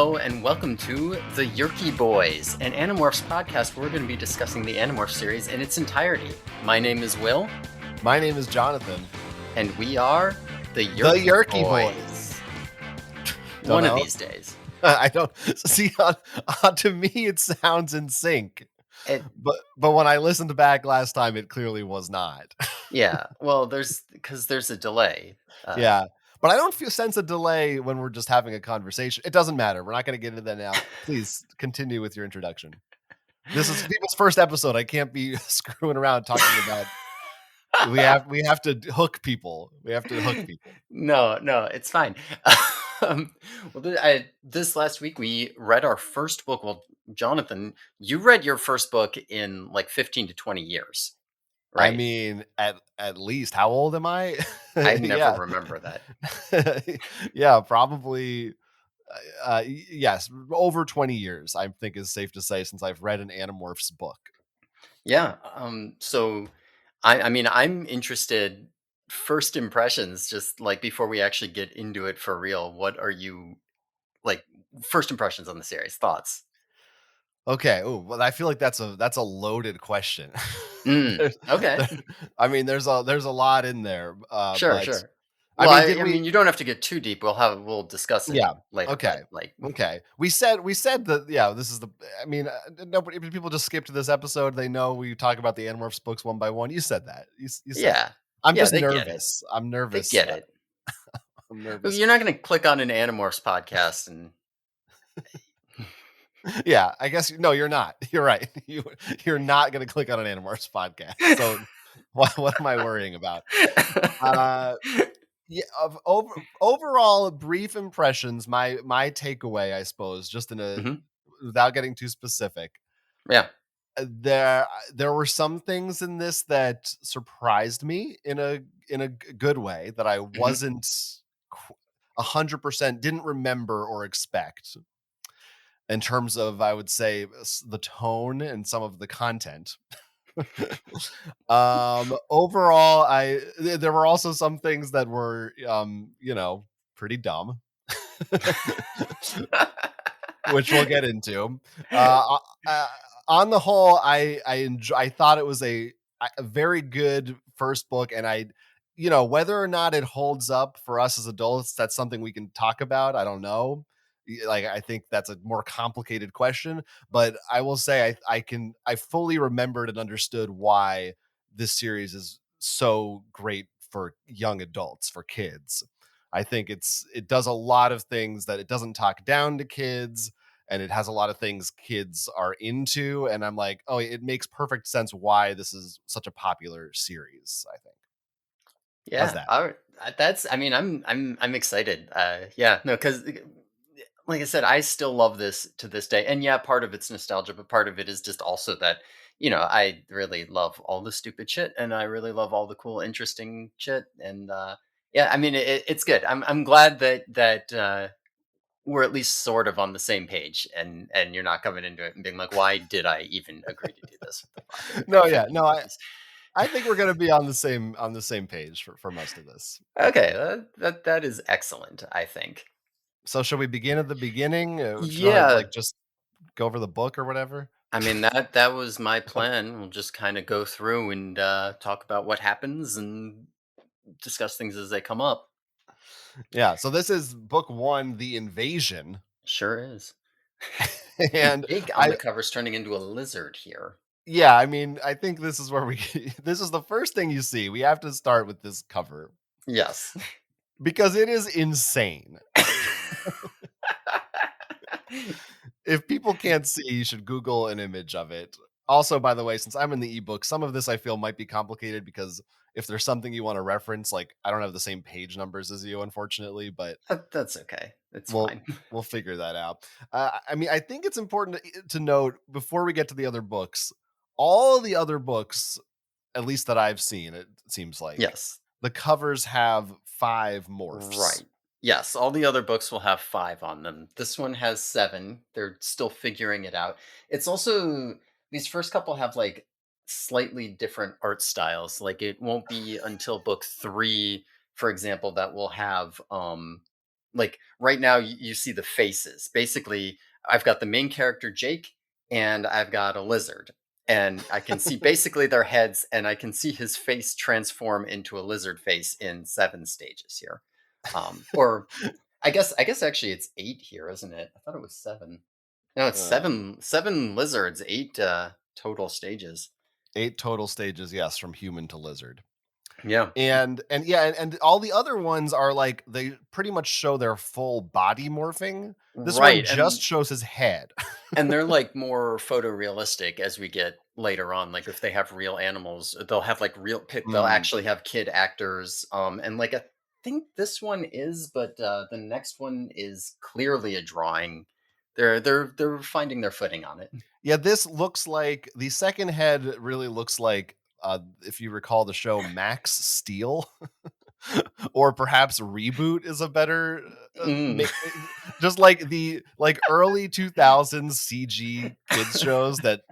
Hello and welcome to the Yerky Boys, an Animorphs podcast where we're going to be discussing the Animorph series in its entirety. My name is Will, My name is Jonathan. and we are the Yerky, Yerky Boys. Don't One of know. these days. I don't see. To me, it sounds in sync, It, but when I listened back last time, it clearly was not. yeah, well, there's a delay. Yeah, but I don't sense a delay when we're just having a conversation. It doesn't matter. We're not going to get into that now. Please continue with your introduction. This is people's first episode. I can't be screwing around talking about. We have to hook people. We have to hook people. No, it's fine. This last week we read our first book. Well, Jonathan, you read your first book in like 15 to 20 years, I right? mean, at least, how old am I? I never Yeah. remember that. Yeah, probably, yes, over 20 years, I think is safe to say, since I've read an Animorphs book. Yeah. So I mean, I'm interested. First impressions, just like before we actually get into it for real. What are you like? First impressions on the series, thoughts? Okay, ooh, well, I feel like that's a loaded question. There's Okay. there I mean, there's a lot in there, Sure, but, sure. I Well, mean, did I we. mean, you don't have to get too deep. We'll discuss it Yeah, later. okay, But like, okay. We said that, yeah, this is the I mean, nobody people just skip to this episode, they know we talk about the Animorphs books one by one. You said that. You said it. yeah, I'm yeah, just they get it. nervous. I'm They nervous, get it. I'm Well, nervous. you're not going to click on an Animorphs podcast and Yeah, I guess no, you're not. You're right. You're not gonna click on an Animorphs podcast. So what am I worrying about? Uh, yeah, overall brief impressions, my takeaway, I suppose, just in a Mhm. without getting too specific. Yeah. There were some things in this that surprised me in a good way that I Mhm. wasn't 100% didn't remember or expect in terms of, I would say, the tone and some of the content. Overall, there were also some things that were, pretty dumb, which we'll get into. Uh, uh, on the whole, I thought it was a very good first book, and whether or not it holds up for us as adults, that's something we can talk about. I don't know. Like, I think that's a more complicated question, but I will say I fully remembered and understood why this series is so great for young adults, for kids. I think it does a lot of things that it doesn't talk down to kids, and it has a lot of things kids are into, and I'm like, oh, it makes perfect sense why this is such a popular series, I think. How's Yeah, that? that's. I mean, I'm excited. Yeah, no, because like I said, I still love this to this day, and yeah, part of it's nostalgia, but part of it is just also that I really love all the stupid shit, and I really love all the cool, interesting shit, and yeah, I mean, it's good. I'm glad that we're at least sort of on the same page, and you're not coming into it and being like, why did I even agree to do this? What the fuck? No, Go yeah, figure, no, you I goofies. I think we're gonna be on the same page for most of this. Okay, that is excellent, I think. So should we begin at the beginning? Do you want to, Yeah, like, just go over the book or whatever? I mean that was my plan. We'll just kind of go through and talk about what happens and discuss things as they come up. Yeah. So this is book one, The Invasion, Sure is. And and big on I the covers turning into a lizard here. yeah, I mean, I think this is where we this is the first thing you see. We have to start with this cover Yes. because it is insane. If people can't see, you should Google an image of it. Also, by the way, since I'm in the ebook, some of this I feel might be complicated because if there's something you want to reference, like, I don't have the same page numbers as you, unfortunately, but That's okay. It's we'll fine. we'll figure that out. I mean, I think it's important to note before we get to the other books, all the other books, at least that I've seen, it seems like Yes. the covers have 5 morphs. Right. Yes, all the other books will have 5 on them. This one has 7. They're still figuring it out. It's also these first couple have, like, slightly different art styles. Like, it won't be until book 3, for example, that we'll have, like right now you see the faces. Basically, I've got the main character Jake, and I've got a lizard, and I can see basically their heads, and I can see his face transform into a lizard face in 7 stages here. Or I guess actually it's 8 here, isn't it? I thought it was 7. No, it's Uh, 7 lizards, 8 total stages. 8 total stages, yes, from human to lizard. Yeah. And yeah, and all the other ones are like they pretty much show their full body morphing. This one Right. just shows his head. And they're like more photorealistic as we get later on. Like if they have real animals, they'll have like they'll Mm. actually have kid actors. And like I think this one is, but the next one is clearly a drawing. They're finding their footing on it. Yeah, this looks like the second head really looks like, if you recall the show Max Steel, or perhaps Reboot is a better, Mm. just like the like early 2000s CG kids shows that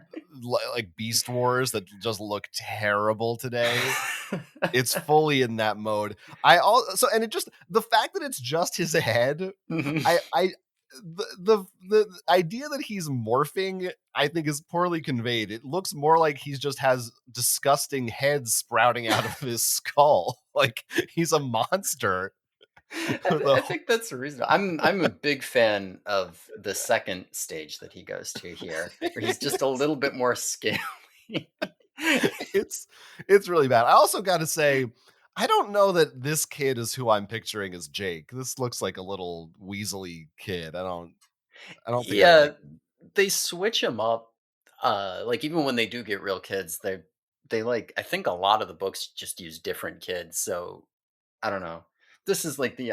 like Beast Wars that just look terrible today. It's fully in that mode. I also and it just the fact that it's just his head, Mhm. I the idea that he's morphing, I think, is poorly conveyed. It looks more like he's just has disgusting heads sprouting out of his skull. Like he's a monster. I The think that's reasonable. I'm a big fan of the second stage that he goes to here, where he's just a little bit more scaly. it's it's really bad. I also got to say, I don't know that this kid is who I'm picturing as Jake. This looks like a little weaselly kid. I don't think I Yeah, like. they switch him up. Like even when they do get real kids, they like I think a lot of the books just use different kids. So I don't know. This is like the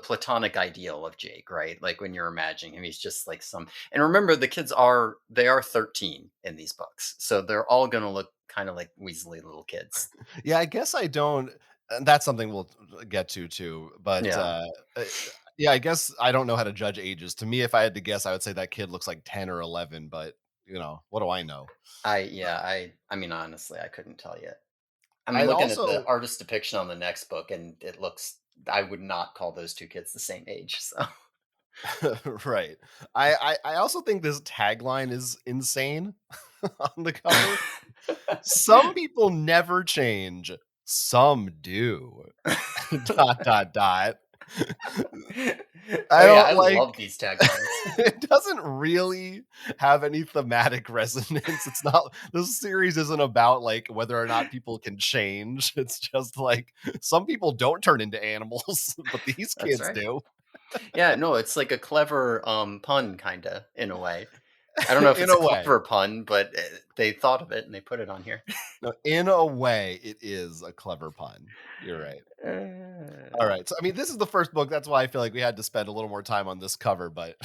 platonic ideal of Jake, right? Like when you're imagining him, he's just like some. And remember, the kids are 13 in these books, so they're all gonna look kind of like Weasley little kids. Yeah, I guess I don't and that's something we'll get to too, but, Yeah, uh, yeah, I guess I don't know how to judge ages. To me, if I had to guess, I would say that kid looks like 10 or 11, but, what do I know? I mean, honestly, I couldn't tell you. I'm I looking at the also artist depiction on the next book, and it looks. I would not call those two kids the same age. So right. I also think this tagline is insane on the cover. "Some people never change, some do." Dot, dot, dot. I Oh yeah, don't I like love these taglines. it doesn't really have any thematic resonance. It's not this series isn't about like whether or not people can change. It's just like some people don't turn into animals, but these That's kids right. do. Yeah, no, it's like a clever pun, kinda in a way. I don't know if In it's a a way. clever pun, but they thought of it and they put it on here. No, in a way, it is a clever pun. You're right. All Uh, right. So I mean, this is the first book. That's why I feel like we had to spend a little more time on this cover, but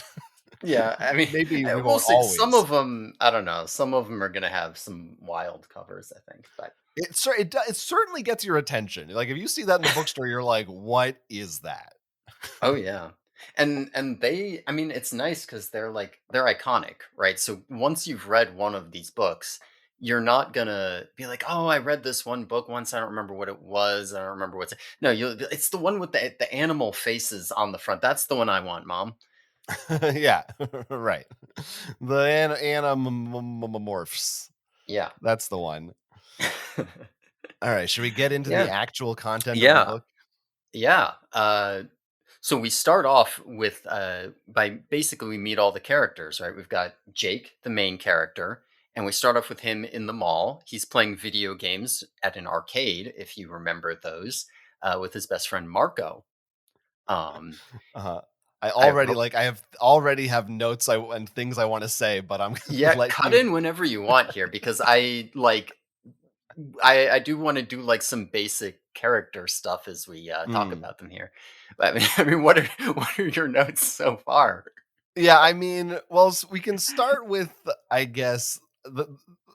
yeah, I mean, maybe we we'll won't see. Some always. of them, I don't know. Some of them are gonna have some wild covers, I think, but It certainly gets your attention. Like if you see that in the bookstore, you're like, "What is that?" oh yeah. And they I mean it's nice cuz they're iconic, right? So once you've read one of these books, you're not going to be like, "Oh, I read this one book once. I don't remember what it was. I don't remember what's." No, you it's the one with the animal faces on the front. That's the one I want, mom. Yeah, right. The Animorphs. Yeah. That's the one. All right, should we get into the yeah. actual content of the Yeah. book? Yeah. So we start off with by basically we meet all the characters, right? We've got Jake, the main character, and we start off with him in the mall. He's playing video games at an arcade, if you remember those, with his best friend Marco. Um, Uh-huh. I wrote, I have already have notes and things I wanna say, but I'm gonna yeah, let cut you in whenever you want here because I do want to do like some basic character stuff as we talk Mm. about them here. But, I mean, what are what are your notes so far? Yeah, I mean, well, we can start with, I guess, the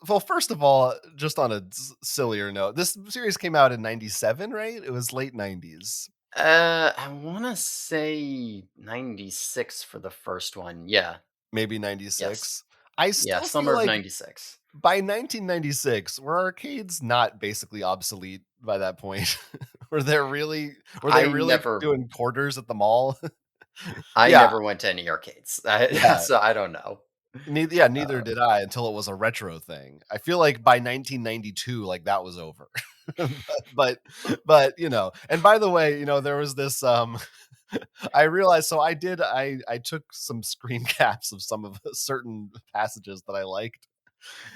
well, first of all, just on a sillier note, this series came out in '97, right? It was late '90s, I wanna say 96 for the first one. Yeah. maybe Yes. '96. I Yeah, still summer feel of like '96. by 1996, were arcades not basically obsolete by that point? Were they I really never doing quarters at the mall? I Yeah, never went to any arcades. yeah. So I don't know. Neither Uh, did I until it was a retro thing. I feel like by 1992, like, that was over. But and by the way, there was this, I realized so I took some screen caps of some of the certain passages that I liked,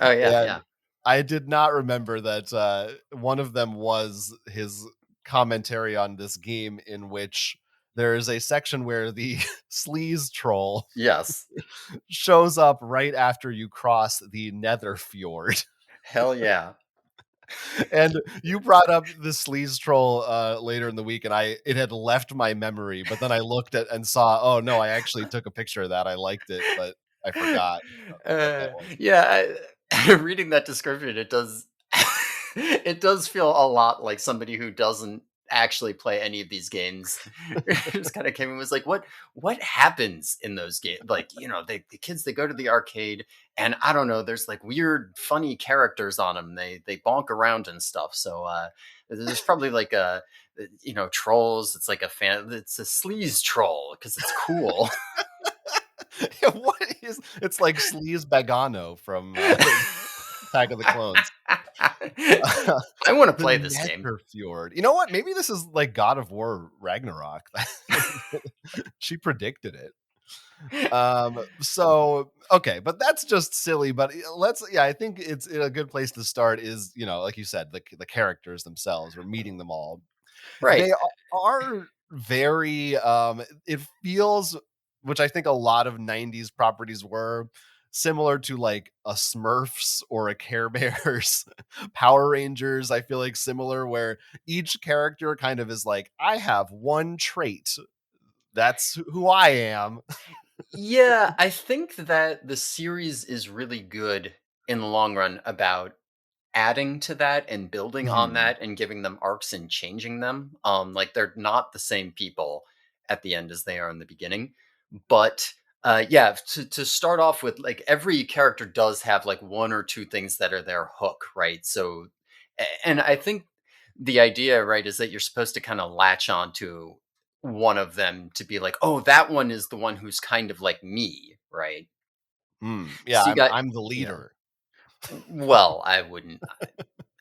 oh, yeah, and yeah. I did not remember that, one of them was his commentary on this game in which there is a section where the sleaze troll Yes. shows up right after you cross the Nether Fjord. Hell yeah. And you brought up the sleaze troll, later in the week, and it had left my memory, but then I looked at and saw, "Oh, no, I actually took a picture of that, I liked it, but I forgot what that was." Yeah, reading that description, it does it does feel a lot like somebody who doesn't actually play any of these games. Just kind of came and was like, what happens in those games? Like, the kids, they go to the arcade, and I don't know, there's like weird, funny characters on them. They bonk around and stuff. So there's probably like trolls. It's like it's a sleaze troll because it's cool. Yeah, what is it's like Sleaze Bagano from, Attack of the Clones. I want to The play this game. Nether Fjord. You know what? Maybe this is like God of War Ragnarok. She predicted it. So okay, but that's just silly. But yeah, I think it's a good place to start is, like you said, the characters themselves. We're meeting them all. Right. They are very, it feels, which I think a lot of 90s properties were, similar to like a Smurfs or a Care Bears, Power Rangers. I feel like similar, where each character kind of is like, I have one trait. That's who I am. Yeah, I think that the series is really good in the long run about adding to that and building on Mhm. that and giving them arcs and changing them. Like they're not the same people at the end as they are in the beginning. But yeah, to start off with, like every character does have like one or two things that are their hook, right? So, and I think the idea, right, is that you're supposed to kind of latch on to one of them to be like, oh, that one is the one who's kind of like me, right? Yeah, So you got, I'm the you know, leader. well, I wouldn't.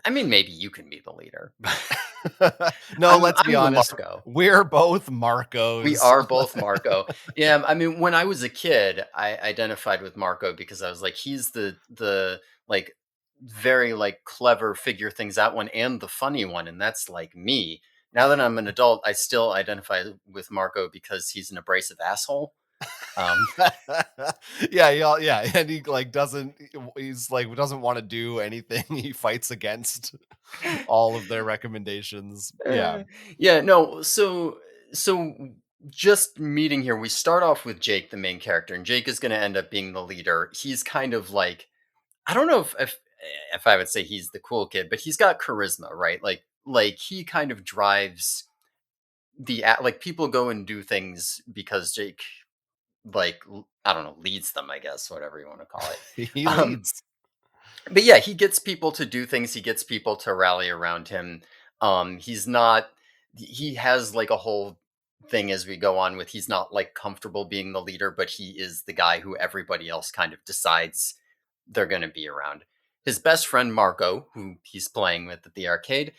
I mean, maybe you can be the leader, but No, I'm let's be I'm the honest. Marco. We're both We Marcos. are both Marco. Yeah, I mean, when I was a kid, I identified with Marco because I was like, he's the like very like clever figure things out one and the funny one, and that's like me. Now that I'm an adult, I still identify with Marco because he's an abrasive asshole. Um, Yeah, and he like he's like doesn't want to do anything. He fights against all of their recommendations. Yeah. Uh, yeah, no. So just meeting here, we start off with Jake, the main character, and Jake is going to end up being the leader. He's kind of like, I don't know if I would say he's the cool kid, but he's got charisma, right? Like he kind of drives like people go and do things because Jake I don't know, leads them, I guess, whatever you want to call it. He Um leads. but yeah, he gets people to do things. He gets people to rally around him. He's not. He has like a whole thing as we go on with. He's not like comfortable being the leader, but he is the guy who everybody else kind of decides they're going to be around. His best friend Marco, who he's playing with at the arcade,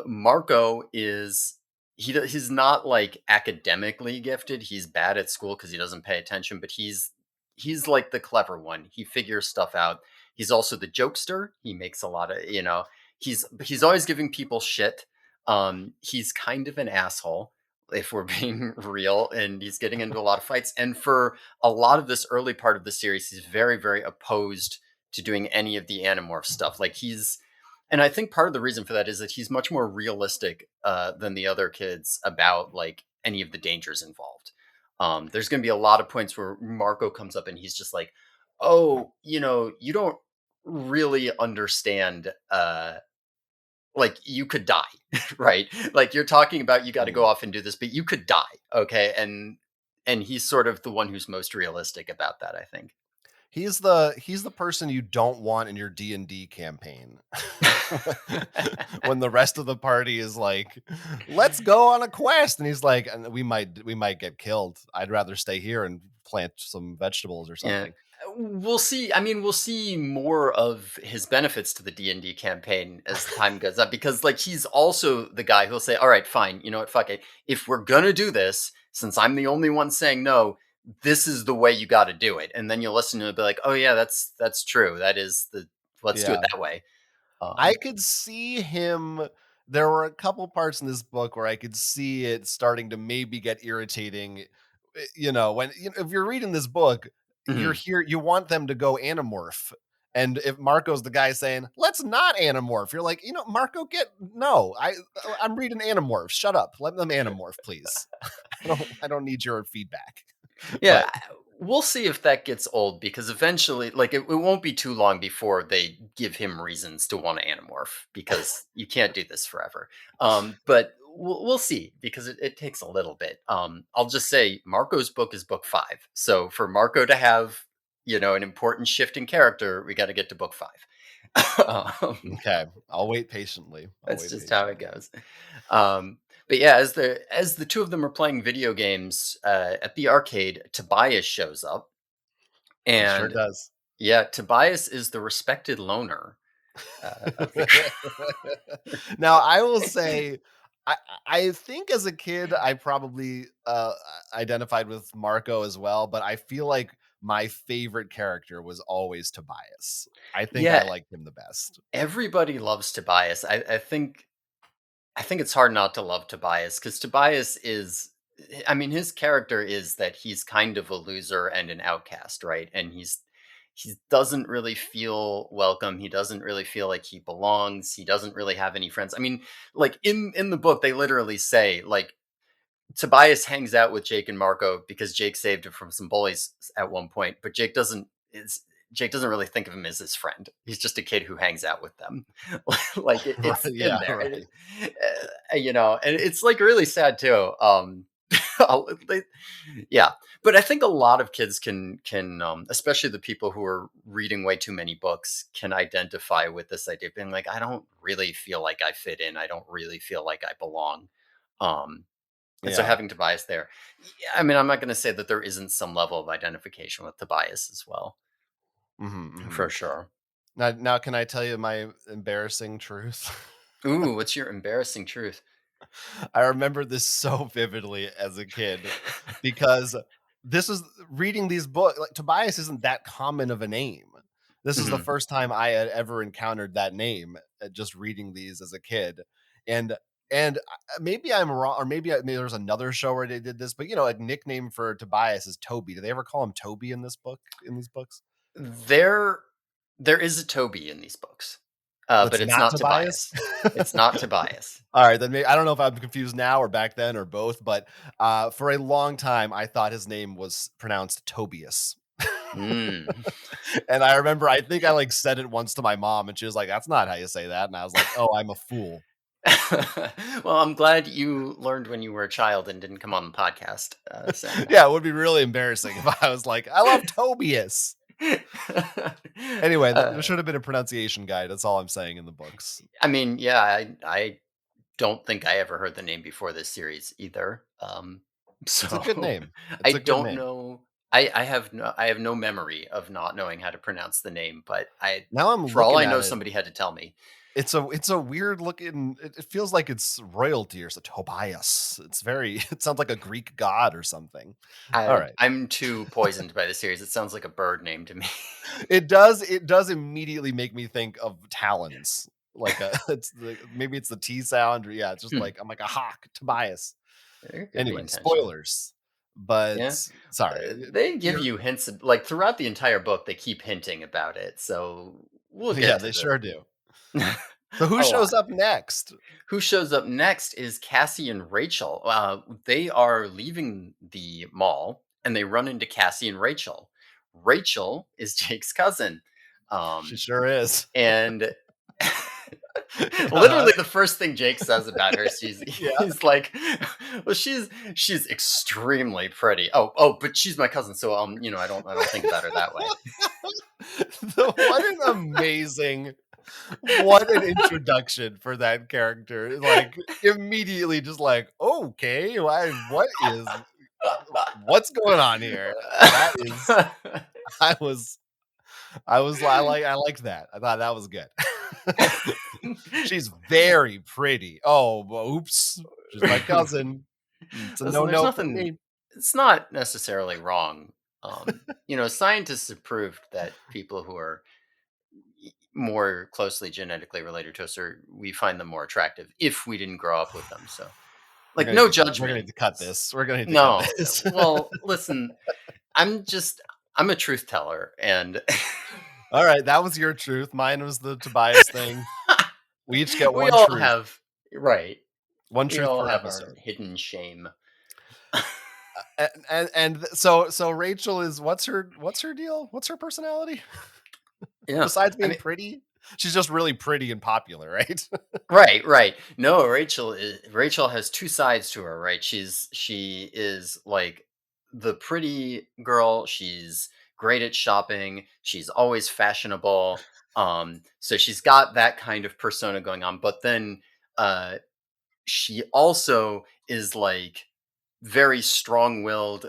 Marco is he's not like academically gifted. He's bad at school because he doesn't pay attention, but he's like the clever one. He figures stuff out. He's also the jokester. He makes a lot of, he's always giving people shit. He's kind of an asshole if we're being real, and he's getting into a lot of fights. And for a lot of this early part of the series, he's very, very opposed to doing any of the Animorph stuff. And I think part of the reason for that is that he's much more realistic than the other kids about like any of the dangers involved. There's going to be a lot of points where Marco comes up and he's just like, oh, you don't really understand like you could die, right? Like you're talking about you got to go Mm. off and do this, but you could die, okay? And he's sort of the one who's most realistic about that, I think. He's the person you don't want in your D&D campaign. When the rest of the party is like, "Let's go on a quest," and he's like, "And we might get killed. I'd rather stay here and plant some vegetables or Yeah. something." We'll see. I mean, we'll see more of his benefits to the D&D campaign as time goes up because like he's also the guy who'll say, "All right, fine. You know what? Fuck it. If we're going to do this, since I'm the only one saying no, this is the way you got to do it." And then you'll listen to it and be like, "Oh yeah, that's true. That is the let's do it Yeah. that way." I Um could see him there were a couple parts in this book where I could see it starting to maybe get irritating, when if you're reading this book, you're mhm. here you want them to go Animorph, and if Marco's the guy saying, "Let's not Animorph," you're like, "Marco, get no, I'm reading Animorphs, shut up, let them Animorph, please." I don't need your feedback. Yeah, But we'll see if that gets old because eventually, like, it won't be too long before they give him reasons to want to anamorph because you can't do this forever. But we'll see because it takes a little bit. I'll just say Marco's book is book five. So for Marco to have, an important shift in character, we got to get to book five. um, okay, I'll wait patiently. I'll that's wait just how it patiently. goes. But yeah, as the two of them are playing video games at the arcade, Tobias shows up, He sure and does. yeah, Tobias is the respected loner of the group. Now, I will say, I I think as a kid, I probably, identified with Marco as well, but I feel like my favorite character was always Tobias. I think I Yeah, liked him the best. everybody loves Tobias. I think it's hard not to love Tobias because Tobias is. I mean, his character is that he's kind of a loser and an outcast, right? And he doesn't really feel welcome. He doesn't really feel like he belongs. He doesn't really have any friends. I mean, like in the book, they literally say like Tobias hangs out with Jake and Marco because Jake saved him from some bullies at one point, but Jake doesn't really think of him as his friend. He's just a kid who hangs out with them. Like Right, it's in yeah, there, and right. and it's like really sad too. They- yeah, but I think a lot of kids can, especially the people who are reading way too many books, can identify with this idea of being like, I don't really feel like I fit in. I don't really feel like I belong. Um, and so Yeah. having Tobias there, yeah, I mean, I'm not going to say that there isn't some level of identification with Tobias as well, Mhm, mhm. for sure. Now can I tell you my embarrassing truth? Ooh, what's your embarrassing truth? I remember this so vividly as a kid because this is reading these books. Like Tobias isn't that common of a name. This is the Mhm. first time I had ever encountered that name just reading these as a kid, and maybe I'm wrong, or maybe there's another show where they did this, but a nickname for Tobias is Toby. Do they ever call him Toby in this book? In these books, There, there is a Toby in these books, but that's it's not not Tobias. Tobias. It's not Tobias. All right, then I don't know if I'm confused now or back then or both, but for a long time I thought his name was pronounced Tobias. Mm. And I remember I think I like said it once to my mom and she was like, "That's not how you say that." And I was like, "Oh, I'm a fool." Well, I'm glad you learned when you were a child and didn't come on the podcast saying Yeah, it would be really embarrassing if I was like, "I love Tobias." that. Anyway, there uh, should have been a pronunciation guide. That's all I'm saying in the books. I mean, yeah, I don't think I ever heard the name before this series either. It's a good So name. I It's a good don't name. know. I have no memory of not knowing how to pronounce the name, but Now I'm for all looking I at know, it. somebody had to tell me. It's a weird looking it feels like it's royalty or so Tobias. It's very it sounds like a Greek god or something. Alright. I'm too poisoned by the series. It sounds like a bird name to me. It does immediately make me think of talons. Like a maybe it's the T sound or yeah, it's just Hmm, like I'm like a hawk, Tobias. it could be Anyway, intentional. spoilers. But Yeah, sorry. they give You're you hints like throughout the entire book. They keep hinting about it, so we'll yeah, get to they sure the do. So who a shows lot. up next? Who shows up next is Cassie and Rachel. They are leaving the mall and they run into Cassie and Rachel. Rachel is Jake's cousin. She Um, sure is. and Uh-huh. literally the first thing Jake says about her, Yeah. he's like, "Well, she's extremely pretty. Oh, but she's my cousin, so I don't think about her that way." What an amazing What an introduction for that character. Like, immediately just like, "Okay, why what's going on here?" That is I was I liked that. I thought that was good. She's very pretty. Oh, oops. She's my cousin. It's a Listen, there's no-no for nothing. me. It's not necessarily wrong. Scientists have proved that people who are more closely genetically related to us, or we find them more attractive if we didn't grow up with them. So, like, no We're gonna judgment. need to cut this. We're gonna need to cut No. this. Well, listen, I'm just I'm a truth teller, and Alright, that was your truth. Mine was the Tobias thing. We each get we one all truth. have right. One We truth all per have our episode. hidden shame. So Rachel is what's her deal? What's her personality? Yeah. Besides I being mean, pretty? She's just really pretty and popular, right? right, right. No, Rachel has two sides to her, right? She is like the pretty girl. She's great at shopping. She's always fashionable. So she's got that kind of persona going on. But then uh she also is like very strong-willed,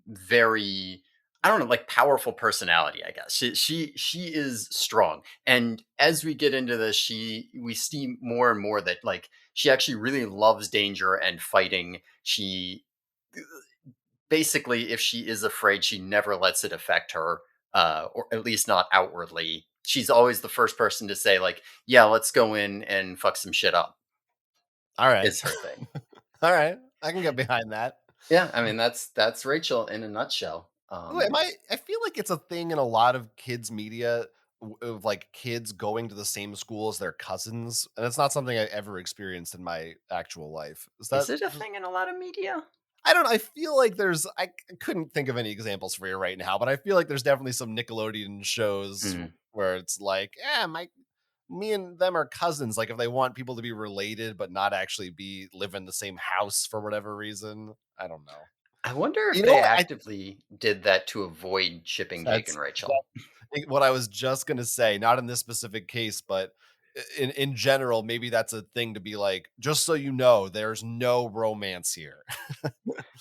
very, I don't know, like powerful personality, I guess. She is strong. And as we get into this, we see more and more that like she actually really loves danger and fighting. She basically, if she is afraid, she never lets it affect her, or at least not outwardly. She's always the first person to say, like, yeah, let's go in and fuck some shit up, Alright. is her thing. Alright. I can get behind that. Yeah, I mean that's Rachel in a nutshell. Ooh, I feel like it's a thing in a lot of kids media of like kids going to the same school as their cousins, and it's not something I ever experienced in my actual life. Is that Is it a just thing in a lot of media? I don't know. I feel like couldn't think of any examples for you right now, but I feel like there's definitely some Nickelodeon shows Mm. where it's like, yeah, my me and them are cousins. Like if they want people to be related but not actually be live in the same house for whatever reason. I don't know. I wonder You if know they what? actively did that to avoid shipping Jake and That's Rachel. what I was just gonna say. Not in this specific case, but in general, maybe that's a thing to be like. Just so you know, there's no romance here.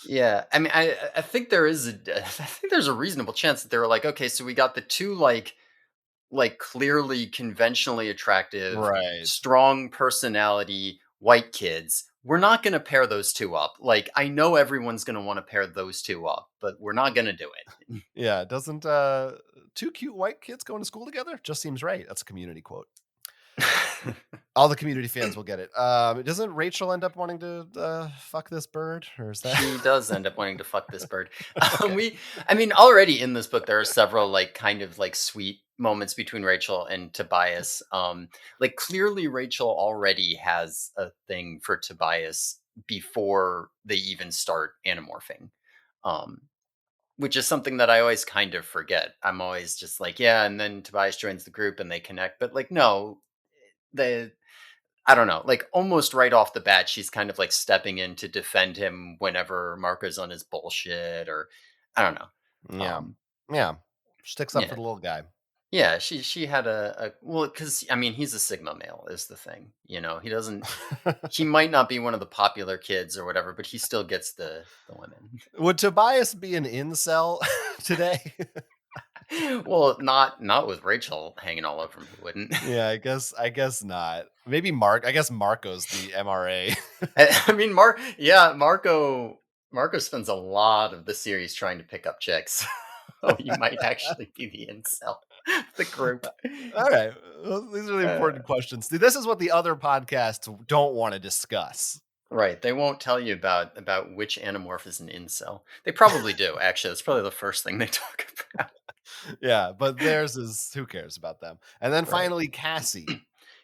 Yeah, I mean, I think there is I think there's a reasonable chance that they were like, okay, so we got the two like clearly conventionally attractive, Right. strong personality white kids. We're not going to pair those two up. Like I know everyone's going to want to pair those two up, but we're not going to do Yeah, doesn't two cute white kids going to school together just seems right. That's a community quote. it. All the community fans will get it. Doesn't Rachel end up wanting to fuck this bird, or is that She does end up wanting to fuck this bird. okay? I mean, already in this book, there are several like kind of like sweet moments between Rachel and Tobias. Like clearly, Rachel already has a thing for Tobias before they even start animorphing, um, which is something that I always kind of forget. I'm always just like, yeah, and then Tobias joins the group and they connect, but like, no, they I don't know, like almost right off the bat, she's kind of like stepping in to defend him whenever Marco's on his bullshit, or I don't know. Yeah, Um, yeah. Sticks up for yeah, the little guy. yeah. She had a well, because I mean, he's a sigma male is the thing. He doesn't. He might not be one of the popular kids or whatever, but he still gets the women. Would Tobias be an incel today? Well, not with Rachel hanging all over him. He wouldn't. Yeah, I guess not. Maybe Mark. I guess Marco's the MRA. I mean, yeah, Marco spends a lot of the series trying to pick up chicks. Oh, you might actually be the incel of the group. All right. Well, these are the Uh, important questions. See, this is what the other podcasts don't want to discuss. right. They won't tell you about which Animorph is an incel. They probably do, actually. That's probably the first thing they talk about. Yeah, but theirs is who cares about them. And then Right. finally Cassie.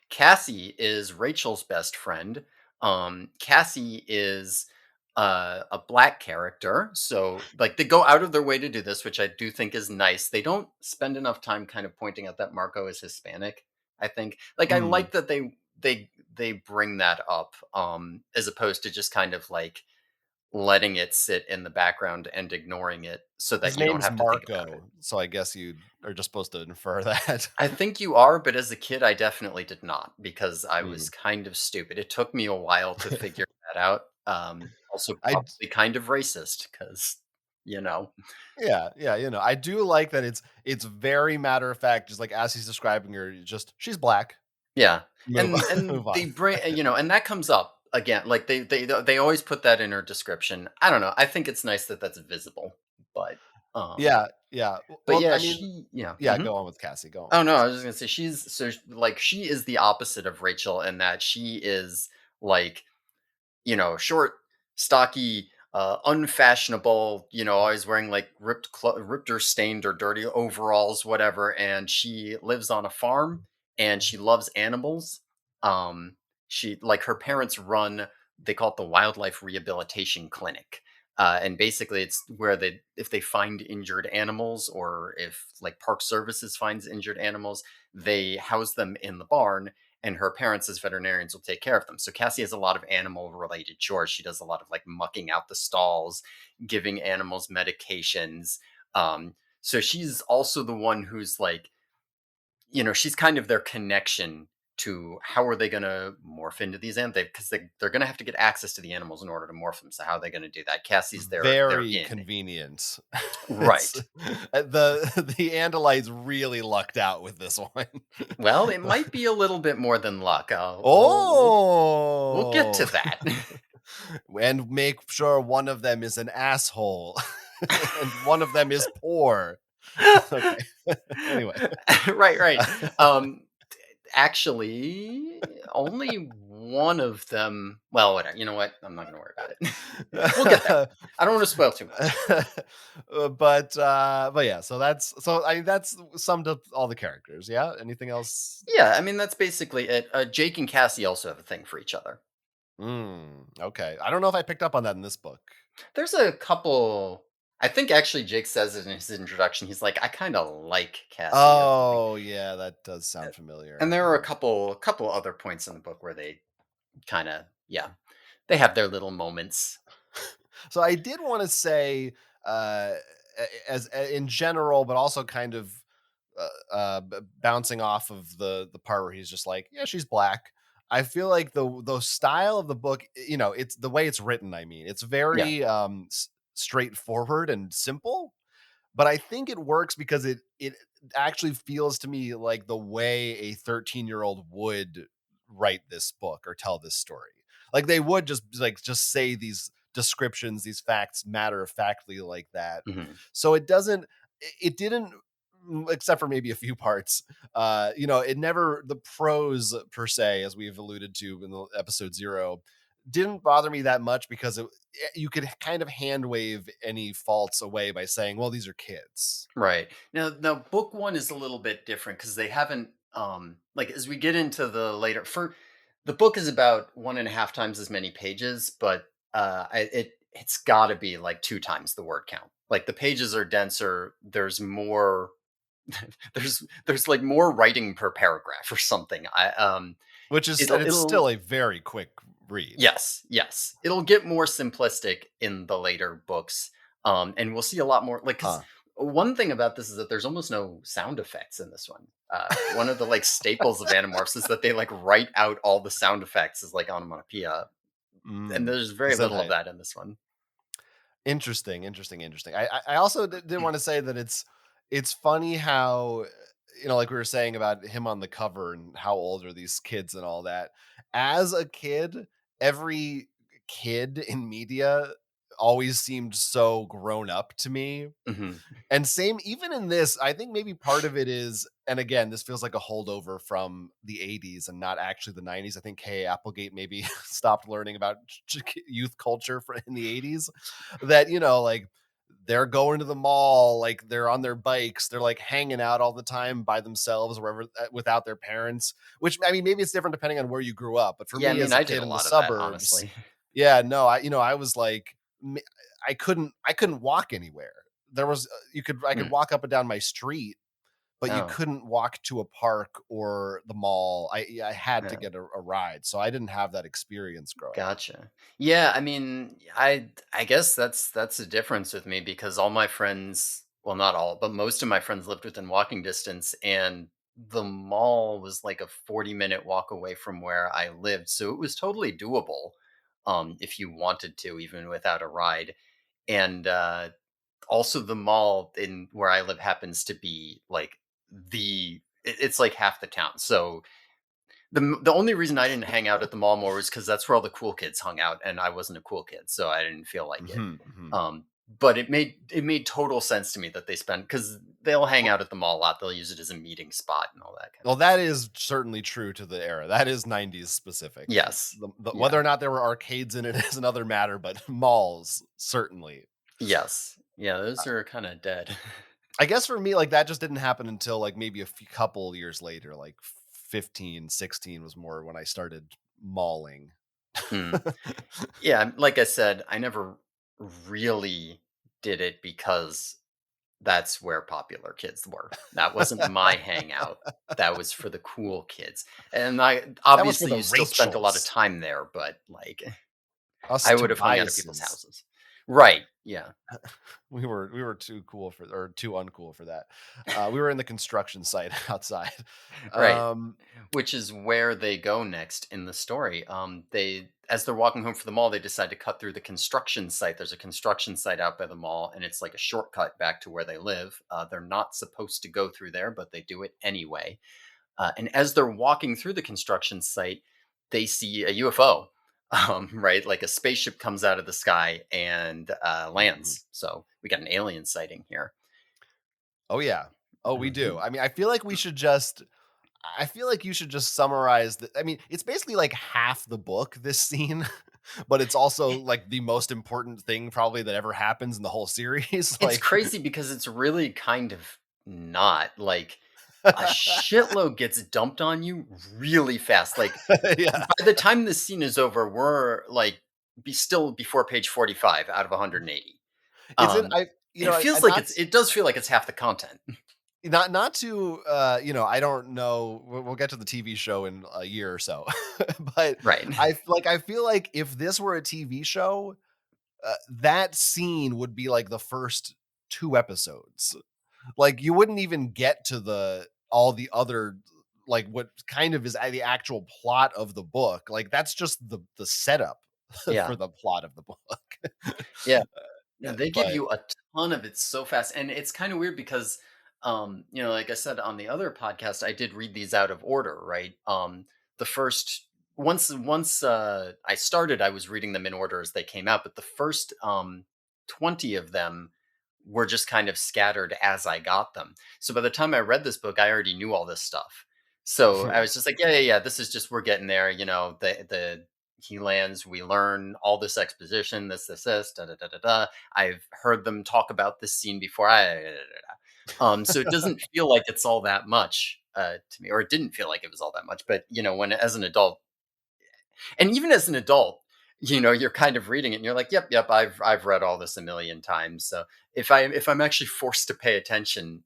Cassie is Rachel's best friend. Cassie is a black character, so like they go out of their way to do this, which I do think is nice. They don't spend enough time kind of pointing out that Marco is Hispanic. I think, like, I Hmm. like that they bring that up, as opposed to just kind of letting it sit in the background and ignoring it so His that you don't name's have to think about it. Marco, so I guess you are just supposed to infer that. I think you are, but as a kid, I definitely did not because I Mm. was kind of stupid. It took me a while to figure that out. Also, I probably kind of racist because, you know, Yeah, yeah, I do like that it's very matter of fact, just like as he's describing her, just she's black. yeah, Move on, and move on. they bring and that comes up again. Like they always put that in her description. I don't know. I think it's nice that that's visible, but um, Yeah, yeah. but Well, yeah, I mean, she yeah. yeah, Mhm. go on with Cassie, go on with Oh no, I Cassie. was just gonna say like she is the opposite of Rachel in that she is like short, stocky, unfashionable, always wearing like ripped or stained or dirty overalls, whatever. And she lives on a farm and she loves animals. Um, she like her parents run, they call it the Wildlife Rehabilitation Clinic. And basically, it's where if they find injured animals or if like Park Services finds injured animals, they house them in the barn and her parents as veterinarians will take care of them. So Cassie has a lot of animal related chores. She does a lot of like mucking out the stalls, giving animals medications. So she's also the one who's like, she's kind of their connection to how are they going to morph into these animals because they're going to have to get access to the animals in order to morph them. So how are they going to do that? Cassie's their Very in. convenient. It's Right. the Andalites really lucked out with this one. Well, it might be a little bit more than luck. We'll get Oh! to that. And make sure one of them is an asshole, and one of them is poor. Okay. Anyway. Right, right. Um, Actually, only one of them. Well, whatever. You know what? I'm not going to worry about it. We'll get there. I don't want to spoil too much. But yeah, so I mean, that's summed up all the characters, yeah? Anything else? Yeah, I mean that's basically it. Jake and Cassie also have a thing for each other. Okay. I don't know if I picked up on that in this book. There's a couple. I think actually Jake says it in his introduction. He's like, I kind of like Cassie or something. Oh, yeah, that does sound And familiar. there are a Mm. couple other points in the book where they kind of they have their little moments. So I did wanna say, in general, but also kind of, bouncing off of the part where he's just like, "Yeah, she's black." I feel like the style of the book, it's the way it's written, I mean, it's Yeah. very, straightforward and simple, but I think it works because it actually feels to me like the way a 13-year-old would write this book or tell this story. Like they would just say these descriptions, these facts matter of factly like that. Mhm. So it didn't except for maybe a few parts. It never the prose per se, as we've alluded to in the episode 0, didn't bother me that much because you could kind of hand wave any faults away by saying, "Well, these are kids." Right. Now book 1 is a little bit different because they haven't, like, as we get into the later for the book is about 1 and a half times as many pages, but, it's gotta be, like, 2 times the word count. Like, the pages are denser, there's more there's, like, more writing per paragraph or something. Which is and It'll it's still it'll a very quick read. Yes, yes. It'll get more simplistic in the later books. And we'll see a lot more like cuz Huh. one thing about this is that there's almost no sound effects in this one. One of the like staples of Animorphs is that they like write out all the sound effects as like onomatopoeia, and there's very little of Gesundheit. that in this one. Interesting, interesting, interesting. I also did want to say that it's funny how like we were saying about him on the cover and how old are these kids and all that. As a kid, every kid in media always seemed so grown up to me. Mhm. And same even in this, I think maybe part of it is, and again, this feels like a holdover from the 80s and not actually the 90s. I think K. Applegate maybe stopped learning about youth culture in the 80s. That, like they're going to the mall, like they're on their bikes, they're like hanging out all the time by themselves, wherever without their parents. Which I mean, maybe it's different depending on where you grew up. But for Yeah, I me mean as a I did kid a in the lot of that suburbs, honestly. yeah, no, I was like, I couldn't walk anywhere. There was I could Hmm. walk up and down my street, but you Oh, couldn't walk to a park or the mall. I had to yeah. get a ride, so I didn't have that experience growing up. Gotcha. Yeah, I mean, I guess that's the difference with me because all my friends, well, not all, but most of my friends lived within walking distance, and the mall was like a 40-minute walk away from where I lived. So it was totally doable, if you wanted to, even without a ride. And also the mall in where I live happens to be like it's like half the town. So the only reason I didn't hang out at the mall more was because that's where all the cool kids hung out, and I wasn't a cool kid, so I didn't feel like it. Mhm, mhm. But it made total sense to me that they spend because they'll hang out at the mall a lot. They'll use it as a meeting spot and all that kind of Well, thing. that is certainly true to the era. That is 90s specific. Yes. Whether Yeah. or not there were arcades in it is another matter, but malls, certainly. Yes. Yeah. Those are kind of dead. I guess for me, like, that just didn't happen until, like, maybe a few couple years later, like 15, 16 was more when I started mauling. Hmm. Yeah. Like I said, I never really did it because that's where popular kids were. That wasn't my hangout. That was for the cool kids. And I That was for obviously the you still spent a lot of Rachels, time there, but like us I would have hung out at people's Tobiases. houses. Right. Yeah. We were too cool for or too uncool for that. We were in the construction site outside. Right. Um, Which is where they go next in the story. They as they're walking home from the mall, they decide to cut through the construction site. There's a construction site out by the mall, and it's like a shortcut back to where they live. They're not supposed to go through there, but they do it anyway. And as they're walking through the construction site, they see a UFO, right? Like a spaceship comes out of the sky and mhm. lands. So we got an alien sighting here. Oh, yeah. Oh, we do. Mhm. I mean, I feel like you should just summarize the I mean, it's basically like half the book, this scene, but it's also It, like the most important thing probably that ever happens in the whole series. it's Like crazy because it's really kind of not like a shitload gets dumped on you really fast. Like Yeah. by the time this scene is over, we're like still before page 45 out of 180. It's in Um, I you it know, feels and like it does feel like it's half the content. not to, I don't know, we'll get to the TV show in a year or so, but Right. I feel like if this were a TV show, that scene would be like the first 2 episodes. Like, you wouldn't even get to the all the other like, what kind of is the actual plot of the book. Like, that's just the setup for Yeah. the plot of the book. Yeah. No, they give But you a ton of it so fast, and it's kind of weird because, like I said on the other podcast, I did read these out of order, right? The first once I started, I was reading them in order as they came out, but the first 20 of them were just kind of scattered as I got them. So by the time I read this book, I already knew all this stuff. So I was just like, yeah, yeah, yeah. This is just we're getting there. The he lands, we learn all this exposition, this, da da da da da. I've heard them talk about this scene before. So it doesn't feel like it's all that much to me, or it didn't feel like it was all that much. But when as an adult, and even as an adult, you're kind of reading it, and you're like, yep, yep, I've read all this a million times. So if I'm actually forced to pay attention,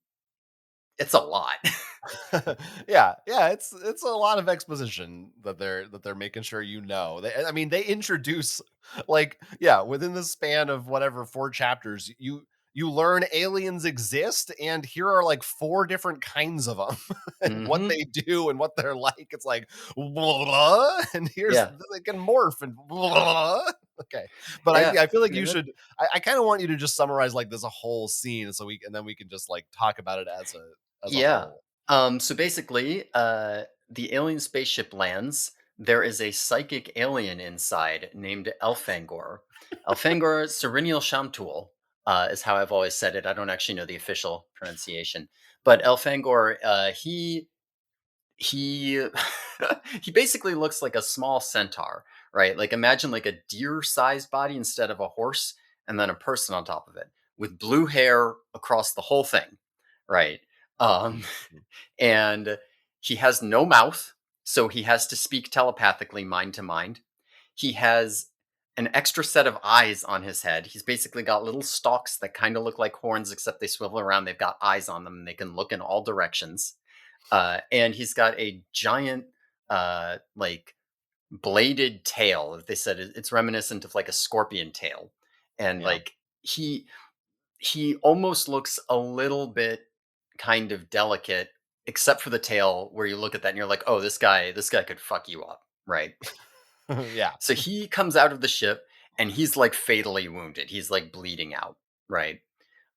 it's a lot. yeah, yeah, it's a lot of exposition that they're making sure you know. I mean, they introduce like yeah, within the span of whatever 4 chapters, you learn aliens exist, and here are like 4 different kinds of them, and what Hmm. they do and what they're like. It's like blah, and here's Yeah, they can morph and blah. Okay, but yeah. I feel like Pretty you good. should. I kind of want you to just summarize like this a whole scene, so and then we can just like talk about it as a Yeah. whole. So basically, the alien spaceship lands. There is a psychic alien inside named Elfangor. Elfangor Serenial Shamtul is how I've always said it. I don't actually know the official pronunciation, but Elfangor, he he basically looks like a small centaur, right? Like imagine like a deer-sized body instead of a horse, and then a person on top of it with blue hair across the whole thing, right? Um, Mhm, mhm. and he has no mouth, so he has to speak telepathically, mind to mind. He has an extra set of eyes on his head. He's basically got little stalks that kind of look like horns, except they swivel around. They've got eyes on them, and they can look in all directions. And he's got a giant, like bladed tail. They said it's reminiscent of like a scorpion tail, and Yeah. like he he almost looks a little bit kind of delicate, except for the tail, where you look at that and you're like, oh, this guy could fuck you up, right? Yeah. So he comes out of the ship and he's like fatally wounded. He's like bleeding out, right?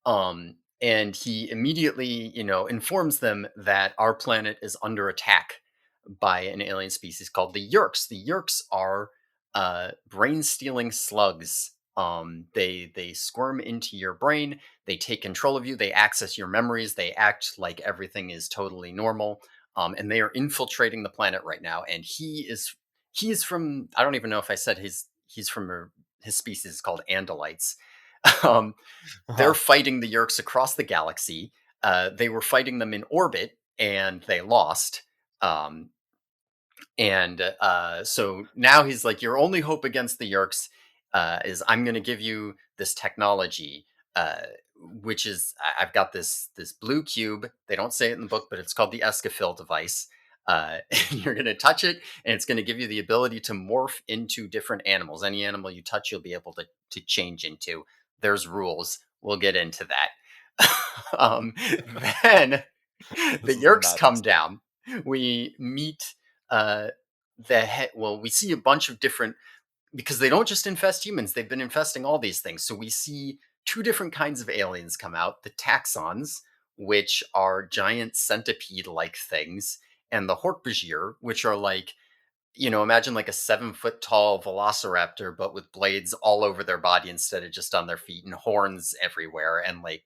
And he immediately, informs them that our planet is under attack by an alien species called the Yerks. The Yerks are brain stealing slugs. They squirm into your brain. They take control of you. They access your memories. They act like everything is totally normal. And they are infiltrating the planet right now. And he is from, I don't even know if I said he's from his species is called Andalites. Um, they're Uh-huh. fighting the Yerks across the galaxy. They were fighting them in orbit and they lost. Um, and so now he's like, your only hope against the Yerks is I'm going to give you this technology, which is I've got this blue cube. They don't say it in the book, but it's called the Escafil device. And you're going to touch it, and it's going to give you the ability to morph into different animals. Any animal you touch, you'll be able to change into. There's rules. We'll get into that. um, then This the is Yerks come nuts. down. We meet uh, well, we see a bunch of different because they don't just infest humans; they've been infesting all these things. So we see two different kinds of aliens come out: the taxons, which are giant centipede-like things, and the Hork-Bajir, which are like imagine like a 7 foot tall velociraptor, but with blades all over their body instead of just on their feet and horns everywhere, and like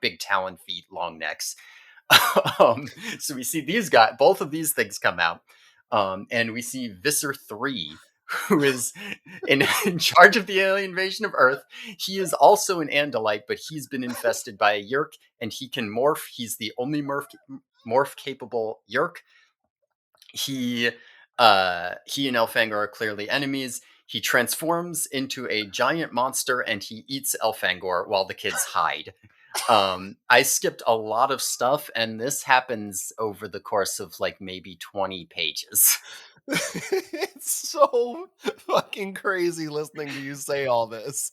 big talon feet, long necks. So we see these guys, both of these things come out, and we see Visser 3, who is in charge of the alien invasion of Earth. He is also an Andalite, but he's been infested by a Yerk, and he can morph. He's the only morph capable Yerk. He and Elfangor are clearly enemies. He transforms into a giant monster and he eats Elfangor while the kids hide. I skipped a lot of stuff, and this happens over the course of like maybe 20 pages. It's so fucking crazy listening to you say all this.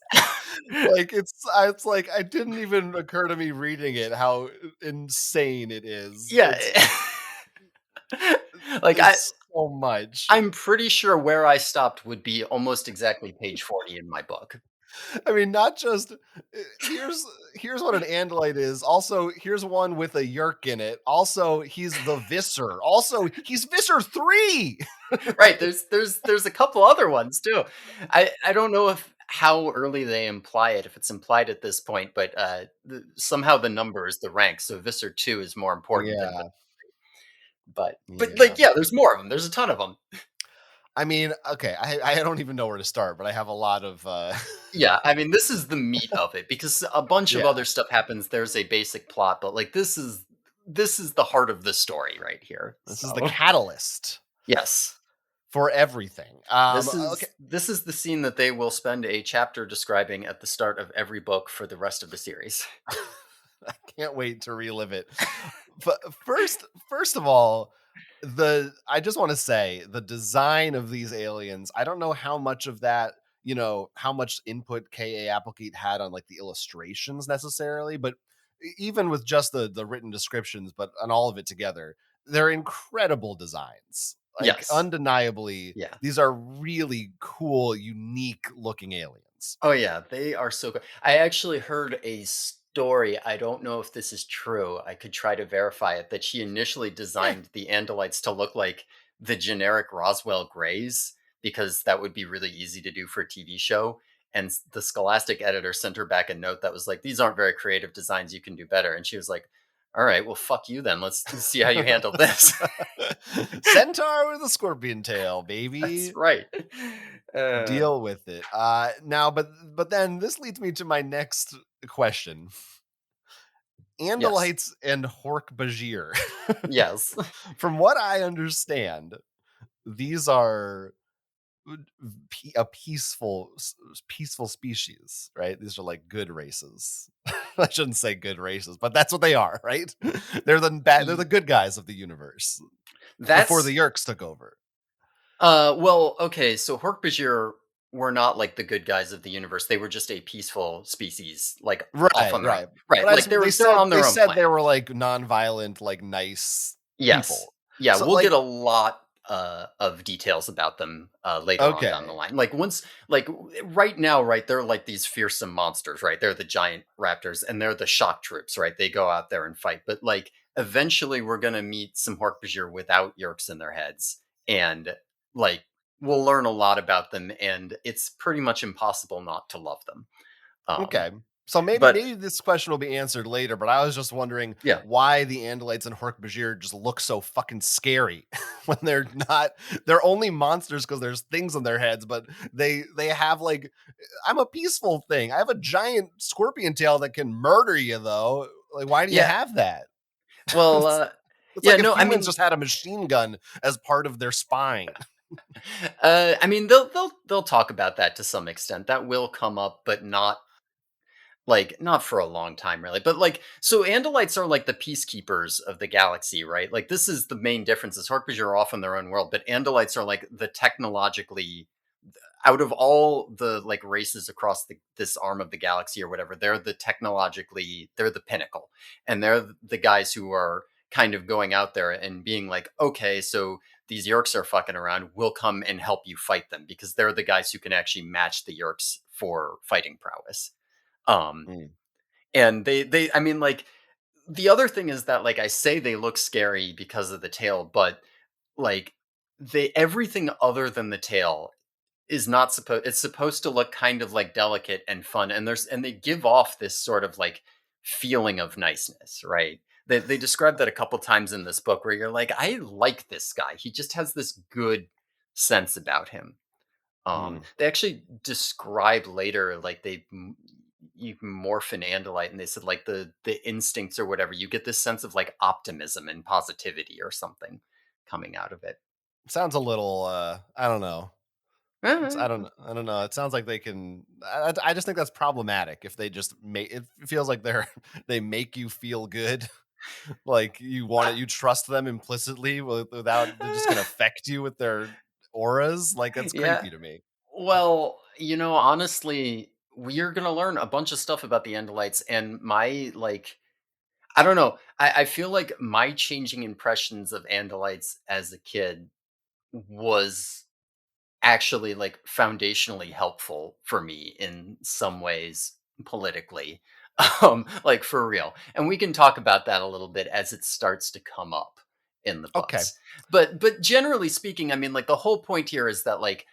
Like, it's like, it didn't even occur to me reading it how insane it is. Yeah. like I It's so much. I'm pretty sure where I stopped would be almost exactly page 40 in my book. I mean, not just here's what an Andalite is. Also, here's one with a Yerk in it. Also, he's the Visser. Also, he's Visser 3. Right, there's a couple other ones too. I don't know if how early they imply it, if it's implied at this point, but somehow the number is the rank, so Visser 2 is more important than Yeah, but yeah. like yeah, there's more of them. There's a ton of them. I mean, okay, I don't even know where to start, but I have a lot of Yeah, I mean this is the meat of it because a bunch of yeah, other stuff happens. There's a basic plot, but like this is the heart of the story right here. this is the So, catalyst yes. for everything. This Okay. is this is the scene that they will spend a chapter describing at the start of every book for the rest of the series. I can't wait to relive it. But first of all, I just want to say the design of these aliens. I don't know how much of that, how much input K.A. Applegate had on like the illustrations necessarily, but even with just the written descriptions, but on all of it together, they're incredible designs. Like Yes. undeniably, Yeah. these are really cool, unique looking aliens. Oh yeah, they are so good. I actually heard a story. I don't know if this is true. I could try to verify it that she initially Yeah. designed the Andalites to look like the generic Roswell Greys because that would be really easy to do for a TV show. And the Scholastic editor sent her back a note that was like, "These aren't very creative designs. You can do better." And she was like, "All right, well, fuck you then. Let's see how you handle this." Centaur with a scorpion tail, That's baby. right. Deal with it. Now, but then this leads me to my next question. Yes. Andalites and Hork Bajir. Yes. From what I understand, these are a peaceful species, right? These are like good races. I shouldn't say good races, but that's what they are, right? They're the Ye good guys of the universe before the that's Yerks took over. well, okay, so Hork-Bajir were not like the good guys of the universe. They were just a peaceful species, like off Right, on their own. right. But Right, as like they they're said on they their own said they planet. were like nonviolent, like nice Yes. people. Yeah, So we'll get like a lot, of details about them, later on down the okay. line. Like, once like, right now, right, they're like these fearsome monsters, right? They're the giant raptors, and they're the shock troops, right? They go out there and fight, but, like, eventually, we're gonna meet some Hork-Bajir without Yerks in their heads, and, like, we'll learn a lot about them, and it's pretty much impossible not to love them. Okay. So But maybe this question will be answered later, but I was just wondering yeah. why the Andalites and Hork-Bajir just look so fucking scary when they're not. They're only monsters because there's things on their heads, but they have like I'm a peaceful thing. I have a giant scorpion tail that can murder you though. Like why do you Yeah, have that? well, it's, it's yeah, like if no, I humans mean just had a machine gun as part of their spine. I mean, they'll talk about that to some extent. That will come up, but not like not for a long time, really. But like, so Andalites are like the peacekeepers of the galaxy, right? Like, this is the main difference. Is Hork-Bajir are off in their own world, but Andalites are like the technologically out of all the like races across this arm of the galaxy or whatever, they're the pinnacle, and they're the guys who are kind of going out there and being like, okay, so these Yerks are fucking around, we'll come and help you fight them, because they're the guys who can actually match the Yerks for fighting prowess. um Mm. and they I mean, like, the other thing is that, like I say, they look scary because of the tail, but like, they everything other than the tail is not supposed it's supposed to look kind of like delicate and fun, and they give off this sort of like feeling of niceness, right? They describe that a couple times in this book, where you're like, I like this guy, he just has this good sense about him. Mm. They actually describe later, like, you can morph an andalite, and they said, like, the instincts or whatever, you get this sense of like optimism and positivity or something coming out of it. Sounds a little I don't know. Eh, I don't know. It sounds like they can. I just think that's problematic if they just make it feels like they're they make you feel good, like you want it, you trust them implicitly without they're just gonna affect you with their auras. Like that's yeah. creepy to me. Well, honestly, we're gonna learn a bunch of stuff about the Andalites, and my like, I don't know. I feel like my changing impressions of Andalites as a kid was actually like foundationally helpful for me in some ways politically. Like, for real. And we can talk about that a little bit as it starts to come up in the Okay, books. But generally speaking, I mean, like, the whole point here is that, like,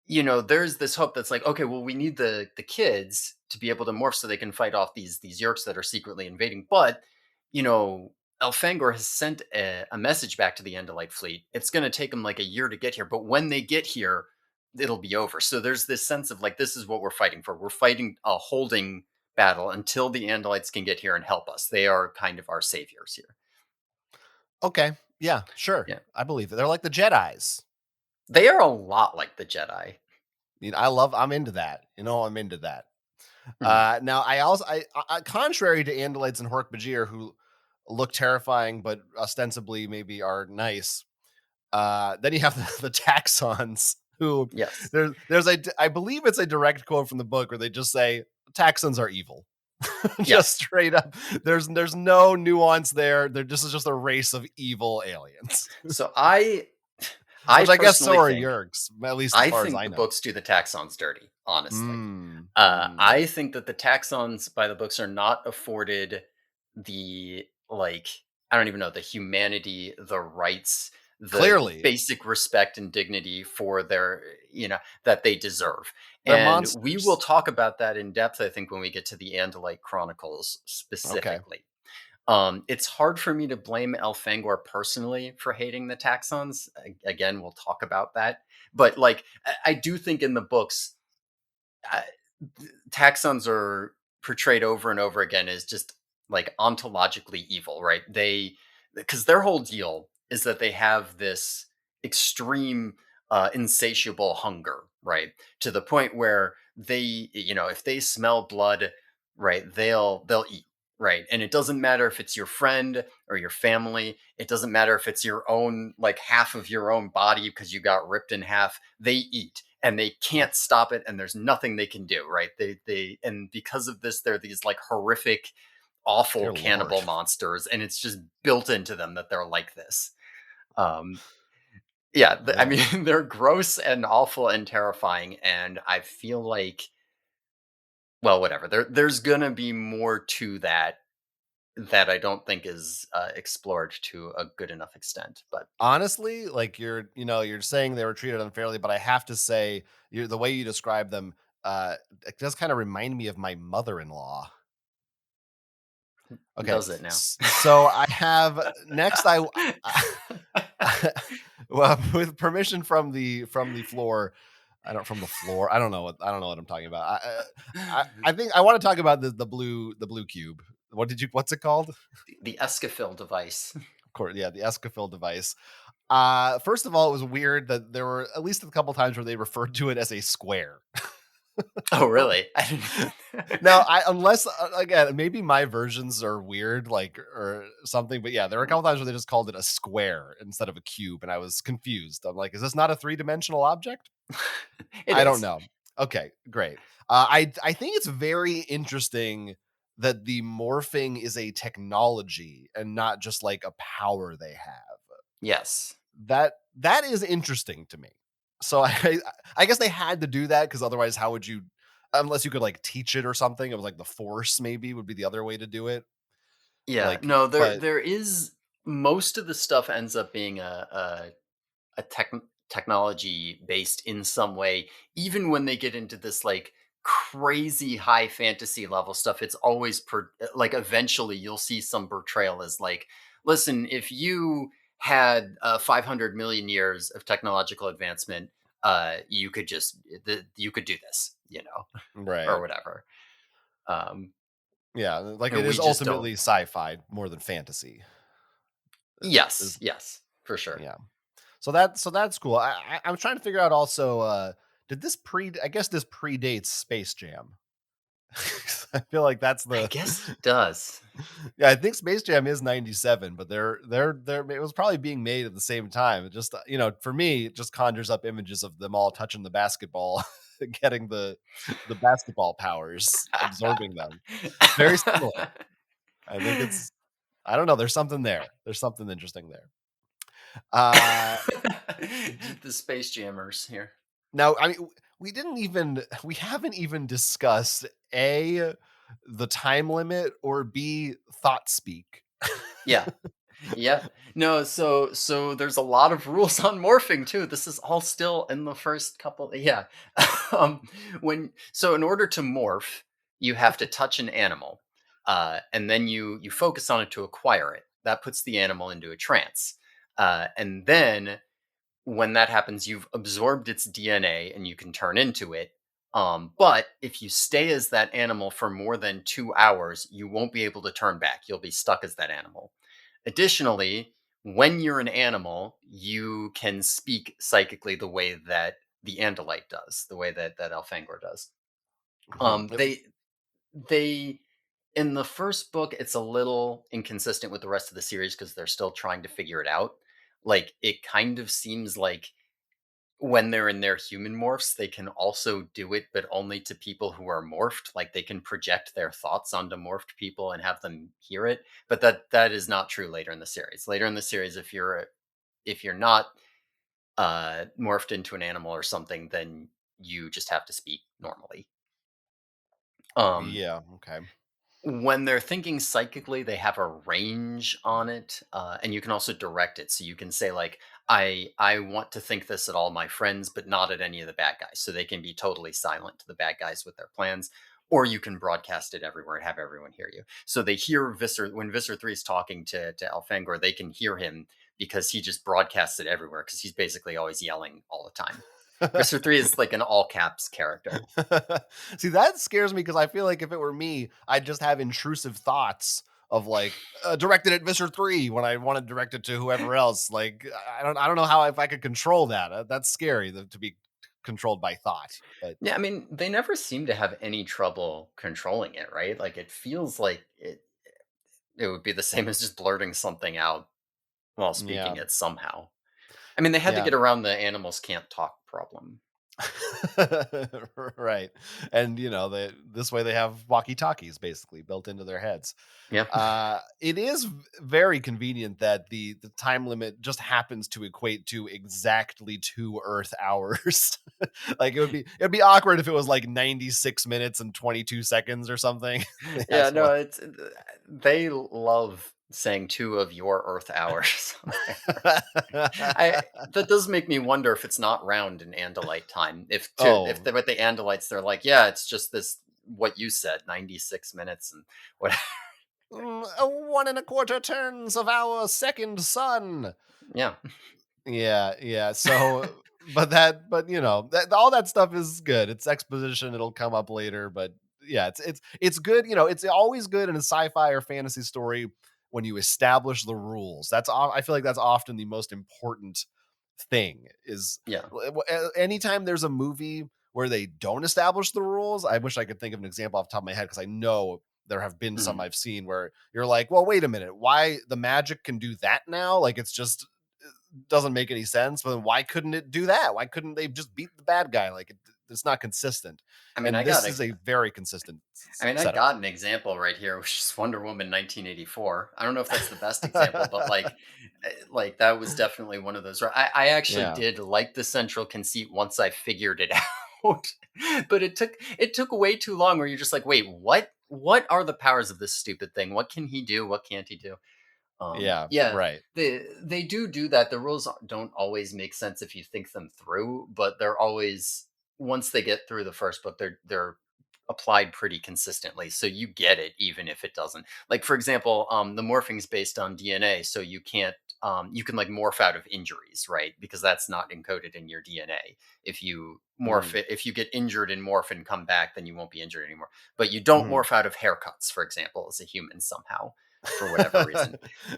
there's this hope that's like, okay, well, we need the kids to be able to morph so they can fight off these Yerks that are secretly invading. But Elfangor has sent a message back to the Andalite fleet. It's going to take them like a year to get here, but when they get here, it'll be over. So there's this sense of like, this is what we're fighting for. We're fighting a holding battle until the Andalites can get here and help us. They are kind of our saviors here. okay, yeah, sure. Yeah, I believe it. They're like the Jedi's. they are a lot like the Jedi. You know, I'm into that. You know, I'm into that. Mhm. Now I also contrary to Andalites and Hork-Bajir who look terrifying but ostensibly maybe are nice. Then you have the taxons who Yes. I believe it's a direct quote from the book where they just say taxons are evil. Just Yes. straight up. There's no nuance there. This is just a race of evil aliens. So I Which I guess so personally are think Yerks, at least as I far as think I the know. books do the taxons dirty, honestly. Mm, mm. I think that the taxons by the books are not afforded the, like, I don't even know, the humanity, the rights, the Clearly, basic respect and dignity for that they deserve. they're And we will monsters. talk about that in depth, I think, when we get to the Andalite Chronicles Okay. specifically. It's hard for me to blame Elfangor personally for hating the taxons. Again, we'll talk about that. But like, I do think in the books, uh, taxons are portrayed over and over again as just like ontologically evil, right? Because their whole deal is that they have this extreme. insatiable hunger, right? To the point where they, if they smell blood, right, they'll eat, right? And it doesn't matter if it's your friend or your family. It doesn't matter if it's your own, like half of your own body because you got ripped in half. They eat and they can't stop it, and there's nothing they can do, right? And because of this, they're these like horrific, awful Dear Lord. cannibal monsters, and it's just built into them that they're like this. Um, yeah, I Oh. mean, they're gross and awful and terrifying, and I feel like, well, whatever. There's gonna be more to that that I don't think is explored to a good enough extent. But Honestly, like, you're saying they were treated unfairly, but I have to say, the way you describe them, it does kinda remind me of my mother-in-law. Okay, does it now? so I have next well, with permission from the floor, from the floor. I don't know what I'm talking about. I think I want to talk about the blue cube. What's it called? The Escafil device. Of course, yeah, the Escafil device. First of all, it was weird that there were at least a couple times where they referred to it as a square. Oh, really? I Now, didn't. unless again, maybe my versions are weird, like or something, but yeah, there were a couple times where they just called it a square instead of a cube, and I was confused. I'm like, is this not a three-dimensional object? It I don't is. know. Okay, great. I think it's very interesting that the morphing is a technology and not just like a power they have. Yes. That is interesting to me. So I guess they had to do that because otherwise, how would you? Unless you could like teach it or something, it was like the force maybe would be the other way to do it. Yeah. Like, No. There. but There is most of the stuff ends up being a technology based in some way. Even when they get into this like crazy high fantasy level stuff, it's always like eventually you'll see some portrayal as like, listen, if you had 500 million years of technological advancement, you could just you could do this, or right, whatever. Um, yeah, like it and we is just don't. ultimately sci-fi more than fantasy. Yes, Is yes, for sure. yeah. So that's cool. I'm trying to figure out also. Did this pre? I guess this predates Space Jam. I feel like that's I the guess it does. yeah. I think Space Jam is '97, but they're it was probably being made at the same time. It just for me, it just conjures up images of them all touching the basketball, getting the basketball powers, absorbing them. Very similar. I think it's I don't know. There's something there. There's something interesting there. Uh The Space Jammers here. Now, I mean, we haven't even discussed A, the time limit, or B, thought speak. Yeah. Yeah. No, so there's a lot of rules on morphing too. This is all still in the first couple. Yeah. um in order to morph, you have to touch an animal. And then you focus on it to acquire it. That puts the animal into a trance. And then when that happens, you've absorbed its DNA and you can turn into it. But if you stay as that animal for more than 2 hours, you won't be able to turn back. You'll be stuck as that animal. Additionally, when you're an animal, you can speak psychically the way that the Andalite does, the way that Alfangor does. Mhm. Um, they they in the first book, it's a little inconsistent with the rest of the series because they're still trying to figure it out. Like it kind of seems like when they're in their human morphs, they can also do it, but only to people who are morphed. Like they can project their thoughts onto morphed people and have them hear it. But that is not true later in the series. Later in the series, if you're not morphed into an animal or something, then you just have to speak normally. Um, Yeah, okay. when they're thinking psychically, they have a range on it, and you can also direct it. So you can say like, I want to think this at all my friends, but not at any of the bad guys. So they can be totally silent to the bad guys with their plans. Or you can broadcast it everywhere and have everyone hear you. So they hear Visser when Visser 3 is talking to Alfangor, they can hear him because he just broadcasts it everywhere because he's basically always yelling all the time. Visser 3 is like an all caps character. See, that scares me because I feel like if it were me, I'd just have intrusive thoughts of like directed at Mr. 3 when I want to direct it to whoever else. Like I don't know how if I could control that. That's scary to be controlled by thought. But Yeah, I mean, they never seem to have any trouble controlling it, right? Like it feels like it would be the same as just blurting something out while yeah, speaking it somehow. I mean, they had to yeah. get around the animals can't talk problem. Right. And this way they have walkie-talkies basically built into their heads. Yeah. It is very convenient that the time limit just happens to equate to exactly 2 Earth hours. Like it'd be awkward if it was like 96 minutes and 22 seconds or something. Yeah, Yeah, so no, they love saying 2 of your Earth hours on there. I That does make me wonder if it's not round in Andalite time. If oh, they're with the Andalites, they're like, yeah, it's just this what you said, 96 minutes and what. 1 1/4 turns of our second sun. Yeah. Yeah, yeah. So, but all that stuff is good. It's exposition. It'll come up later, but yeah, it's good. It's always good in a sci-fi or fantasy story when you establish the rules. I feel like that's often the most important thing. Is Yeah. anytime there's a movie where they don't establish the rules. I wish I could think of an example off the top of my head because I know there have been some Mhm. I've seen where you're like, well, wait a minute, why the magic can do that now? Like it's just doesn't make any sense. But why couldn't it do that? Why couldn't they just beat the bad guy? Like it's not consistent. I mean, And this is a very consistent I setup. got an example right here, which is Wonder Woman 1984. I don't know if that's the best example, but like that was definitely one of those. I actually Yeah. did like the central conceit once I figured it out, but it took way too long. Where you're just like, wait, what? What are the powers of this stupid thing? What can he do? What can't he do? Yeah. Yeah, Right. they do that. The rules don't always make sense if you think them through, but they're always once they get through the first book, they're applied pretty consistently. So you get it even if it doesn't. Like for example, the morphing's based on DNA, so you can like morph out of injuries, right? Because that's not encoded in your DNA. If you Mhm. if you get injured and morph and come back, then you won't be injured anymore. But you don't Mhm. morph out of haircuts, for example, as a human somehow for whatever reason.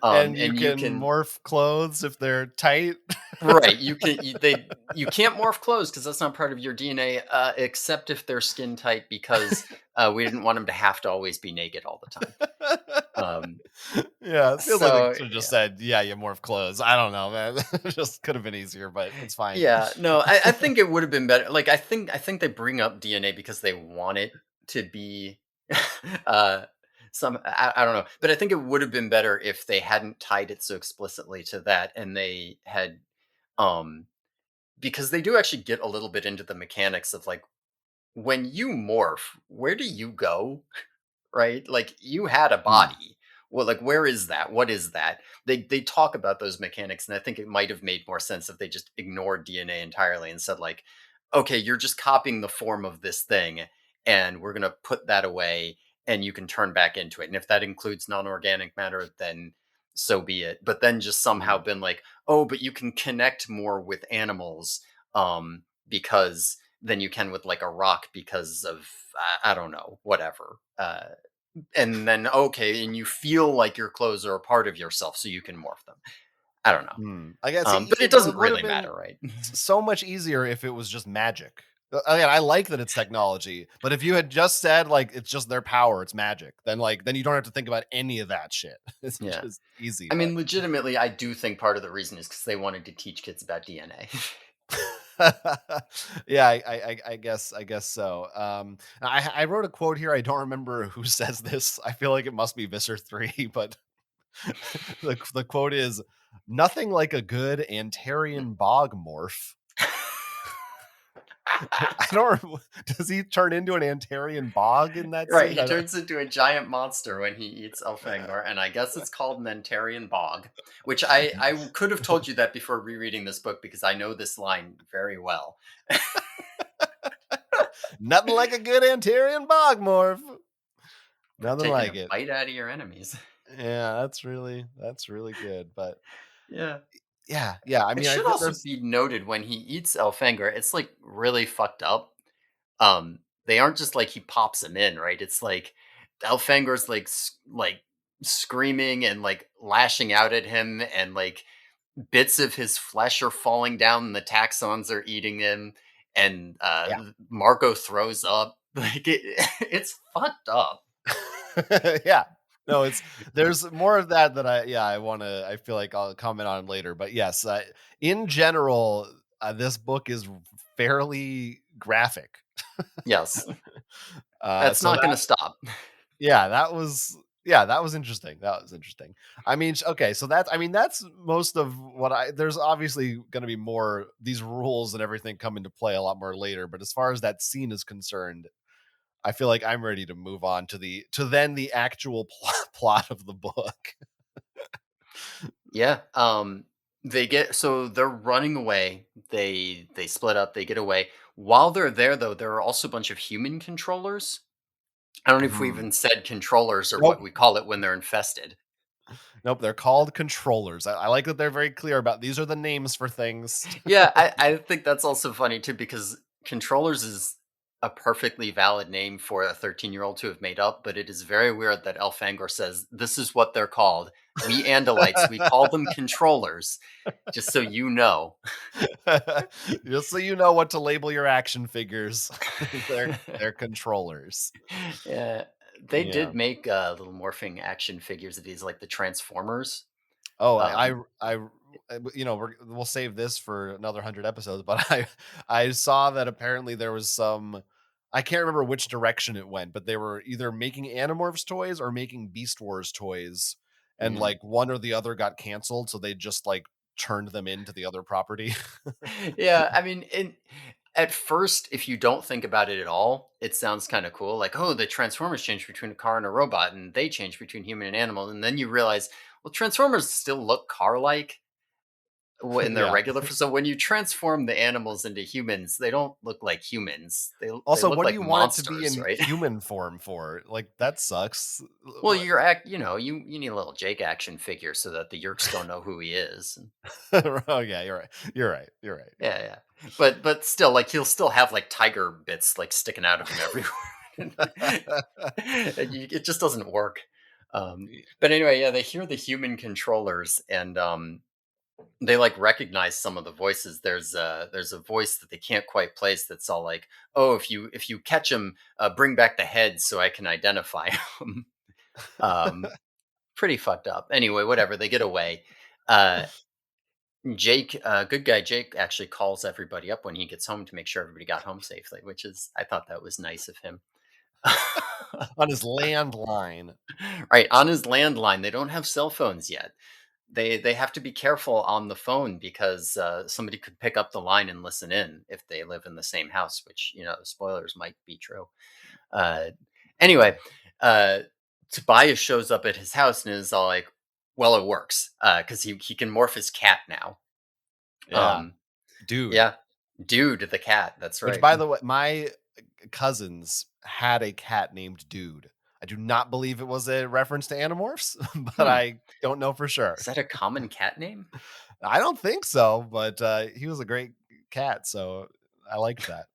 And you And you can can morph clothes if they're tight. right, you can't morph clothes because that's not part of your DNA, except if they're skin tight because we didn't want them to have to always be naked all the time. Um, Yeah, it feels like they so should have just said, "Yeah, you morph clothes." I don't know, man. It just could have been easier, but it's fine. yeah, no, I think it would have been better. Like I think they bring up DNA because they want it to be uh I don't know. But I think it would have been better if they hadn't tied it so explicitly to that and they had um because they do actually get a little bit into the mechanics of like when you morph, where do you go? Right? Like you had a Hmm. body. Well, like where is that? What is that? They talk about those mechanics, and I think it might have made more sense if they just ignored DNA entirely and said like, okay, you're just copying the form of this thing, and we're gonna put that away, and you can turn back into it. And if that includes non-organic matter, then so be it. But then just somehow Hmm. been like, oh, but you can connect more with animals, because than you can with like a rock because of I don't know, whatever. And then okay, and you feel like your clothes are a part of yourself, so you can morph them. I don't know, Hmm. I guess but it it doesn't would have really been matter, right? so much easier if it was just magic. Again, I like that it's technology, but if you had just said like it's just their power, it's magic, then you don't have to think about any of that shit. It's Yeah, just easy. I But mean, legitimately, I do think part of the reason is because they wanted to teach kids about DNA. yeah, I guess so. I wrote a quote here. I don't remember who says this. I feel like it must be Visser 3, but the quote is nothing like a good Antarean Bogg morph. I don't. Does he turn into an Antarean Bog in that Right, scene? he I don't. turns into a giant monster when he eats Elfangor, and I guess it's called an Antarean Bog, which I could have told you that before rereading this book because I know this line very well. Nothing like a good Antarean Bog morph. Nothing Taking like a it. bite out of your enemies. Yeah, that's really good. But Yeah. yeah, yeah. I It mean, I should feel also there's. be noted when he eats Elfangor, it's like really fucked up. They aren't just like he pops him in, right? It's like Elfangor's like screaming and like lashing out at him, and like bits of his flesh are falling down and the taxons are eating him, and Yeah. Marco throws up. Like it's fucked up. Yeah. No, it's there's more of that I yeah, I feel like I'll comment on later, but yes, in general, this book is fairly graphic. Yes, that's So not going that to stop. yeah, that was interesting. That was interesting. I mean, okay, so that's I mean, that's most of what I there's obviously going to be more these rules and everything come into play a lot more later, but as far as that scene is concerned, I feel like I'm ready to move on to the actual plot of the book. Yeah. They get, so they're running away. They split up. They get away. While they're there, though, there are also a bunch of human controllers. I don't know if we Hmm. even said controllers or what Nope. we call it when they're infested. Nope, they're called controllers. I like that they're very clear about these are the names for things. Yeah, I think that's also funny too, because controllers is a perfectly valid name for a 13-year-old to have made up, but it is very weird that Elfangor says this is what they're called. We Andalites, we call them controllers, just so you know. Just so you know what to label your action figures. They're controllers. Yeah, they Yeah. did make little morphing action figures of these, like the Transformers. Oh, Um, you know, we'll save this for another 100 episodes, but I saw that apparently there was some I can't remember which direction it went, but they were either making Animorphs toys or making Beast Wars toys, and mhm. like one or the other got canceled, so they just like turned them into the other property. Yeah, I mean, at first, if you don't think about it at all, it sounds kind of cool. Like, oh, the Transformers change between a car and a robot, and they change between human and animal. And then you realize, well, Transformers still look car-like in their Yeah. regular. So when you transform the animals into humans, they don't look like humans. They Also, look what do like you want it to be monsters, in right? human form for? Like that sucks. Well, you know, you need a little Jake action figure so that the Yerks don't know who he is. Oh yeah, you're right. You're right. You're right. Yeah, yeah. But still, like, he'll still have, like, tiger bits, like, sticking out of him everywhere. And it just doesn't work. But anyway, yeah, they hear the human controllers, and, they, like, recognize some of the voices. There's a voice that they can't quite place that's all like, "Oh, if you catch him, bring back the head so I can identify him." Um, Pretty fucked up. Anyway, whatever, they get away. Uh Jake, good guy Jake, actually calls everybody up when he gets home to make sure everybody got home safely, which is, I thought that was nice of him. On his landline. Right, on his landline, they don't have cell phones yet. They have to be careful on the phone because somebody could pick up the line and listen in if they live in the same house, which, you know, spoilers might be true. Uh, anyway, uh, Tobias shows up at his house and is all like, "Well, it works because he can morph his cat now." Yeah. Um, Dude. Yeah. Dude, the cat, that's Which right. by the way, my cousins had a cat named Dude. I do not believe it was a reference to Animorphs, but Hmm, I don't know for is sure. that a common cat name? I don't think so, but he was a great cat, so I liked that.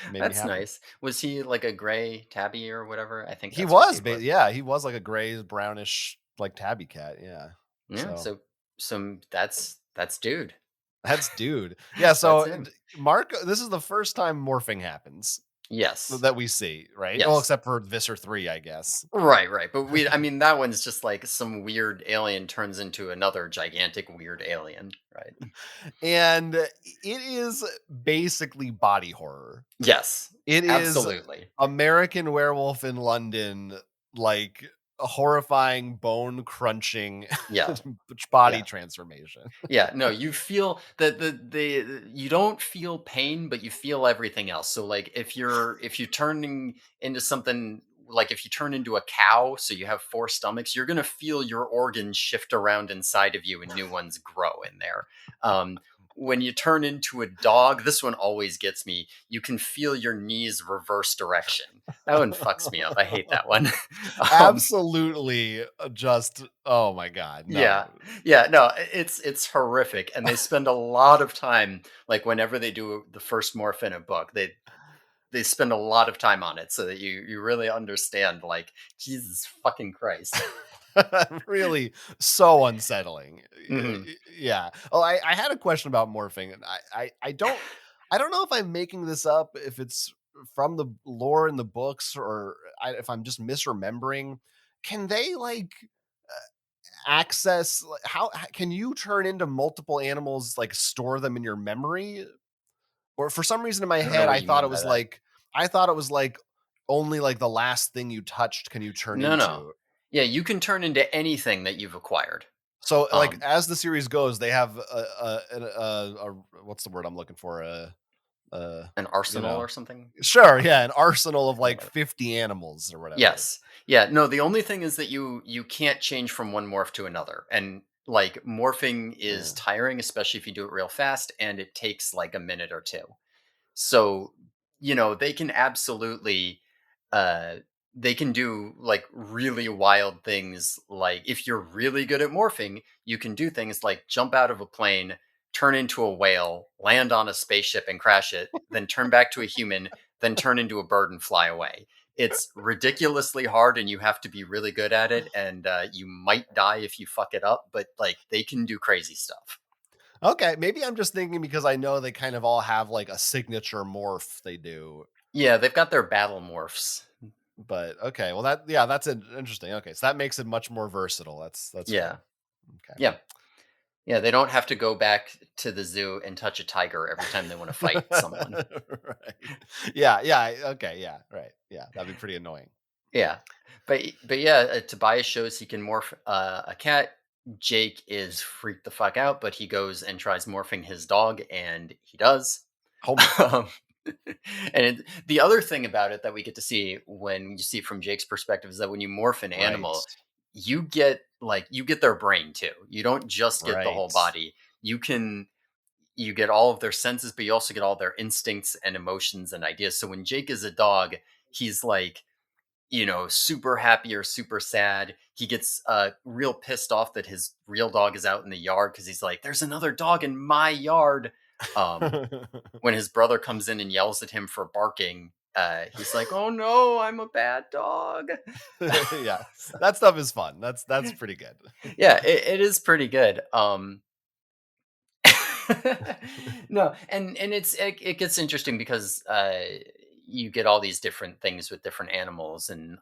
Made me That's happy. nice. Was he like a gray tabby or whatever? I think He that's what was, Dude was. yeah, he was like a gray brownish like tabby cat, yeah. Yeah, So so that's Dude. that's Dude. Yeah, That's so him. Mark, this is the first time morphing happens Yes. that we see, right? Well, Yes. except for Visser 3, I guess. Right, right. But I mean, that one's just like some weird alien turns into another gigantic weird alien, right? And it is basically body horror. Yes. It is Absolutely. American Werewolf in London, like horrifying, bone crunching Yeah. body Yeah. transformation. Yeah, no, you feel that you don't feel pain, but you feel everything else. So like if you're turning into something, like if you turn into a cow, so you have four stomachs, you're gonna feel your organs shift around inside of you and new ones grow in there. When you turn into a dog, this one always gets me. You can feel your knees reverse direction. That one fucks me up. I hate that one. um, Absolutely, just oh my god, Yeah. no. Yeah, no, it's horrific, and they spend a lot of time, like, whenever they do the first morph in a book, they spend a lot of time on it so that you really understand, like, Jesus fucking Christ. Really so unsettling. Mhm. Yeah. Oh, I had a question about morphing, and I don't know if I'm making this up, if it's from the lore in the books, or if I'm just misremembering. Can they like access can you turn into multiple animals, like store them in your memory? Or for some reason in my I don't know head, what you mean by that. I thought it was like only like the last thing you touched can you turn No, no. into. Yeah, you can turn into anything that you've acquired. So, like, Um, as the series goes, they have a what's the word I'm looking for? an You arsenal know, or something? sure, yeah, an arsenal of like Whatever. 50 animals or whatever. Yes. Yeah, no, the only thing is that you can't change from one morph to another, and, like, morphing is Yeah. tiring, especially if you do it real fast, and it takes, like, a minute or 2. So, they can absolutely uh they can do like really wild things. Like if you're really good at morphing, you can do things like jump out of a plane, turn into a whale, land on a spaceship and crash it, then turn back to a human, then turn into a bird and fly away. It's ridiculously hard and you have to be really good at it, and you might die if you fuck it up, but like they can do crazy stuff. Okay, maybe I'm just thinking because I know they kind of all have like a signature morph they do. Yeah, they've got their battle morphs. But okay, well yeah, that's interesting. Okay, so that makes it much more versatile. That's good. Yeah. Okay. Yeah. Yeah, they don't have to go back to the zoo and touch a tiger every time they want to fight someone. Right. Yeah, yeah, okay, yeah, right. Yeah, that'd be pretty annoying. Yeah. But yeah, Tobias shows he can morph a cat. Jake is freaked the fuck out, but he goes and tries morphing his dog, and he does. Homer. Um, the other thing about it that we get to see when you see it from Jake's perspective is that when you morph an Right. animal, you get their brain too. You don't just get the whole Right. body. You get all of their senses, but you also get all their instincts and emotions and ideas. So when Jake is a dog, he's like, super happy or super sad. He gets real pissed off that his real dog is out in the yard because he's like, there's another dog in my yard. Um, when his brother comes in and yells at him for barking, he's like, oh no, I'm a bad dog. Yeah. That stuff is fun. That's pretty good. Yeah, it is pretty good. No, and it gets interesting because you get all these different things with different animals, and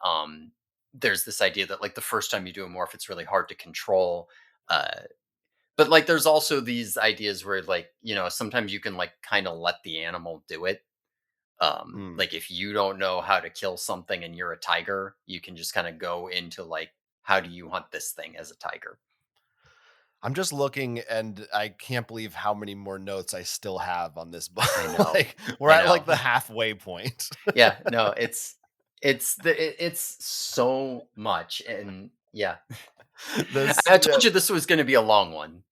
there's this idea that like the first time you do a morph, it's really hard to control. Uh, but like there's also these ideas where like sometimes you can like kind of let the animal do it. Mm. Like if you don't know how to kill something and you're a tiger, you can just kind of go into like how do you hunt this thing as a tiger. I'm just looking and I can't believe how many more notes I still have on this book. I know. Like we're I at know. like the halfway point. Yeah, no, it's so much, and yeah. This I yeah, told you this was gonna be a long one.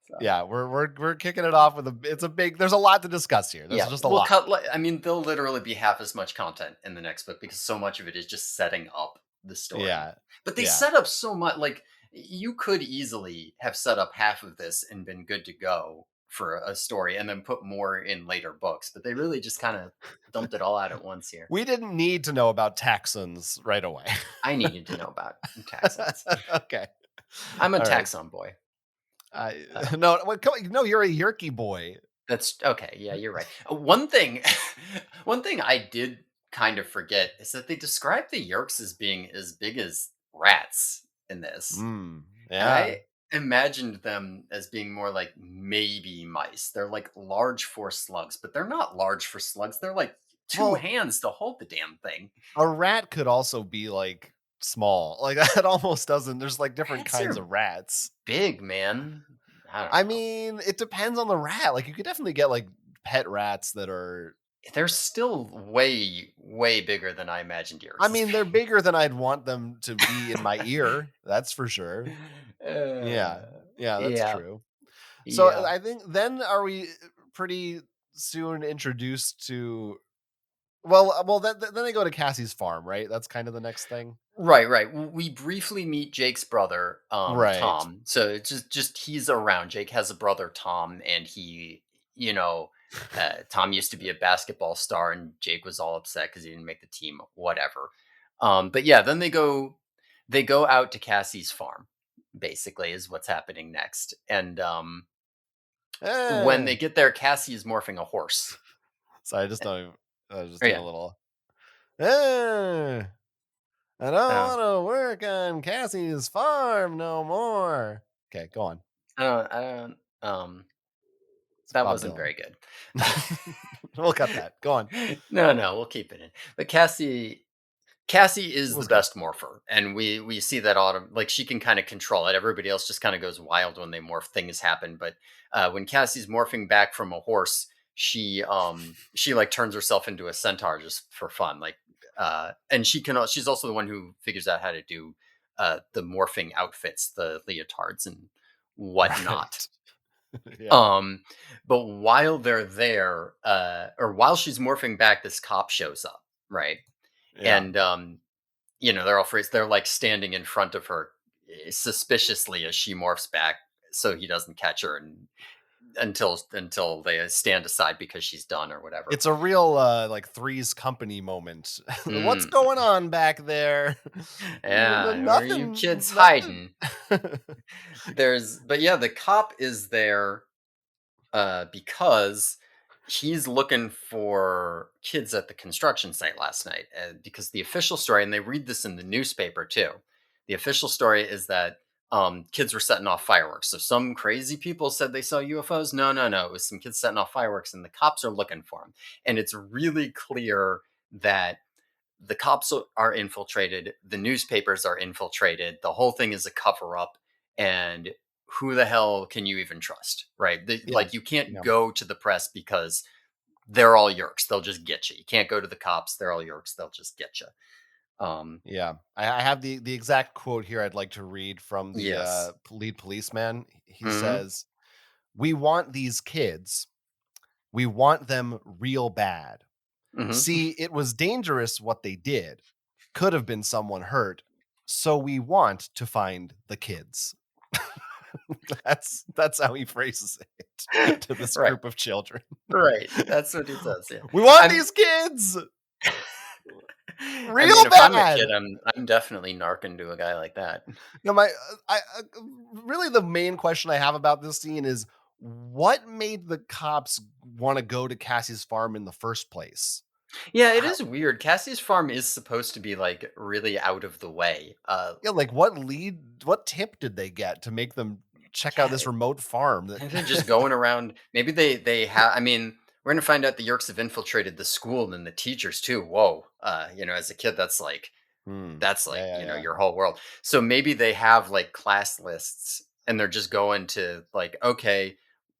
So, yeah, we're kicking it off with it's a big there's a lot to discuss here. There's yeah, just a we'll lot. cut I mean, there'll literally be half as much content in the next book because so much of it is just setting up the story. Yeah. But they Yeah. set up so much like, you could easily have set up half of this and been good to go for a story and then put more in later books, but they really just kinda dumped it all out at once here. We didn't need to know about taxons right away. I needed to know about taxons. Okay. I'm a All right. taxon boy. I Uh, no, no, you're a Yerky boy. that's okay. Yeah, you're right. One thing, one thing I did kind of forget is that they describe the Yerks as being as big as rats in this, Mm, and yeah. I imagined them as being more like maybe mice. They're like large for slugs, but they're not large for slugs. They're like two Well, hands to hold the damn thing. a rat could also be like small. Like that almost doesn't there's like different Rats kinds are of rats. big, man. I don't I know. mean, it depends on the rat. Like you could definitely get like pet rats that are They're still way, way bigger than I imagined I Yerks as mean, they're being. bigger than I'd want them to be in my ear. That's for sure. Yeah. Uh, Yeah, that's yeah, true. So yeah. I think then are we pretty soon introduced to then they go to Cassie's farm, right? That's kind of the next thing. Right, right. We briefly meet Jake's brother, Right. Tom. So it's just he's around. Jake has a brother, Tom, and you know, Tom used to be a basketball star, and Jake was all upset because he didn't make the team. Whatever. But yeah, then they go out to Cassie's farm, basically, is what's happening next. And when they Eh. get there, Cassie is morphing a horse. Sorry, I just don't even I was just Oh doing a yeah. little, "Eh, I don't Oh, wanna work on Cassie's farm no more." Okay, go on. I don't It's that Bob wasn't Dylan. very good. We'll cut that. Go on. No, no, we'll keep it in. But Cassie It is the was good. best morpher, and we see that autumn like she can kind of control it. Everybody else just kind of goes wild when they morph. Things happen, but when Cassie's morphing back from a horse, she like turns herself into a centaur just for fun. Like and she's also the one who figures out how to do the morphing outfits, the leotards and whatnot. Right. Yeah. Um, but while they're there, or while she's morphing back, this cop shows up, right? Yeah. And they're all freeze. They're like standing in front of her suspiciously as she morphs back, so he doesn't catch her, and until they stand aside because she's done or whatever. It's a real, like, Three's Company moment. "What's Mm, going on back there?" yeah, where are you Nothing, kids nothing." hiding? But yeah, the cop is there because he's looking for kids at the construction site last night. Because the official story, and they read this in the newspaper too, the official story is that kids were setting off fireworks. So some crazy people said they saw UFOs. No, no, no. It was some kids setting off fireworks, and the cops are looking for them. And it's really clear that the cops are infiltrated, the newspapers are infiltrated, the whole thing is a cover up, and who the hell can you even trust, right? Yeah. Like you can't Yeah. go to the press because they're all yerks. They'll just get you. You can't go to the cops. They're all yerks. They'll just get you. Yeah. I have the exact quote here I'd like to read from the, Yes. lead policeman. He Hmm. says, "We want these kids. We want them real bad. Hmm. See, it was dangerous what they did. Could have been someone hurt. So we want to find the kids." That's how he phrases it to this Right. group of children. Right. That's what he says. Yeah. "We want I'm. these kids I mean, real if I'm a kid, bad." I'm definitely narking to a guy like that. Now, really the main question I have about this scene is what made the cops want to go to Cassie's farm in the first place? Yeah, it How, is weird. Cassie's farm is supposed to be like really out of the way. yeah, like what tip did they get to make them check out Yeah, this remote farm that they're just going around. Maybe they have. I mean, we're gonna find out the Yerks have infiltrated the school and the teachers too. Whoa, as a kid, Hmm. that's Yeah, like yeah, yeah. your whole world. So maybe they have like class lists, and they're just going to like, okay,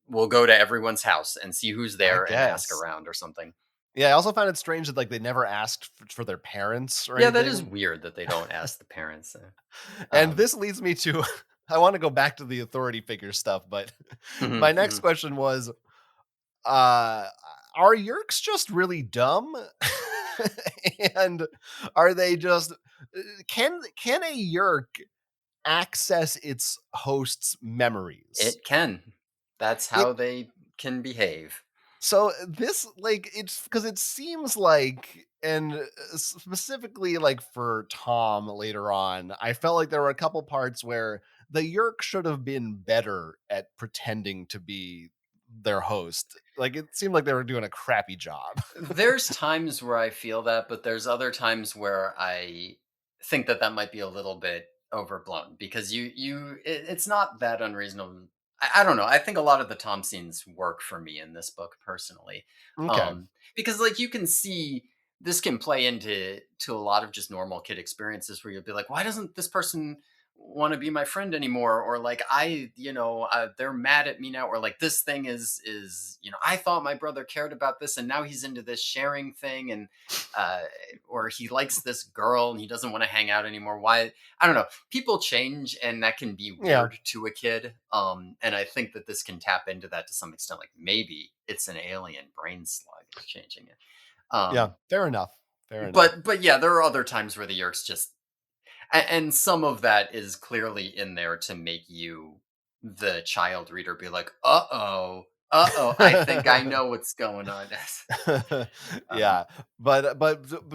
we'll go to everyone's house and see who's I there and ask guess. around or something. Yeah, I also found it strange that like they never asked for their parents or Yeah, that is anything. weird that they don't ask the parents. And Um, this leads me to I want to go back to the authority figure stuff, but my mhm, next mhm. question was uh are Yerks just really dumb? And are they just can a Yerk access its host's memories? It can. That's It how they can behave. so this like it's because it seems like and specifically like for Tom later on, I felt like there were a couple parts where the Yerk should have been better at pretending to be their host. Like it seemed like they were doing a crappy job. There's times where I feel that, but there's other times where I think that that might be a little bit overblown because it's not that unreasonable. I don't know. I think a lot of the Tom scenes work for me in this book personally, Okay. because like you can see this can play into a lot of just normal kid experiences where you'll be like, why doesn't this person want to be my friend anymore, or like they're mad at me now, or like this thing is I thought my brother cared about this and now he's into this sharing thing, and uh or he likes this girl and he doesn't want to hang out anymore. Why? I don't know. People change, and that can be Yeah. weird to a kid, and I think that this can tap into that to some extent. Like maybe it's an alien brain slug is changing it. Yeah. um Fair enough. Fair enough. but yeah, there are other times where the Yerks just and some of that is clearly in there to make you, the child reader, be like, "Uh-oh, uh-oh, I think I know what's going on." um, Yeah, but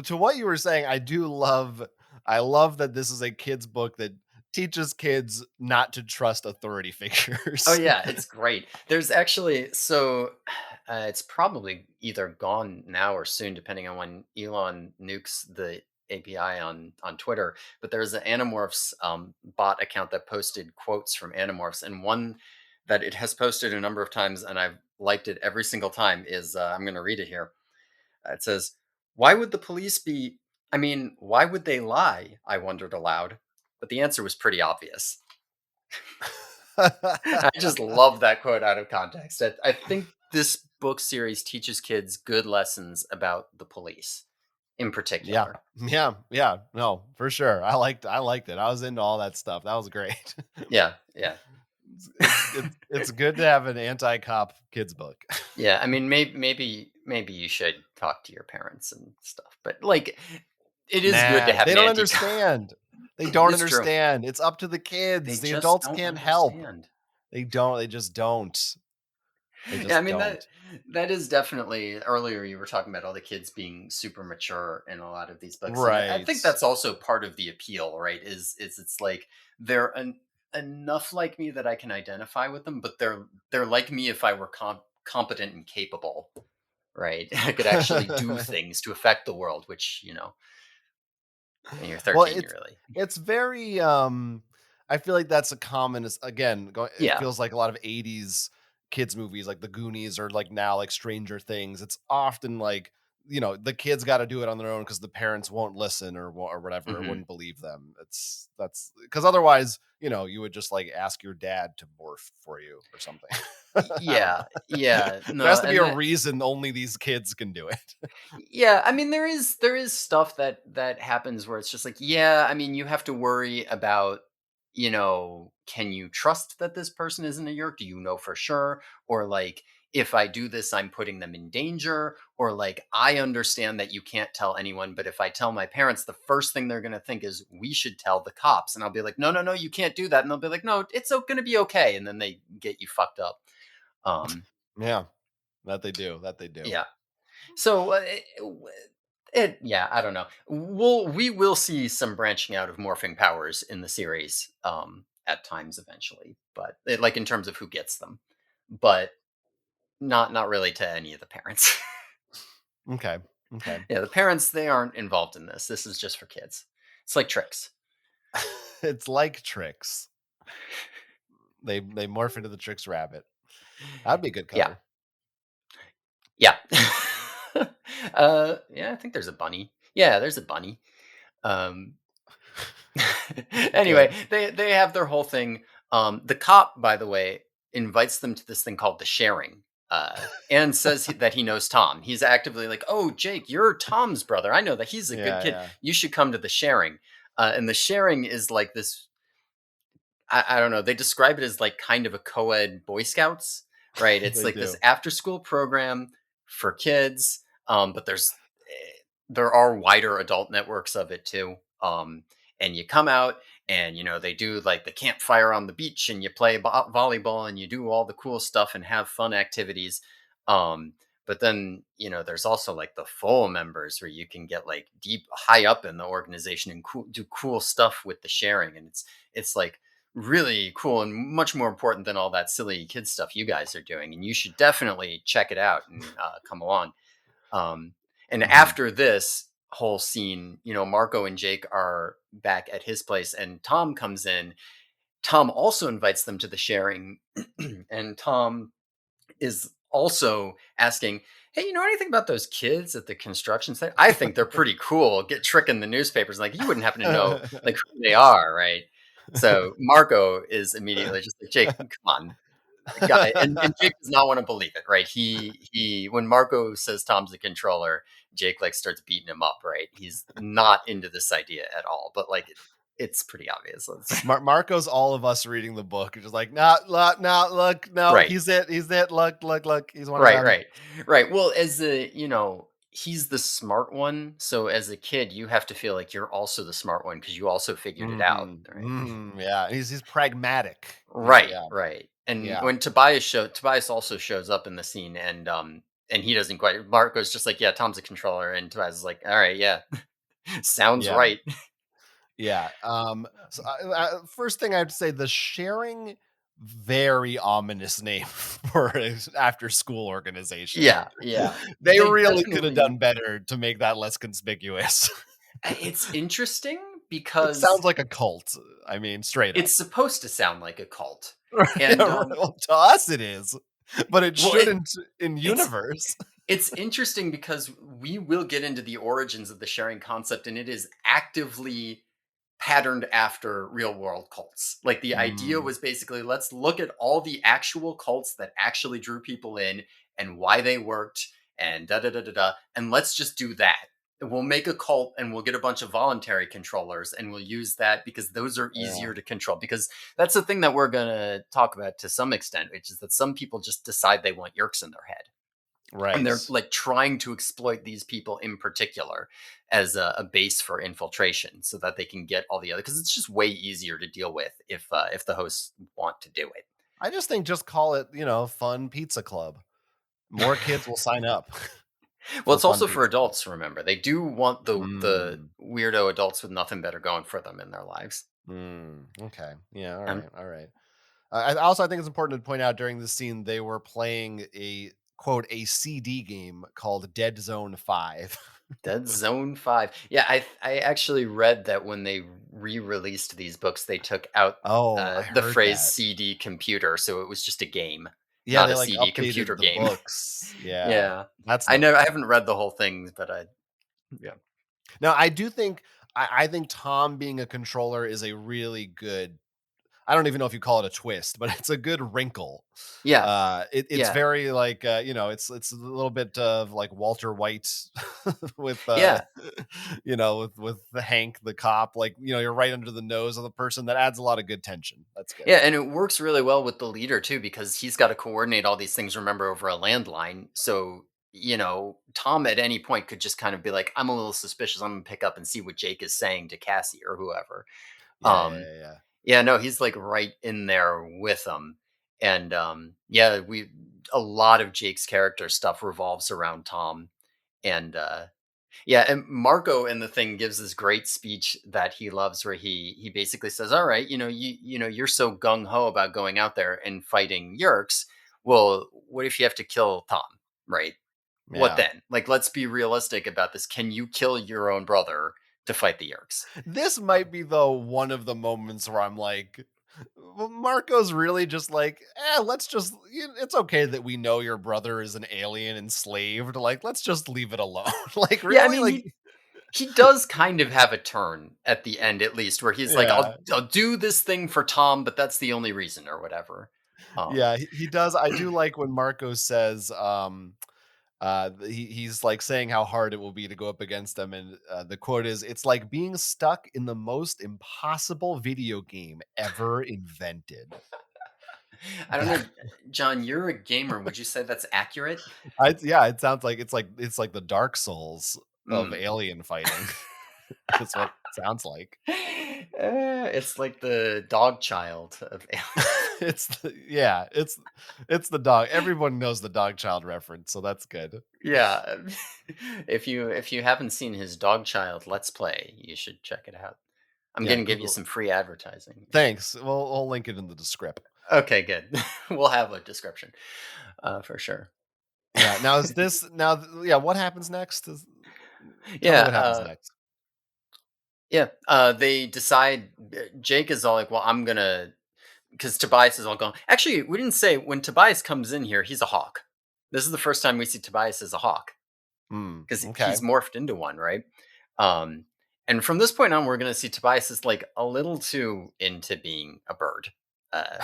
to what you were saying, I do love. I love that this is a kid's book that teaches kids not to trust authority Oh figures. yeah, it's great. There's actually it's probably either gone now or soon, depending on when Elon nukes the API on Twitter. But there's an Animorphs bot account that posted quotes from Animorphs, and one that it has posted a number of times, and I've liked it every single time. Is I'm going to read it here. It says, "Why would the police be? I mean, why would they lie?" I wondered aloud, but the answer was pretty obvious. I just love that quote out of context. I think this book series teaches kids good lessons about the police in Yeah. particular. Yeah, yeah, no, for sure. I liked it. I was into all that stuff. That was great. Yeah, yeah, It's good to have an anti-cop kids book. yeah. I mean, maybe you should talk to your parents and stuff, but like, it is good to Nah, have they an don't anti. understand. They don't It's true. understand. It's up to the They kids. The just adults don't can't help. understand. They just don't. They Yeah, I just mean don't. that is definitely earlier you were talking about all the kids being super mature in a lot of these books, and I Right. think that's also part of the appeal, right? Is it's like they're enough like me that I can identify with them, but they're like me if I were competent and capable, right? I could actually do things to affect the world, which when you're Well, 13, you really, it's very, I feel like that's a common is again, it yeah, feels like a lot of '80s kids movies like The Goonies or like now like Stranger Things. It's often like, the kids gotta do it on their own because the parents won't listen or whatever, or hmm wouldn't believe them. That's because otherwise, you would just like ask your dad to morph for you or something. I don't know. yeah, yeah, There no, has to be and a that reason only these kids can do it. Yeah, I mean there is stuff that happens where it's just like, yeah, I mean you have to worry about, can you trust that this person isn't a yerk? Do you know for sure? Or like if I do this, I'm putting them in danger. Or like I understand that you can't tell anyone, but if I tell my parents, the first thing they're gonna think is we should tell the cops. And I'll be like, no, no, no, you can't do that. And they'll be like, no, it's gonna be okay. And then they get you fucked up. Um, Yeah, that they do. That they do. yeah. So yeah, I don't know. We will see some branching out of morphing powers in the series at times eventually, but like in terms of who gets them, but not really to any of the parents. Okay. Okay. Yeah, the parents they aren't involved in this. This is just for kids. It's like tricks. It's like Tricks. They morph into the Tricks rabbit. That'd be a good Yeah, cover. yeah, yeah. I think there's a bunny. Yeah, there's a bunny. Um, Anyway, Good. they have their whole thing. The cop, by the way, invites them to this thing called the sharing, and says that he knows Tom. He's actively like, "Oh, Jake, you're Tom's brother. I know that he's a good Yeah, kid. yeah. You should come to the sharing." And the sharing is like this I don't know. They describe it as like kind of a co-ed Boy Scouts, right? It's They like this do. after-school program for kids, but there are wider adult networks of it too. And you come out and they do like the campfire on the beach, and you play volleyball, and you do all the cool stuff and have fun activities. Um, but then there's also like the full members where you can get like deep high up in the organization and do cool stuff with the sharing, and it's like really cool and much more important than all that silly kid stuff you guys are doing. And you should definitely check it out and come along. Um, and Mhm. after this whole scene, Marco and Jake are back at his place, and Tom comes in. Tom also invites them to the sharing, and Tom is also asking, "Hey, you know anything about those kids at the construction site? I think they're pretty cool. Get tricking the newspapers. Like you wouldn't happen to know like who they are, right?" So Marco is immediately just like, "Jake, come on, guy," and Jake does not want to believe it, right? He when Marco says Tom's the controller, Jake like starts beating him up, right? He's not into this idea at all, but like it's pretty obvious. Marco's all of us reading the book. It's just like, "No, look, no, look, no, Right. he's it. He's it. Look, look, look. He's one of Right, them." right, right. Well, as he's the smart one. So as a kid, you have to feel like you're also the smart one because you also figured it out, Mhm. right? Mhm. Yeah. He's pragmatic. Right, Yeah. right. And Yeah. when Tobias also shows up in the scene, and he doesn't quite. Marco's just like, yeah, Tom's a controller, and Tobias is like, all right, yeah, sounds Yeah. right. Yeah, so, first thing I have to say, the sharing, very ominous name for an after-school organization. Yeah, yeah. They They really could have definitely done better to make that less conspicuous. it's interesting It because sounds like a cult, I mean, straight up. it's supposed to sound like a cult. Yeah, And, right, well, to us it is, but it well, it shouldn't in it's universe. it's interesting because we will get into the origins of the sharing concept, and it is actively patterned after real world cults. Like the idea Mm, was basically let's look at all the actual cults that actually drew people in and why they worked and da da da da da. And let's just do that. We'll make a cult and we'll get a bunch of voluntary controllers and we'll use that because those are yeah, easier to control. Because that's the thing that we're going to talk about to some extent, which is that some people just decide they want yerks in their head and they're right. like trying to exploit these people in particular as a base for infiltration so that they can get all the other because it's just way easier to deal with if the hosts want to do I just think just call it, Fun Pizza Club. it. More kids will sign up Well, for it's Fun also for Pizza Club. adults, remember. They do want the Mm, weirdo adults with nothing better going for them in their lives. okay. Yeah, Um, all right. I think it's important to point out during this scene they were playing a quote a CD game called Dead Zone 5. Dead Zone 5. Yeah, I actually read that when they re-released these books, they took out Oh, I the heard phrase that. CD computer, so it was just a game, Yeah, not they a like CD computer updated the game. books. Yeah. Yeah. That's I no know I good. haven't read the whole thing, but I yeah. Now, I do think I think Tom being a controller is a really good. I don't even know if you call it a twist, but it's a good wrinkle. Yeah. It's Yeah. very like it's a little bit of like Walter White with Yeah. with the Hank the cop, like you're right under the nose of the person. That adds a lot of good tension. That's good. Yeah, and it works really well with the leader too because he's got to coordinate all these things, remember, over a landline. So, Tom at any point could just kind of be like, I'm a little suspicious. I'm gonna pick up and see what Jake is saying to Cassie or whoever. Yeah, Um, yeah, yeah, yeah. yeah, no, he's like right in there with them. And yeah, we a lot of Jake's character stuff revolves around Tom. And yeah, and Marco in the thing gives this great speech that he loves where he basically says, "All right, you're so gung ho about going out there and fighting Yerks. Well, what if you have to kill Tom, right? What Yeah. then? Like let's be realistic about this. Can you kill your own brother to fight the Yerks?" This might be though one of the moments where I'm like, well, Marco's really just like, let's just. It's okay that we know your brother is an alien enslaved. Like, let's just leave it alone. Like, Yeah, I really? mean Like, he does kind of have a turn at the end at least where he's like, yeah. I'll do this thing for Tom, but that's the only reason or whatever. Um Yeah, he does. I do like when Marco says, he's like saying how hard it will be to go up against them, and the quote is, "It's like being stuck in the most impossible video game ever invented." I don't know, John, you're a gamer. Would you say that's accurate? Yeah, it sounds like it's like the Dark Souls of Mm. alien fighting. That's what it sounds like. It's like the dog child of aliens. Yeah, it's the dog. Everyone knows the dog child reference, so that's good. Yeah. If you haven't seen his dog child let's play, you should check it out. I'm Yeah, gonna give you Google. some free advertising. Thanks. We'll link it in the description. Okay, good. We'll have a description, for sure. Yeah. Now is this now? Yeah. What happens next? Tell me Yeah, what happens next. yeah, they decide Jake is all like, "Well, I'm gonna," because Tobias is all gone. Actually, we didn't say when Tobias comes in here, he's a hawk. This is the first time we see Tobias as a hawk Hmm. because Okay. he's morphed into one, right? Um, and from this point on, we're gonna see Tobias is like a little too into being a bird. Uh,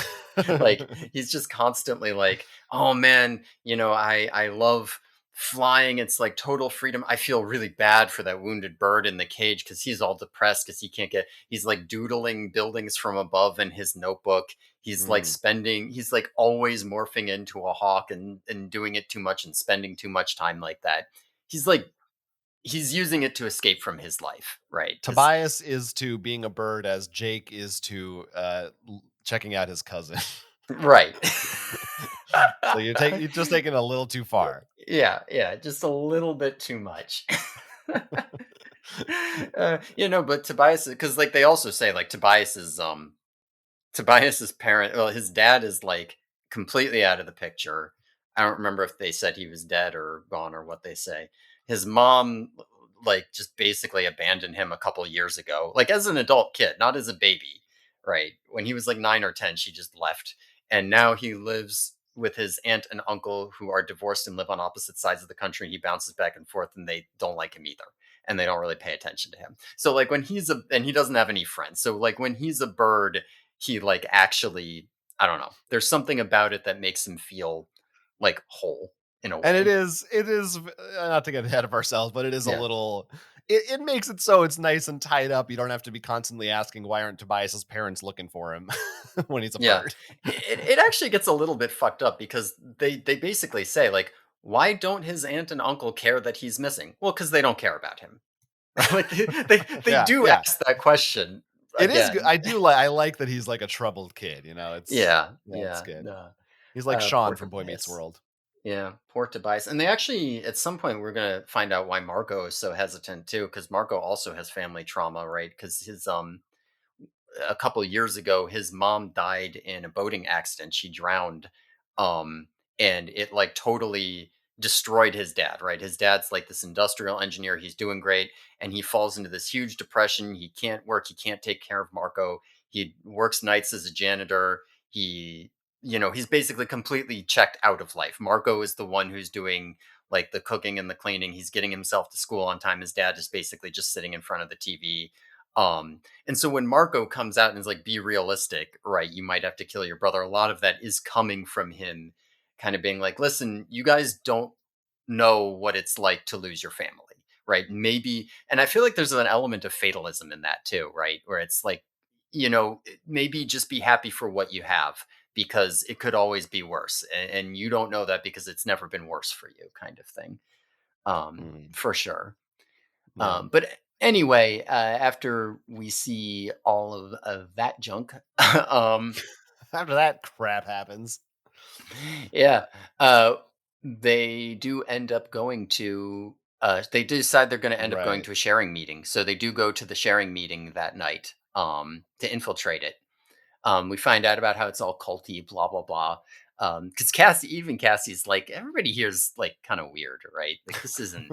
like he's just constantly like, "Oh man, I love flying. It's like total freedom. I feel really bad for that wounded bird in the cage because he's all depressed because he can't get. He's like doodling buildings from above in his notebook. Hmm. He's like always morphing into a hawk and doing it too much and spending too much time like that. He's like he's using it to escape from his life, right? Because Tobias is to being a bird as Jake is to checking out his cousin. right. So you're just taking it a little too far. Yeah, yeah, just a little bit too much. But Tobias, because like they also say like Tobias's parent, well, his dad is like completely out of the picture. I don't remember if they said he was dead or gone or what they say. His mom, like, just basically abandoned him a couple years ago, like as an adult kid, not as a baby, right? When he was like 9 or 10, she just left. And now he lives with his aunt and uncle who are divorced and live on opposite sides of the country. And he bounces back and forth and they don't like him either. And they don't really pay attention to him. So, like, and he doesn't have any friends. So, like, when he's a bird, he like actually, I don't know. There's something about it that makes him feel like whole in a And way. it is not to get ahead of ourselves, but it is a Yeah. little it makes it so it's nice and tied up. You don't have to be constantly asking why aren't Tobias's parents looking for him when he's a Yeah. bird. It actually gets a little bit fucked up because they basically say like, why don't his aunt and uncle care that he's missing? Well, because they don't care about him. Like they Yeah, do yeah. ask that question It is good. again. I like that he's like a troubled kid, you know, Yeah, yeah, it's yeah. good. No. He's like Sean Poor from Boy Meets Tobias. World. Yeah, poor Tobias. And they actually, at some point, we're gonna find out why Marco is so hesitant too, because Marco also has family trauma, right? Because his a couple years ago, his mom died in a boating accident. She drowned, um, and it like totally destroyed his dad. Right, his dad's like this industrial engineer. He's doing great, and he falls into this huge depression. He can't work. He can't take care of Marco. He works nights as a janitor. He, he's basically completely checked out of life. Marco is the one who's doing like the cooking and the cleaning. He's getting himself to school on time. His dad is basically just sitting in front of the TV. And so when Marco comes out and is like, be realistic, right? You might have to kill your brother. A lot of that is coming from him kind of being like, listen, you guys don't know what it's like to lose your family, right? Maybe, and I feel like there's an element of fatalism in that too, right? Where it's like, maybe just be happy for what you have because it could always be worse. And you don't know that because it's never been worse for you, kind of thing. Mm, For sure. yeah. But anyway, after we see all of that junk, um, After that crap happens. yeah, uh, they do end up going to. They decide they're going to end up going Right. to a sharing meeting, so they do go to the sharing meeting that night to infiltrate it. We find out about how it's all culty, blah blah blah. Because Cassie's like everybody here's like kind of weird, right? Like this isn't.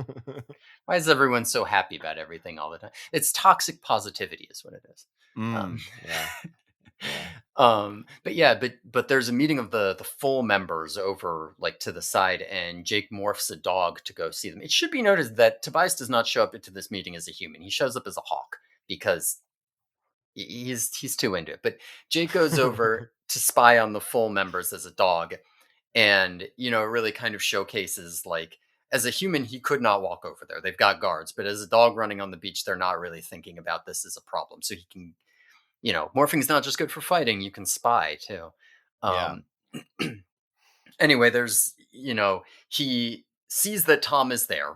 Why is everyone so happy about everything all the time? It's toxic positivity, is what it is. Um, Yeah, yeah. but yeah, but there's a meeting of the full members over like to the side, and Jake morphs a dog to go see them. It should be noted that Tobias does not show up into this meeting as a human. He shows up as a hawk because he's too into it. But Jake goes over to spy on the full members as a dog, and it really kind of showcases like as a human he could not walk over there. They've got guards, but as a dog running on the beach, they're not really thinking about this as a problem. So he can, morphing's not just good for fighting, you can spy too. Yeah. um anyway, there's he sees that Tom is there,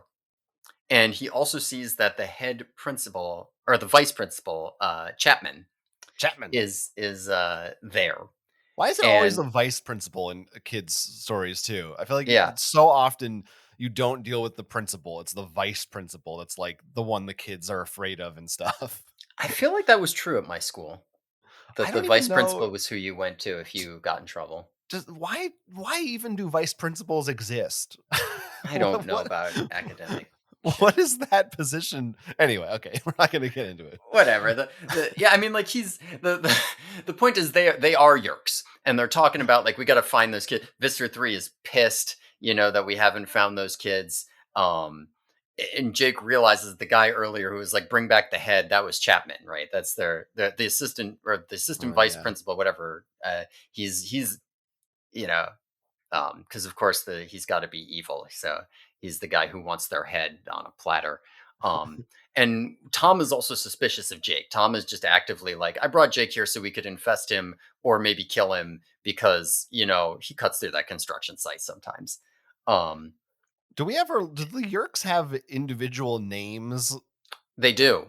and he also sees that the head principal or the vice principal, Chapman, Chapman. is there. Why is it always the And vice principal in kids' stories too? I feel like yeah, it's so often you don't deal with the principal. It's the vice principal that's like the one the kids are afraid of and stuff. I feel like that was true at my school. I That the don't even vice know principal was who you went to if you got in trouble. just why even do vice principals exist? I don't what, know what about academic what shit. is that position? Anyway, okay, we're not going to get into it. Whatever. Yeah, I mean, like he's the point is they are yerks, and they're talking about like we got to find those kids. Visser 3 is pissed, that we haven't found those kids. Um, and Jake realizes the guy earlier who was like, "Bring back the head." That was Chapman, right? That's the assistant or the assistant Oh vice yeah. principal, whatever. He's you know because of course he's got to be evil, so he's the guy who wants their head on a platter. um and Tom is also suspicious of Jake. Tom is just actively like, I brought Jake here so we could infest him or maybe kill him because he cuts through that construction site sometimes. um Do the Yerks have individual names? they do.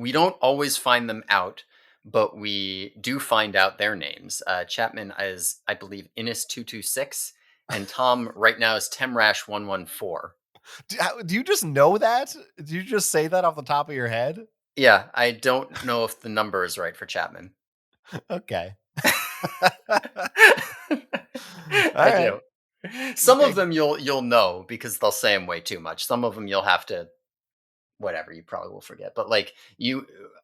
We don't always find them out, but we do find out their names. Chapman is, I believe, Innis 226, and Tom right now is Temrash 114. Do you just know that? Do you just say that off the top of your head? Yeah, I don't know if the number is right for Chapman. Okay. I Alright. do. Some of Okay. them you'll know because they'll say them way too much. Some of them you'll have to whatever, you probably will forget. But like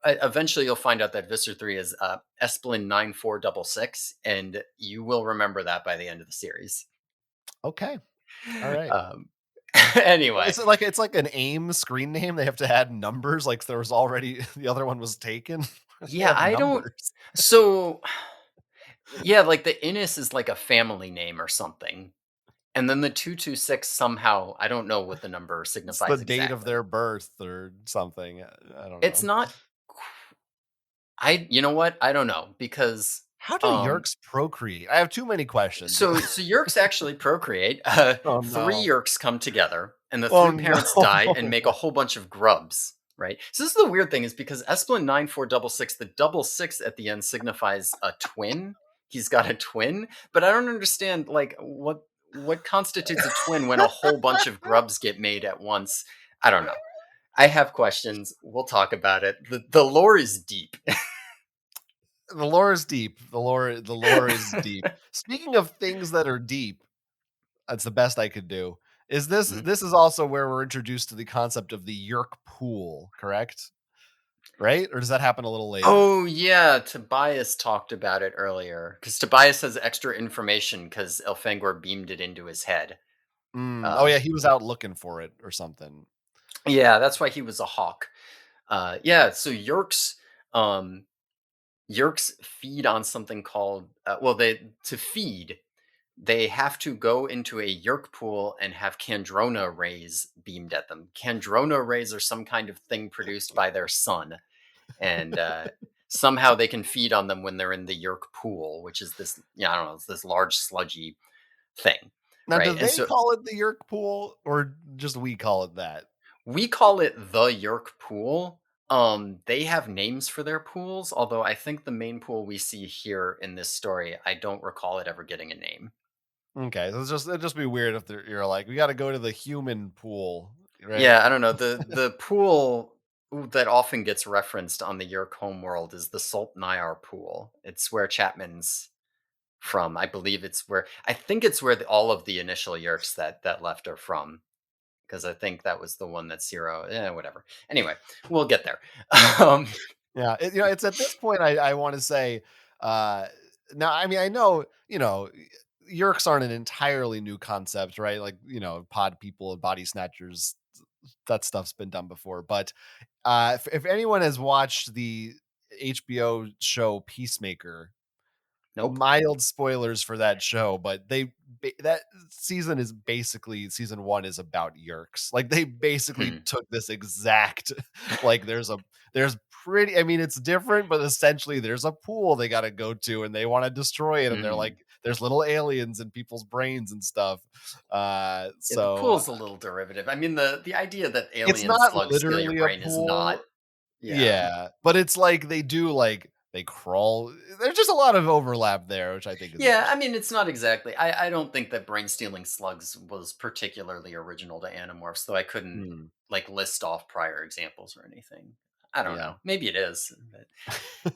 eventually you'll find out that Visser 3 is Esplin 9466 and you will remember that by the end of the series. Okay. Alright. Um anyway, It's like an AIM screen name? They have to add numbers like there was already the other one was taken? They yeah, have I don't numbers. so yeah, like the Innis is like a family name or something. And then the 226 somehow, I don't know what the number It's the signifies date of exactly. their birth or something. I don't It's know. not you know what? I don't know because How do um Yerks procreate? I have too many questions. so Yerks actually procreate. Oh, Three no. Yerks come together and the Oh, three no. parents die and make a whole bunch of grubs, right? So this is the weird thing is because Esplin 9466, the double six at the end signifies a twin. He's got a twin, but I don't understand like what constitutes a twin when a whole bunch of grubs get made at once. I don't know. I have questions. We'll talk about it. The lore is deep. The lore is deep. The lore is deep. Speaking of things that are deep, that's the best I could do. Is this Mhm. this is also where we're introduced to the concept of the Yerk pool, correct? Right? Or does that happen a little later? Oh yeah, Tobias talked about it earlier because Tobias has extra information because Elfangor beamed it into his head. Oh, Uh, yeah, he was out looking for it or something. yeah, that's why he was a hawk. Yeah, so um, Yerks feed on something called well, they to feed they have to go into a Yerk pool and have Kandrona rays beamed at them. Kandrona rays are some kind of thing produced by their sun and somehow they can feed on them when they're in the Yerk pool, which is this, yeah, I don't know, it's this large sludgy thing, Now, do right? And they so call it the Yerk pool or just we call it that? we call it the Yerk pool. They have names for their pools, although I think the main pool we see here in this story, I don't recall it ever getting a name. Okay, so it'd just be weird if you're like, "We gotta go to the human pool," right? Yeah, I don't know. The pool that often gets referenced on the Yerk homeworld is the Salt Nyar pool. It's where Chapman's from. I believe it's where I think it's where all of the initial Yerks that left are from because I think that was the one that Zero. Yeah, whatever. Anyway, we'll get there. um, Yeah, it's at this point I wanna say, uh now, I mean, I know, Yerks aren't an entirely new concept, right? Like, pod people and body snatchers, that stuff's been done before, but, if anyone has watched the HBO show Peacemaker, nope. mild spoilers for that show, but that season is basically season 1 is about Yerks. Like, they basically Hmm. took this exact like, there's pretty I mean, it's different, but essentially there's a pool they gotta go to, and they wanna destroy it, and they're like Mm. there's little aliens in people's brains and stuff. Yeah, the So, pool's a little derivative. I mean, the idea that it's alien not slugs steal your literally a brain is not. pool. Yeah. Yeah, but it's like they do, like they crawl. There's just a lot of overlap there, which I think is Yeah, I interesting. mean, it's not exactly. I don't think that brain stealing slugs was particularly original to Animorphs, though I couldn't Hmm. like list off prior examples or anything. I don't Yeah. know. Maybe it is. But,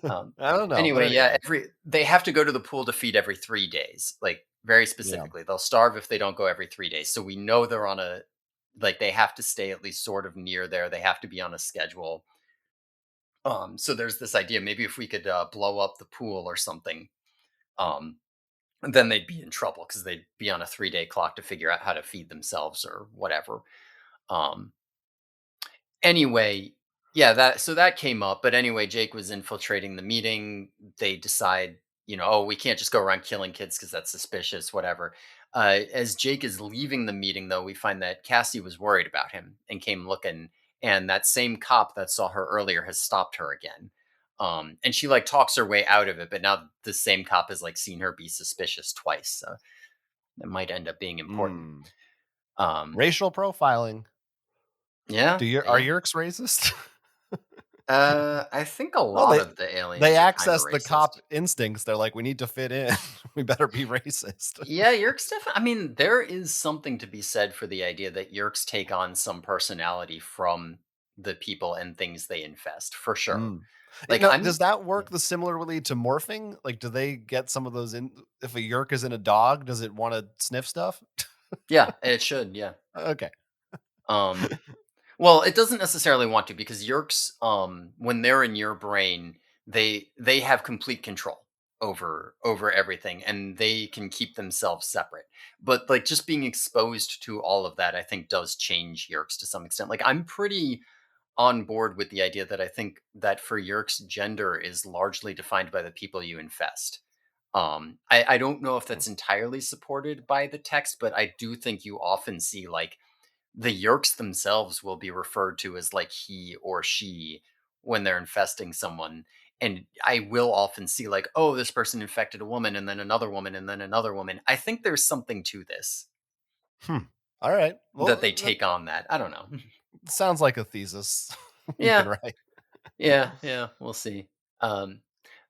I don't know, but anyway, yeah, anyway. they have to go to the pool to feed every 3 days. Like very Yeah. specifically, they'll starve if they don't go every 3 days. So we know they're on a like they have to stay at least sort of near there. They have to be on a schedule. So there's this idea maybe if we could blow up the pool or something. Um, then they'd be in trouble because they'd be on a 3-day clock to figure out how to feed themselves or whatever. Um, anyway, yeah, that came up. But anyway, Jake was infiltrating the meeting. They decide, oh, we can't just go around killing kids because that's suspicious, whatever. As Jake is leaving the meeting, though, we find that Cassie was worried about him and came looking. And that same cop that saw her earlier has stopped her again. And she like talks her way out of it, but now the same cop has like seen her be suspicious twice. So that might end up being important. Mm. Um, Racial profiling. yeah, Are yeah. Yerks racist? I think a Well, lot they of the they aliens are kinda access the racist. cop instincts. They're like, "We need to fit in. We better be racist." Yeah, Yerkes I mean, there is something to be said for the idea that Yerks take on some personality from the people and things they infest, for sure. Mm. Like, Does I'm that Yeah. work the similarly to morphing? Like, do they get some of those in if a Yerk is in a dog, does it wanna sniff stuff? Yeah, it should, yeah. Okay. Um, well, it doesn't necessarily want to because Yerks, when they're in your brain, they have complete control over everything and they can keep themselves separate. But like just being exposed to all of that, I think does change Yerks to some extent. Like I'm pretty on board with the idea that I think that for Yerk's gender is largely defined by the people you infest. I don't know if Mm, that's entirely supported by the text, but I do think you often see like the Yerks themselves will be referred to as like he or she when they're infesting someone. And I will often see like, oh, this person infected a woman and then another woman and then another woman. I think there's something to this hmm. Alright. that Well, they that take on that. I don't know. sounds like a thesis we Yeah, can write. yeah, we'll see. Um,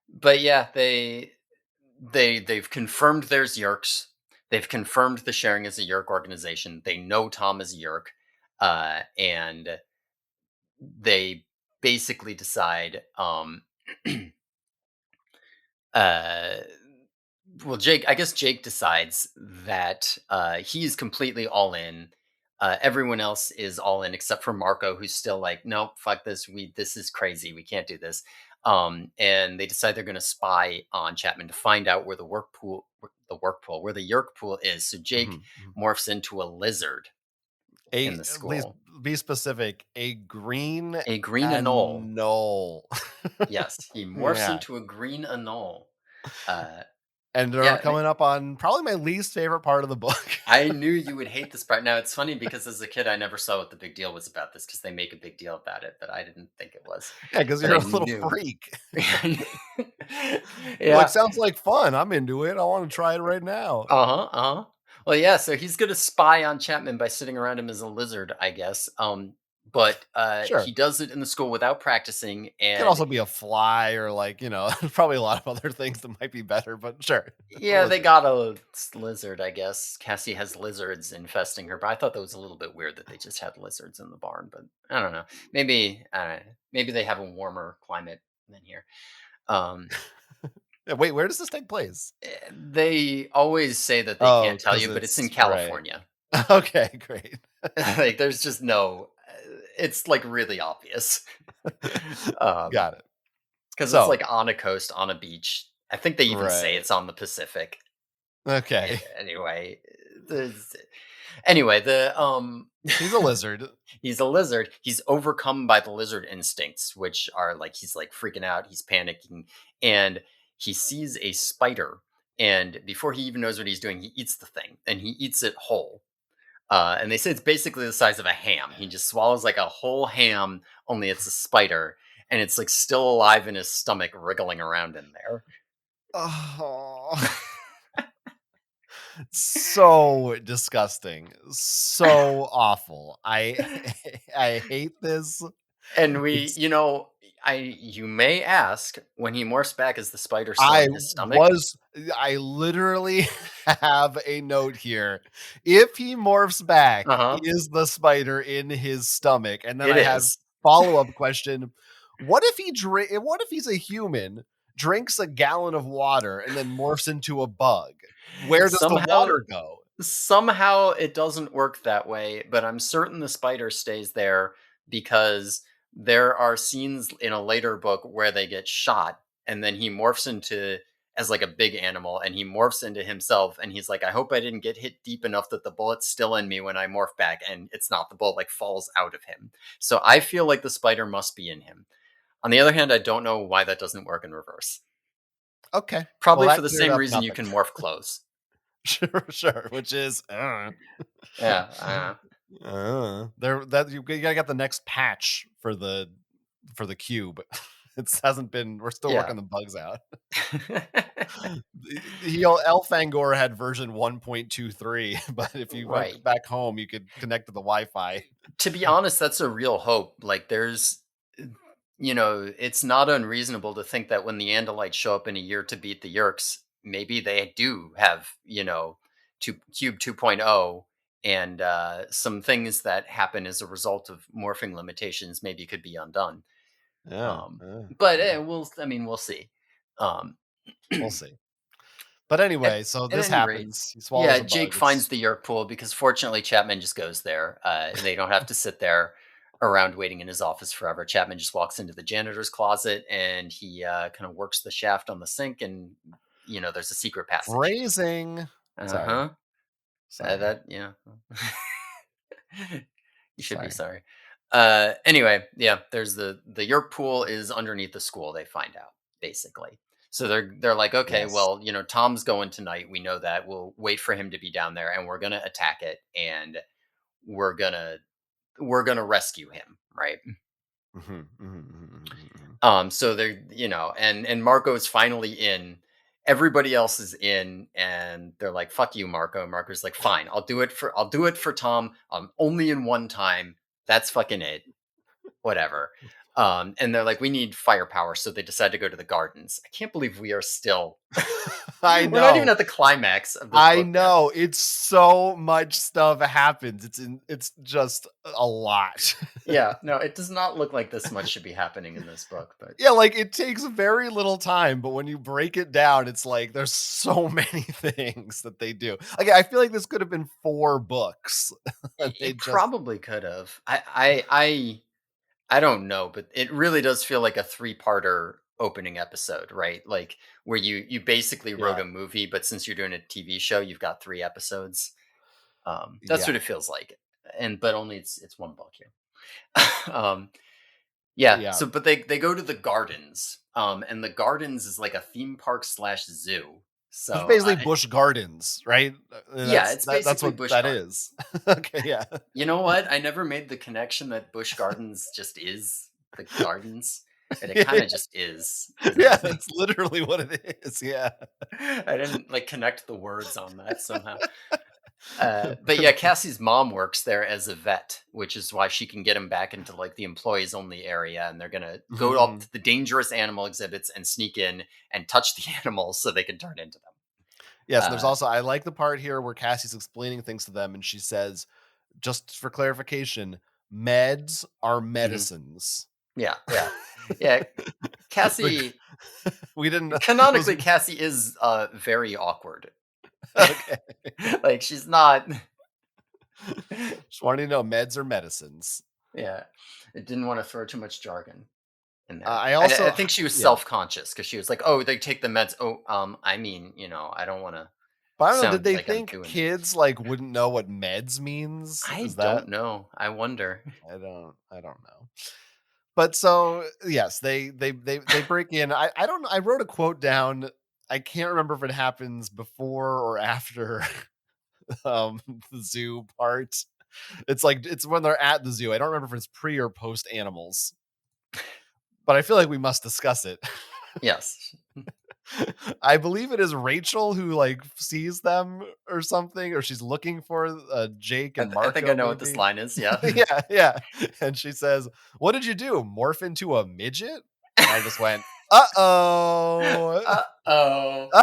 but yeah, they've confirmed there's Yerks. They've confirmed the sharing is a Yerk organization. They know Tom is a Yerk, and they basically decide. Uh, well, Jake, I guess Jake decides that he's completely all in. Everyone else is all in except for Marco, who's still like, nope, fuck this. This is crazy. We can't do this. And they decide they're going to spy on Chapman to find out where where the Yerk pool is. So Jake Mhm, mhm. morphs into a lizard in the Please school, be specific, a green a green anole. anole. Yes, he morphs Yeah. into a green anole. Uh, And they're yeah, coming up on probably my least favorite part of the book. I knew you would hate this part. Now it's funny because as a kid, I never saw what the big deal was about this because they make a big deal about it, but I didn't think it was. Yeah, because 'cause But you're I a little knew. freak. You're like, Yeah. "Sounds like fun, I'm into it, I wanna try it right now." Uh huh. Uh huh. Well, yeah. So he's gonna spy on Chapman by sitting around him as a lizard, I guess. But Sure. he does it in the school without practicing, Could and also be a fly or like, probably a lot of other things that might be better, but sure. A yeah, they lizard. got a lizard, I guess. Cassie has lizards infesting her, but I thought that was a little bit weird that they just had lizards in the barn. But I don't know. Maybe I don't know. Maybe they have a warmer climate than here. Um, Yeah, wait, where does this take place? they always say that they Oh, can't tell because you, but it's in it's right. California. Okay, great. Like, there's just no. It's like really obvious. Um, Got it. because it's So like on a coast, on a beach. I think they even say right. it's on the Pacific. Okay. Anyway, there's anyway the. He's a lizard. He's a lizard. He's overcome by the lizard instincts, which are like he's like freaking out, he's panicking, and he sees a spider. And before he even knows what he's doing, he eats the thing and he eats it whole. And they say it's basically the size of a ham. He just swallows like a whole ham, only it's a spider, and it's like still alive in his stomach, wriggling around in there. Oh, so disgusting. So awful. I hate this. And we, It's you may ask when he morphs back, is the spider still I in his stomach? was I literally have a note here. If he morphs back, Uh huh. is the spider in his stomach? And then It I had is. follow-up question. What if he's a human, drinks a gallon of water, and then morphs into a bug? Where does the Somehow water go? Somehow it doesn't work that way, but I'm certain the spider stays there because there are scenes in a later book where they get shot and then he morphs into as like a big animal and he morphs into himself and he's like, I hope I didn't get hit deep enough that the bullet's still in me when I morph back, and it's not, the bullet like falls out of him. So I feel like the spider must be in him. On the other hand, I don't know why that doesn't work in reverse. Okay. Well, Probably for that the cleared same up reason you nothing. can morph clothes. Sure, sure, which is, Yeah, there that you gotta get the next patch for the cube. It hasn't been we're still yeah. working the bugs out. Elfangor had version 1.23, but if you went Right. back home, you could connect to the Wi-Fi. To be honest, that's a real hope. Like it's not unreasonable to think that when the Andalites show up in a year to beat the Yerks, maybe they do have, Cube 2.0, and some things that happen as a result of morphing limitations maybe could be undone. Yeah, Um, yeah, but yeah. we'll see. Um, We'll see. But at, anyway, so at this any rate, happens. He yeah, swallows a bug. Jake finds It's the Yerk pool because fortunately Chapman just goes there. They don't have to sit there around waiting in his office forever. Chapman just walks into the janitor's closet and he kind of works the shaft on the sink, and there's a secret passage. phrasing. Uh Sorry, huh. sorry, That yeah. You should be sorry. sorry. Anyway, yeah, there's the Yerk pool is underneath the school. They find out basically. So they're like, okay, Yes. well, Tom's going tonight. We know that. We'll wait for him to be down there, and we're gonna attack it, and we're gonna we're gonna rescue him, right? Mhm, mhm, mhm, mhm, mhm. So they're and Marco's finally in. Everybody else is in, and they're like, "Fuck you, Marco." Marco's like, "Fine, I'll do it for Tom. Only in one time. That's fucking it. Whatever." And they're like, "We need firepower," so they decide to go to the gardens. I can't believe we are still. I We're not even know. at the climax of this I book yet. know. It's so much stuff happens. It's just a lot. Yeah, no, it does not look like this much should be happening in this book, but Yeah, like, it takes very little time, but when you break it down, it's like there's so many things that they do. Like, I feel like this could have been 4 books, and they it just probably could have. I don't know, but it really does feel like a three-parter opening episode, right? Like where you basically wrote yeah, a movie, but since you're doing a TV show, you've got three episodes. That's yeah. what it feels like, and but only it's one book here. um, yeah. Yeah. So, but they go to the gardens, and the gardens is like a theme park slash zoo. It's So, basically Busch Gardens, right? yeah, it's That's basically what Busch that Gardens. is. Okay, yeah. You know what? I never made the connection that Busch Gardens just is the gardens, but it Yeah, kind of just is, isn't yeah, it? that's literally what it is, yeah. I didn't like connect the words on that somehow. But yeah, Cassie's mom works there as a vet, which is why she can get him back into like the employees only area, and they're gonna Mhm, go up mhm. to the dangerous animal exhibits and sneak in and touch the animals so they can turn into them. Yes, and there's Uh, also I like the part here where Cassie's explaining things to them, and she says, "Just for clarification, meds are mhm. medicines." Yeah, yeah, yeah. The Cassie, we didn't those canonically, Cassie is very awkward. okay. Like she's not. Just wanting to know meds are medicines. Yeah, it didn't want to throw too much jargon in there. I I also think she was yeah. self-conscious because she was like, "Oh, they take the meds." Oh, I mean, I don't want to But I don't know, did sound they like I'm think doing it. kids, like, wouldn't know what meds means? I Is that don't know. I wonder. I don't know. But so, yes, they break in. I don't know, I wrote a quote down. I can't remember if it happens before or after, um, the zoo part. It's like it's when they're at the zoo. I don't remember if it's pre or post animals, but I feel like we must discuss it. Yes, I believe it is Rachel who, like, sees them or something, or she's looking for, Jake and I think I Marco know what this maybe. line is. Yeah. Yeah, yeah, and she says, "What did you do? Morph into a midget?" And I just went, "Uh-oh. Uh-oh.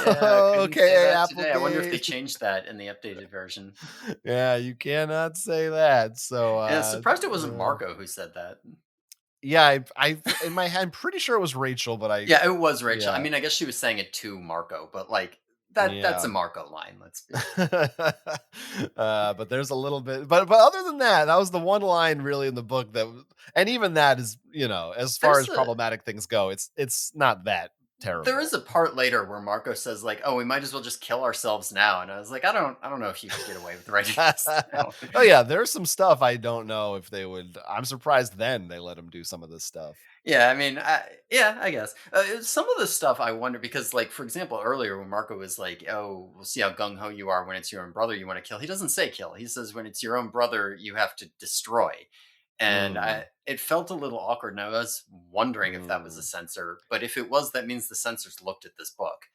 Yeah, Uh-oh, couldn't say okay, that today. I wonder if they Applegate." changed that in the updated version. Yeah, you cannot say that, so, Yeah, surprised it wasn't Marco who said that. yeah, I in my head, I'm pretty sure it was Rachel, but I Yeah, it was Rachel. I yeah, mean, I guess she was saying it to Marco, but like that's yeah. a Marco line. Let's be But there's a little bit, but other than that, that was the one line really in the book and even that is, as far there's as a problematic things go, it's not that there is terrible. a part later where Marco says like, "Oh, we might as well just kill ourselves now," and I was like, "I don't know if you could get away with writing this now." Oh yeah, there's some stuff I don't know if they would. I'm surprised then they let him do some of this stuff. Yeah, I mean, yeah, I guess some of the stuff I wonder because, like, for example, earlier when Marco was like, "Oh, we'll see how gung ho you are when it's your own brother you want to kill," he doesn't say kill. He says when it's your own brother you have to destroy, and Mm, it felt a little awkward, and I was wondering if that was a mm. censor. But if it was, that means the censors looked at this book,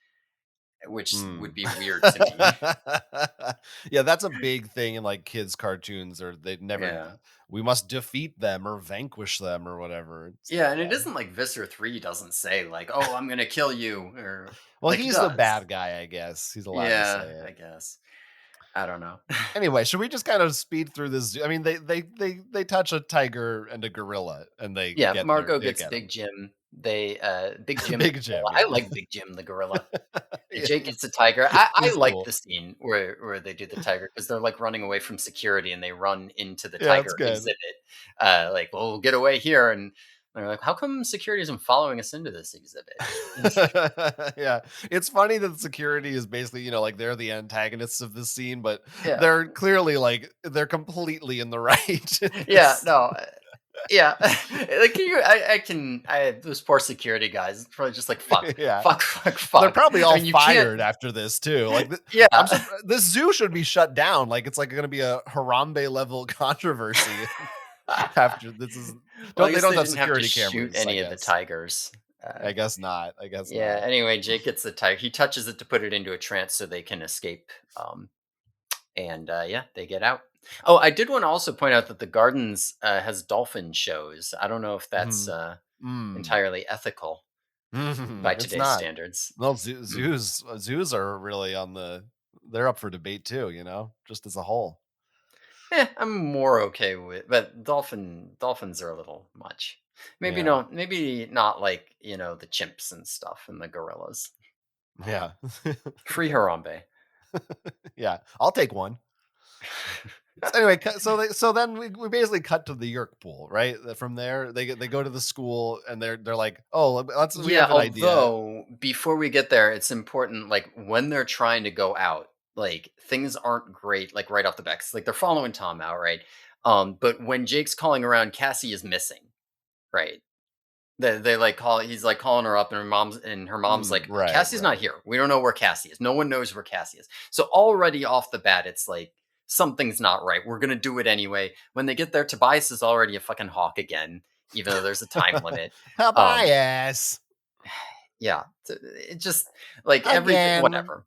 which Mm. would be weird to me. Yeah, that's a big thing in, like, kids' cartoons, or they never Yeah. we must defeat them or vanquish them or whatever. It's Yeah, and it yeah. isn't like Visser 3 doesn't say like, "Oh, I'm gonna kill you," or Well, like it he's the does. bad guy, I guess. He's allowed to say Yeah, it. I guess. I don't know. Anyway, should we just kind of speed through this? I mean, they touch a tiger and a gorilla, and they Yeah, get Margot they gets get him. Big Jim. They Big Jim the Big Jim, gorilla. I yeah. like Big Jim the gorilla. And Yeah, Jake gets the tiger. I he's like cool. the scene where they do the tiger because they're like running away from security and they run into the Yeah, it's tiger good. exhibit. Like, well, we'll get away here, and they're like, how come security isn't following us into this exhibit? Yeah, it's funny that security is basically, like, they're the antagonists of this scene, but Yeah, they're clearly, like, they're completely in the right in yeah, this. no, yeah. Like I can. Those poor security guys. Probably just like fuck, Yeah. fuck, fuck, They're fuck. probably I all mean, you can't. fired after this too. Like, I'm Yeah. this zoo should be shut down. Like, it's like going to be a Harambe level controversy after this is. Well, I They guess don't they have didn't have to security shoot cameras, I any of the guess. tigers. I guess not. I guess Yeah. not. Anyway, Jake gets the tiger. He touches it to put it into a trance so they can escape. And yeah, they get out. Oh, I did want to also point out that the gardens has dolphin shows. I don't know if that's Mhm. Mm. entirely ethical by Mhm. It's today's not. standards. Well, Hmm. zoos are really on the. They're up for debate too. Just as a whole. I'm more okay with, but dolphins are a little much. Maybe Yeah. no, maybe not like the chimps and stuff and the gorillas. Yeah. Free Harambe. Yeah. I'll take one. So anyway, so then we basically cut to the Yerk pool, right? From there, they go to the school and they're like, oh, we Yeah, have an idea. although before we get there, it's important, like when they're trying to go out, like things aren't great, like right off the bat. 'Cause, like they're following Tom out, right? But when Jake's calling around, Cassie is missing, right? They like call he's like calling her up, and her mom's like, Right, Cassie's not right. here. We don't know where Cassie is. No one knows where Cassie is. So already off the bat, it's like something's not right. We're gonna do it anyway. When they get there, Tobias is already a fucking hawk again, even though there's a time limit. Um, Tobias yeah, it just like everything, again. whatever.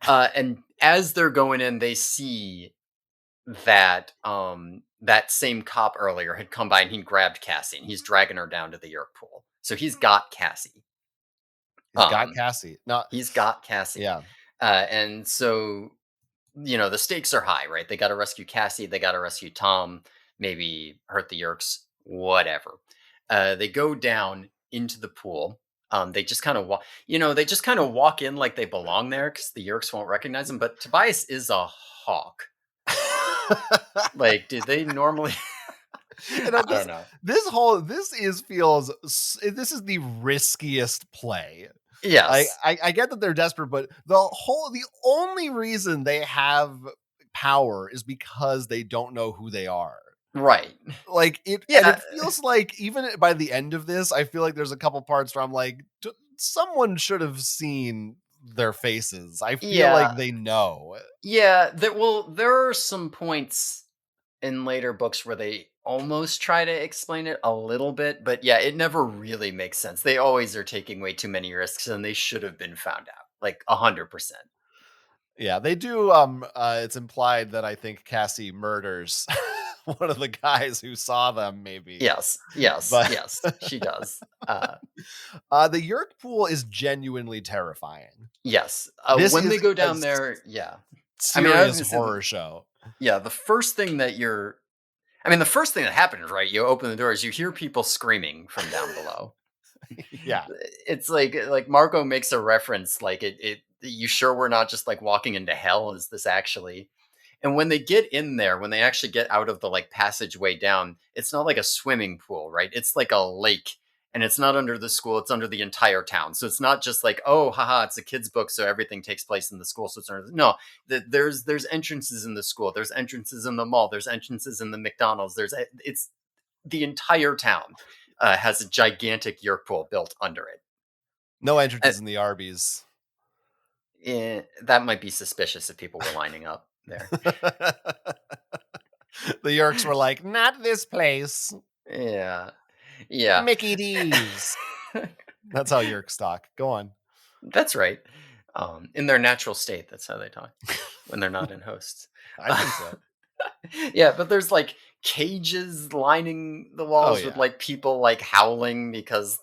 And as they're going in, they see that that same cop earlier had come by and he grabbed Cassie and he's dragging her down to the Yerk pool. So he's got Cassie. He's got Um, Cassie. No, he's got Cassie. yeah, And so the stakes are high, right? They got to rescue Cassie. They got to rescue Tom. Maybe hurt the Yerks. Whatever. They go down into the pool. They just kind of walk. They just kind of walk in like they belong there because the Yerks won't recognize them. But Tobias is a hawk. Like, do they normally? you know I don't this know. this whole this is feels this is the riskiest play. Yes. I get that they're desperate, but the only reason they have power is because they don't know who they are. Right. Like Yeah. it feels like even by the end of this, I feel like there's a couple parts where I'm like, Someone should have seen their faces. I feel Yeah. like they know." Yeah. There are some points in later books where they almost try to explain it a little bit, but yeah, it never really makes sense. They always are taking way too many risks and they should have been found out. Like 100%. Yeah, they do. It's implied that I think Cassie murders one of the guys who saw them, maybe. Yes. Yes. But Yes. She does. the Yerk pool is genuinely terrifying. Yes. This When is they go a down there, yeah. I mean, I was serious gonna say, horror show. yeah, the first thing that happens, right? You open the doors, you hear people screaming from down below. Yeah. It's like Marco makes a reference, like it. You sure we're not just like walking into hell? Is this actually? And when they get in there, when they actually get out of the like passageway down, it's not like a swimming pool, right? It's like a lake. And it's not under the school, it's under the entire town. So it's not just like, oh, haha, it's a kid's book, so everything takes place in the school. So it's under, no, there's entrances in the school, there's entrances in the mall, there's entrances in the McDonald's, it's the entire town has a gigantic Yerk pool built under it. No Uh, entrances in the Arby's. that might be suspicious if people were lining up there. The Yerks were like, "Not this place. Yeah, yeah. Mickey D's." That's how Yerks talk. Go on. That's right. In their natural state. That's how they talk when they're not in hosts. I think so. Yeah, but there's like cages lining the Oh, walls with yeah. like people like howling because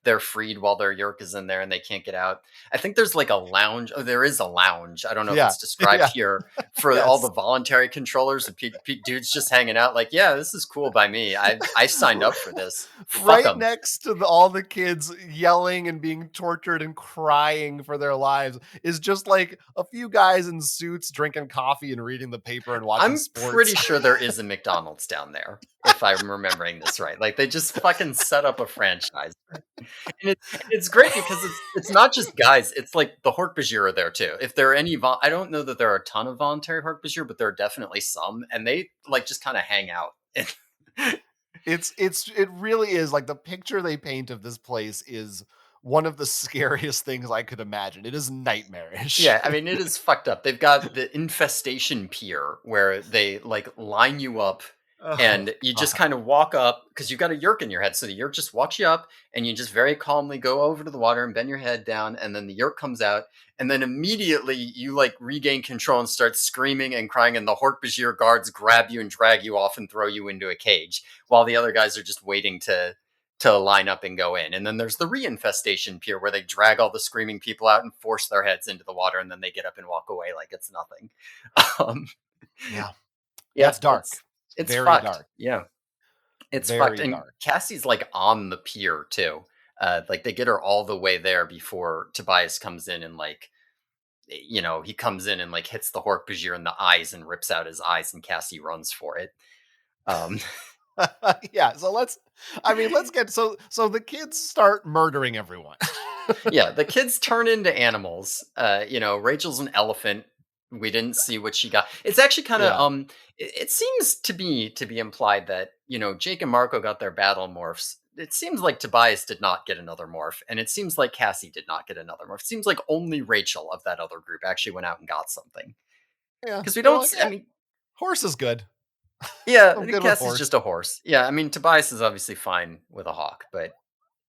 they're freed while their Yerk is in there and they can't get out. I think there's like a lounge. Oh, there is a lounge. I don't know if Yeah. it's described Yeah. here for all the Yes. voluntary controllers and dudes just hanging out. Like, yeah, this is cool by me. I signed up for this. Fuck Right them. next to all the kids yelling and being tortured and crying for their lives is just like a few guys in suits drinking coffee and reading the paper and watching I'm sports. pretty sure there is a McDonald's down there, if I'm remembering this right. Like, they just fucking set up a franchise. And it's great because it's not just guys, it's like the Hork-Bajir are there too. If there are any I don't know that there are a ton of voluntary Hork-Bajir, but there are definitely some, and they, like, just kinda hang out. It really is like the picture they paint of this place is one of the scariest things I could imagine. It is nightmarish. Yeah, I mean, it is fucked up. They've got the infestation pier where they like line you up Oh and you just god. kind of walk up because you've got a yerk in your head. So the yerk just walks you up and you just very calmly go over to the water and bend your head down. And then the yerk comes out. And then immediately you like regain control and start screaming and crying. And the Hork-Bajir guards grab you and drag you off and throw you into a cage while the other guys are just waiting to line up and go in. And then there's the reinfestation pier where they drag all the screaming people out and force their heads into the water and then they get up and walk away like it's nothing. Um, Yeah. Yeah, yeah, it's dark. It's it's very fucked. dark. Yeah, it's fucked. Very And dark. Cassie's like on the pier too. Like they get her all the way there before Tobias comes in and like he comes in and like hits the Hork-Bajir in the eyes and rips out his eyes and Cassie runs for it. Um, Yeah, so let's get so the kids start murdering everyone. Yeah, the kids turn into animals. Rachel's an elephant. We didn't see what she got. It's actually kind of Yeah. it seems to be implied that, Jake and Marco got their battle morphs. It seems like Tobias did not get another morph, and it seems like Cassie did not get another morph. It seems like only Rachel of that other group actually went out and got something. Yeah. Because we They're don't like, I "Eh, mean, horse is good. yeah, I'm good with Cassie's horse." just a horse. Yeah, I mean Tobias is obviously fine with a hawk, but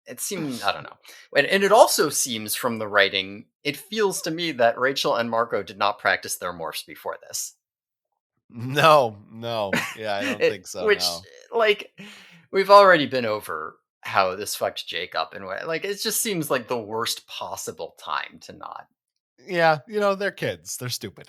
it seemed I don't know. And it also seems from the writing, it feels to me that Rachel and Marco did not practice their morphs before this. No, no. Yeah, I don't think so, Which, no. like, we've already been over how this fucked Jake up and what like it just seems like the worst possible time to not. Yeah, they're kids. They're stupid.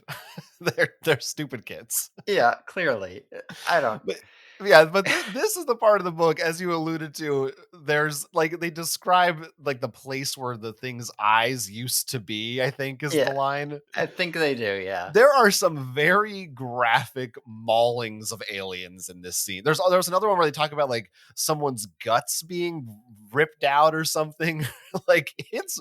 They're stupid kids. Yeah, clearly. I don't But yeah, but this is the part of the book, as you alluded to, there's like they describe like the place where the thing's eyes used to be, I think is the yeah, line. I think they do, yeah. There are some very graphic maulings of aliens in this scene. There's another one where they talk about like someone's guts being ripped out or something. Like it's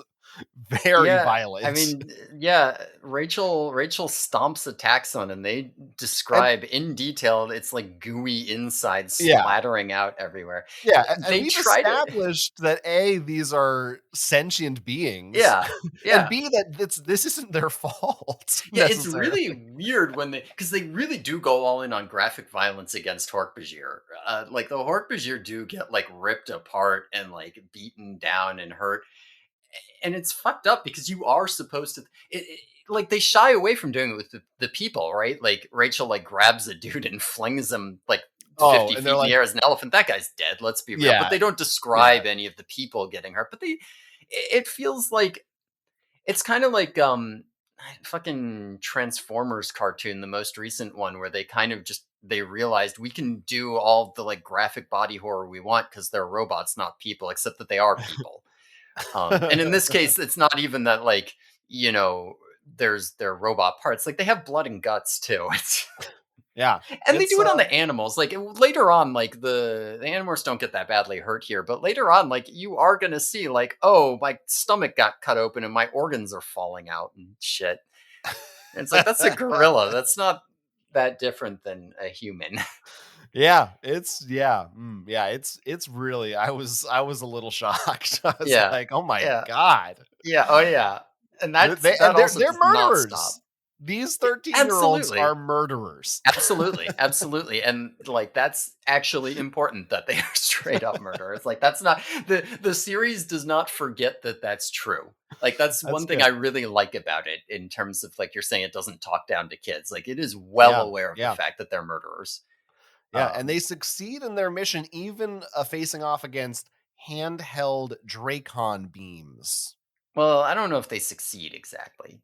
very Yeah, I violent. mean, yeah, Rachel stomps a taxon and they And describe in detail its like gooey inside yeah, splattering out everywhere. yeah, and They we've try to established that A, these are sentient beings, yeah, and yeah. B, that this isn't their fault Yeah, it's really necessarily. weird when because they really do go all in on graphic violence against Hork-Bajir. Like the Hork-Bajir do get like ripped apart and like beaten down and hurt, and it's fucked up because you are supposed to like they shy away from doing it with the people, right? Like Rachel like grabs a dude and flings him like Oh, 50 and they're feet in the like, air as an elephant. That guy's dead, let's be real. But yeah, they don't yeah. describe any of the people getting hurt. But it feels like it's kind of like fucking Transformers cartoon, the most recent one where they kind of just they realized we can do all the like graphic body horror we want because they're robots, not people, except that they are people. And in this case, it's not even that like you know there's their robot parts. Like they have blood and guts too. It's Yeah, and they it's do it on the animals. Like later on, like the Animorphs don't get that badly hurt here, but later on, like you are gonna see, like, oh, my stomach got cut open and my organs are falling out and shit. And it's like that's a gorilla. That's not that different than a human. yeah, it's really I was a little shocked. I was Yeah, like, "Oh my yeah, god." yeah. Oh yeah, and They that and they're also they're does not stop. murderers. These 13-year-olds Absolutely. are murderers. Absolutely, absolutely, and, like, that's actually important that they are straight up murderers, like, that's not the series does not forget that that's true. Like, that's That's one thing I good. really like about it in terms of, like, you're saying it doesn't talk down to kids, like, it is well Yeah, aware of the yeah, fact that they're murderers. yeah, and Um, they succeed in their mission even, facing off against handheld Dracon beams. well, I don't know if they succeed exactly.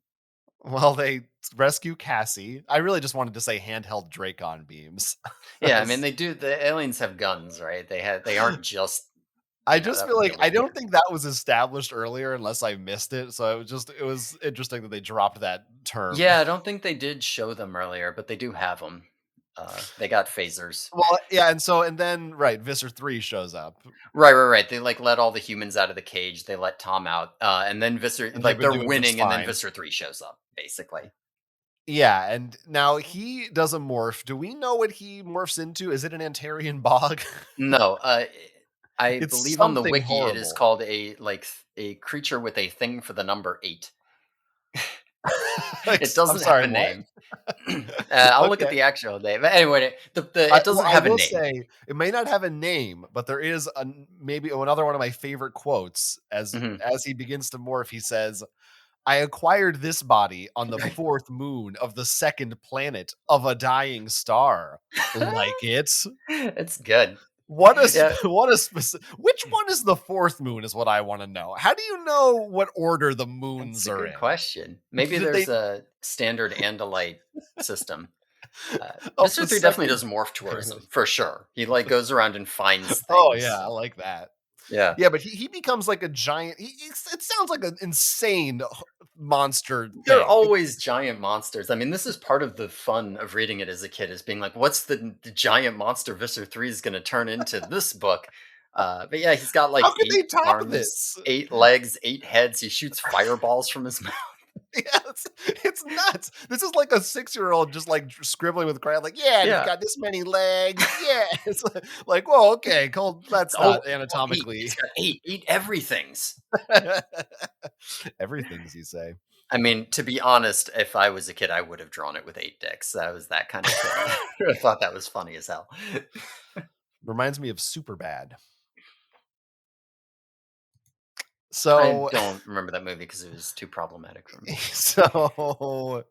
Well, they rescue Cassie. I really just wanted to say handheld Dracon beams. Yeah, I mean, the aliens have guns, right? They aren't just I just that feel would be like a I little don't weird. think that was established earlier unless I missed it, so it was interesting that they dropped that term. Yeah, I don't think they did show them earlier, but they do have them. They got phasers. Well, yeah, and then right, Visser 3 shows up, Right, right, right. They like let all the humans out of the cage. They let Tom out, and then Visser and they've like been they're doing just winning, and then fine. Visser 3 shows up. Basically, Yeah, and now he does a morph. Do we know what he morphs into? Is it an Antarian bog? no. I It's believe on the something wiki it is horrible. called a creature with a thing for the number 8. Like, It I'm doesn't have sorry, a what? name. I'll look at Okay. the actual name. But anyway, it Well, doesn't I have a will name. say it may not have a name, but there is maybe another one of my favorite quotes Mhm. as he begins to morph. He says, "I acquired this body on the Right. fourth moon of the second planet of a dying star. Like it." It's good. What a Yeah, what a specific. Which one is the fourth moon? Is what I want to know. How do you know what order the that's moons a are good in? question. Maybe Did there's they a standard Andalite system. of Mr. the 3 definitely second does morph planet? tourism for sure. He like goes around and finds Oh yeah, things. I like that. Yeah. Yeah, but he becomes like a giant. It sounds like an insane monster They're thing. always giant monsters. I mean, this is part of the fun of reading it as a kid is being like, what's the giant monster Visser 3 is going to turn into this book? But yeah, he's got How like could they 8 top arms, this? 8 legs, 8 heads. He shoots fireballs from his mouth. Yeah, it's nuts. This is like a 6-year-old just like scribbling with crayon, like, yeah, and it's Yeah. got this many legs. Yeah, it's like, well, okay, cool. That's Oh, not well, 8. anatomically It's got 8. 8 everythings. everything's you say. I mean, to be honest, if I was a kid, I would have drawn it with 8 dicks. I was that kind of kid. I thought that was funny as hell. Reminds me of Super Bad. I So don't remember that movie because it was too problematic for me. so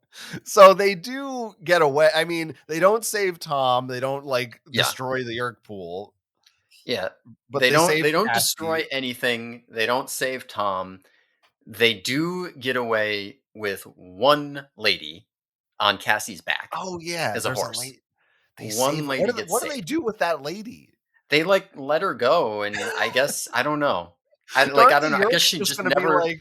so they do get away. I mean, they don't save Tom. They don't like Yeah. destroy the Yerk pool, Yeah. but they save They don't Cassie. destroy anything. They don't save Tom. They do get away with one lady on Cassie's back Oh yeah, as a there's a horse. late. They One save. lady gets What do they saved. do with that lady? They like let her go, and I guess I don't know. Aren't I the don't know. I guess Yerks she just just going to be never. like,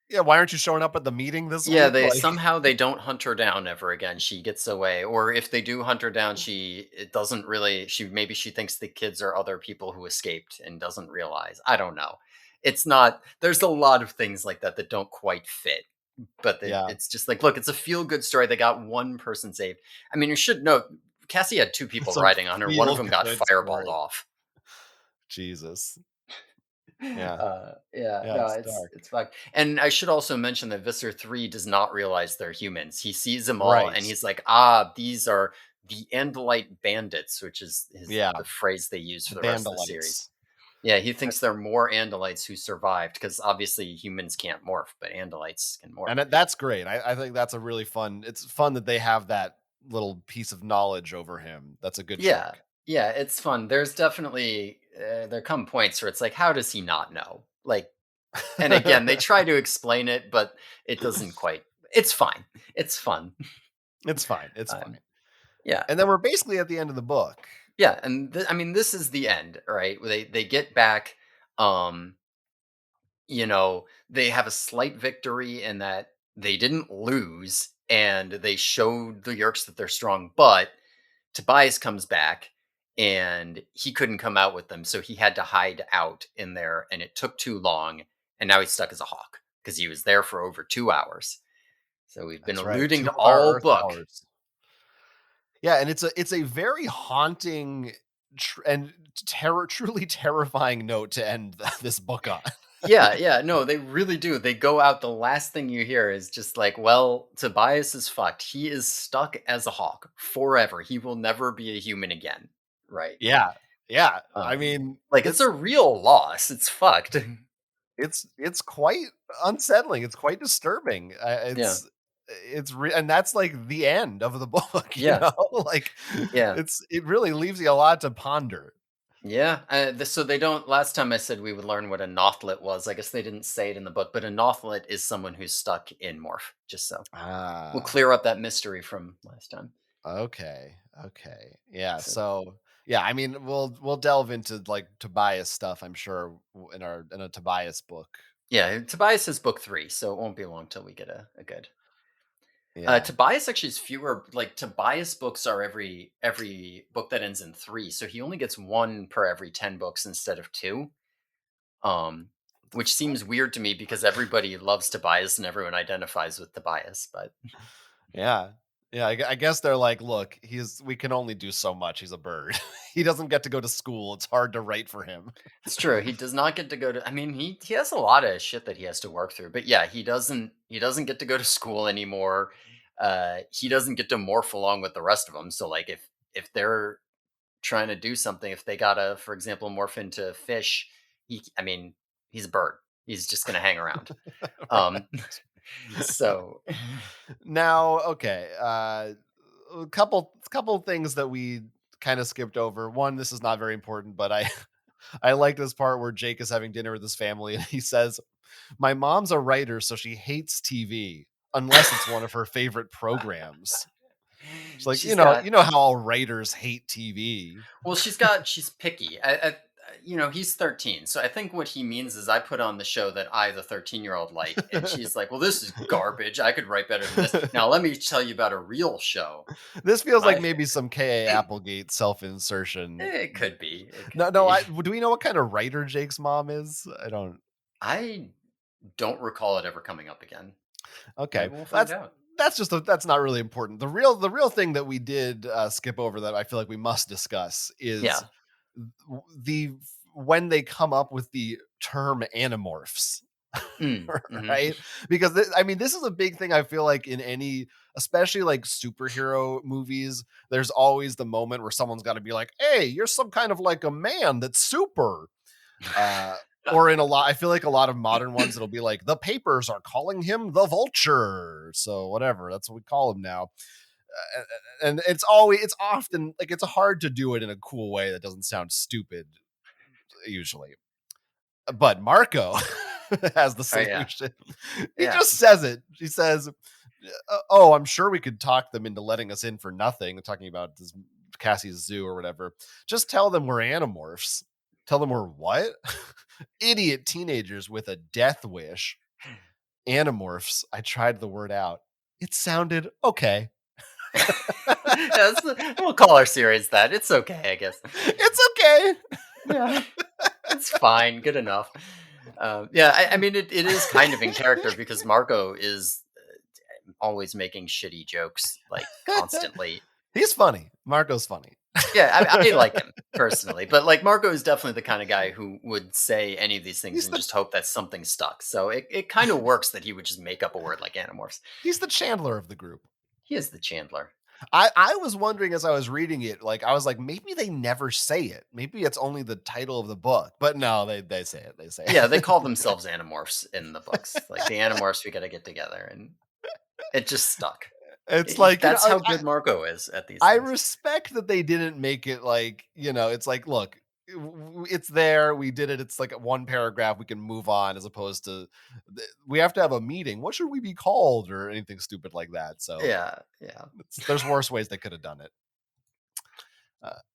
yeah? Why aren't you showing up at the meeting this Yeah, week? they Like, somehow they don't hunt her down ever again. She gets away, or if they do hunt her down, she it doesn't really. She maybe she thinks the kids are other people who escaped and doesn't realize. I don't know. It's not. There's a lot of things like that that don't quite fit. But yeah, it's just like, look, it's a feel good story. They got one person saved. I mean, you should know Cassie had 2 people it's a riding on her. One of feel them got good fireballed story. off. Jesus. Yeah, Yeah, yeah, no, it's dark. it's fucked. And I should also mention that Visser 3 does not realize they're humans. He sees them all Right. and he's like, "Ah, these are the Andalite bandits," which is Yeah, the phrase they use the for the rest of the series. Vandalites. Yeah, he thinks they're more Andalites who survived because obviously humans can't morph, but Andalites can morph. And that's great. I think that's a really fun. It's fun that they have that little piece of knowledge over him. That's a good Yeah, trick. yeah, it's fun. There's definitely there come points where it's like, how does he not know? Like, and again, they try to explain it, but it doesn't quite. It's fine. It's fun. It's fine. It's Um, fine. yeah, And then we're basically at the end of the book. yeah, and I mean, this is the end, right? Where they get back. Um, they have a slight victory in that they didn't lose, and they showed the Yerks that they're strong. But Tobias comes back, and he couldn't come out with them, so he had to hide out in there, and it took too long, and now he's stuck as a hawk because he was there for over 2 hours. So we've been That's right. alluding 2 to of our all Earth book. hours. Yeah, and it's a very haunting and truly terrifying note to end this book on. Yeah, yeah, no, they really do. They go out, the last thing you hear is just like, "Well, Tobias is fucked. He is stuck as a hawk forever. He will never be a human again." Right? Yeah, yeah. I Um, mean, like, it's a it's real loss. It's fucked. it's quite unsettling. It's quite disturbing. Yeah. And that's like the end of the book. Yeah. Like Yeah. it really leaves you a lot to ponder. Yeah, so they don't. Last time I said we would learn what a nothlet was. I guess they didn't say it in the book, but a nothlet is someone who's stuck in morph. Just so we'll Ah, clear up that mystery from last time. okay, okay, yeah. So So yeah, I mean, we'll delve into like Tobias stuff. I'm sure in a Tobias book. yeah, Tobias is book 3, so it won't be long till we get a good. Yeah. Tobias actually is fewer. Like Tobias books are every book that ends in 3, so he only gets one per every 10 books instead of two. Um, What the which fuck? seems weird to me because everybody loves Tobias and everyone identifies with Tobias, but Yeah. Yeah, I guess they're like, "Look, we can only do so much. He's a bird. He doesn't get to go to school. It's hard to write for him." it's true. He does not get to go to. I mean, he has a lot of shit that he has to work through. But yeah, he doesn't get to go to school anymore. He doesn't get to morph along with the rest of them. So like if they're trying to do something, if they gotta, for example, morph into fish, I mean, he's a bird. He's just gonna hang around. Right. Um, so Now, okay, a couple things that we kinda skipped over. One, this is not very important, but I I like this part where Jake is having dinner with his family, and he says, "My mom's a writer, so she hates TV, unless it's one of her favorite programs." It's like, she's got. you know how all writers hate TV. Well, she's picky. He's 13, so I think what he means is I put on the show that I, the 13-year-old, like, and she's like, "Well, this is garbage. I could write better than this." Now, let me tell you about a real show. This feels like My maybe favorite. some K.A. Applegate self-insertion. It could be. It No, could no, be. do we know what kind of writer Jake's mom is? I don't. I don't recall it ever coming up again. Okay, Maybe we'll find that's out. that's not really important. The real thing that we did skip over that I feel like we must discuss is Yeah. the when they come up with the term animorphs, Mhm. right? Because I mean, this is a big thing. I feel like in any, especially like superhero movies, there's always the moment where someone's got to be like, "Hey, you're some kind of like a man that's super." Uh, or in a lot, I feel like a lot of modern ones, it'll be like the papers are calling him the Vulture. So whatever, that's what we call him now. And it's often like it's hard to do it in a cool way that doesn't sound stupid usually. But Marco has the Oh yeah. solution. He Yeah. just says it. He says, "Oh, I'm sure we could talk them into letting us in for nothing." Talking about this Cassie's zoo or whatever. Just tell them we're animorphs. Tell them we're what? Idiot teenagers with a death wish. Animorphs. I tried the word out. It sounded okay. Yes, we'll call our series that. It's okay, I guess. It's okay. Yeah. It's fine, good enough. Yeah, I mean, it is kind of in character because Marco is always making shitty jokes, like, constantly. He's funny. Marco's funny. Yeah, I like him personally, but, like, Marco is definitely the kinda guy who would say any of these things he's and the just hope that something stuck, so it kinda works that he would just make up a word like Animorphs. he's the Chandler of the group. He is the Chandler. I was wondering as I was reading it, like I was like, maybe they never say it. Maybe it's only the title of the book. But no, they say it. They say Yeah, they it. call themselves Animorphs in the books, like, "The Animorphs, we gotta get together," and it just stuck. It's like, That's how like good Marco is at these I things. respect that they didn't make it like, it's like, look, it's there. We did it. It's like one paragraph. We can move on as opposed to we have to have a meeting. What should we be called or anything stupid like that? So Yeah, yeah, there's worse ways they could have done it.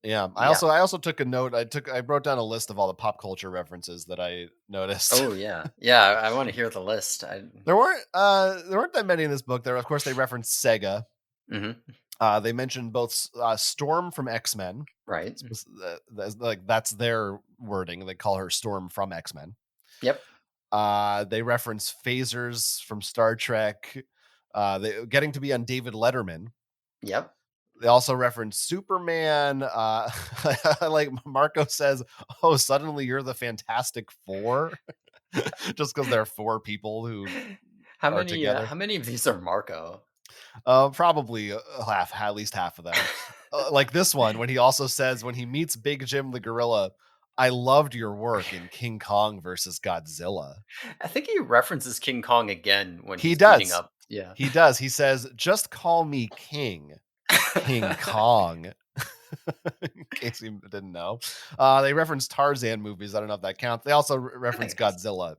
Yeah. yeah. I also took a note. I wrote down a list of all the pop culture references that I noticed. Oh, yeah. Yeah, I wanna hear the list. There weren't that many in this book. There, of course, they referenced Sega. Mhm. They mentioned both Storm from X Men. Right. Like that's their wording. They call her Storm from X Men. Yep, They reference phasers from Star Trek. They getting to be on David Letterman. yep. They also reference Superman. Like Marco says, "Oh, suddenly you're the Fantastic Four." just because there are four people who are together. How many of these are Marco? Probably half, at least half of them. Like this one, when he also says when he meets Big Jim the gorilla, "I loved your work in King Kong versus Godzilla." I think he references King Kong again when He he's beating does. up. Yeah. He does. He says, "Just call me King." King Kong. In case you didn't know. They reference Tarzan movies. I don't know if that counts. They also I think reference it does. Godzilla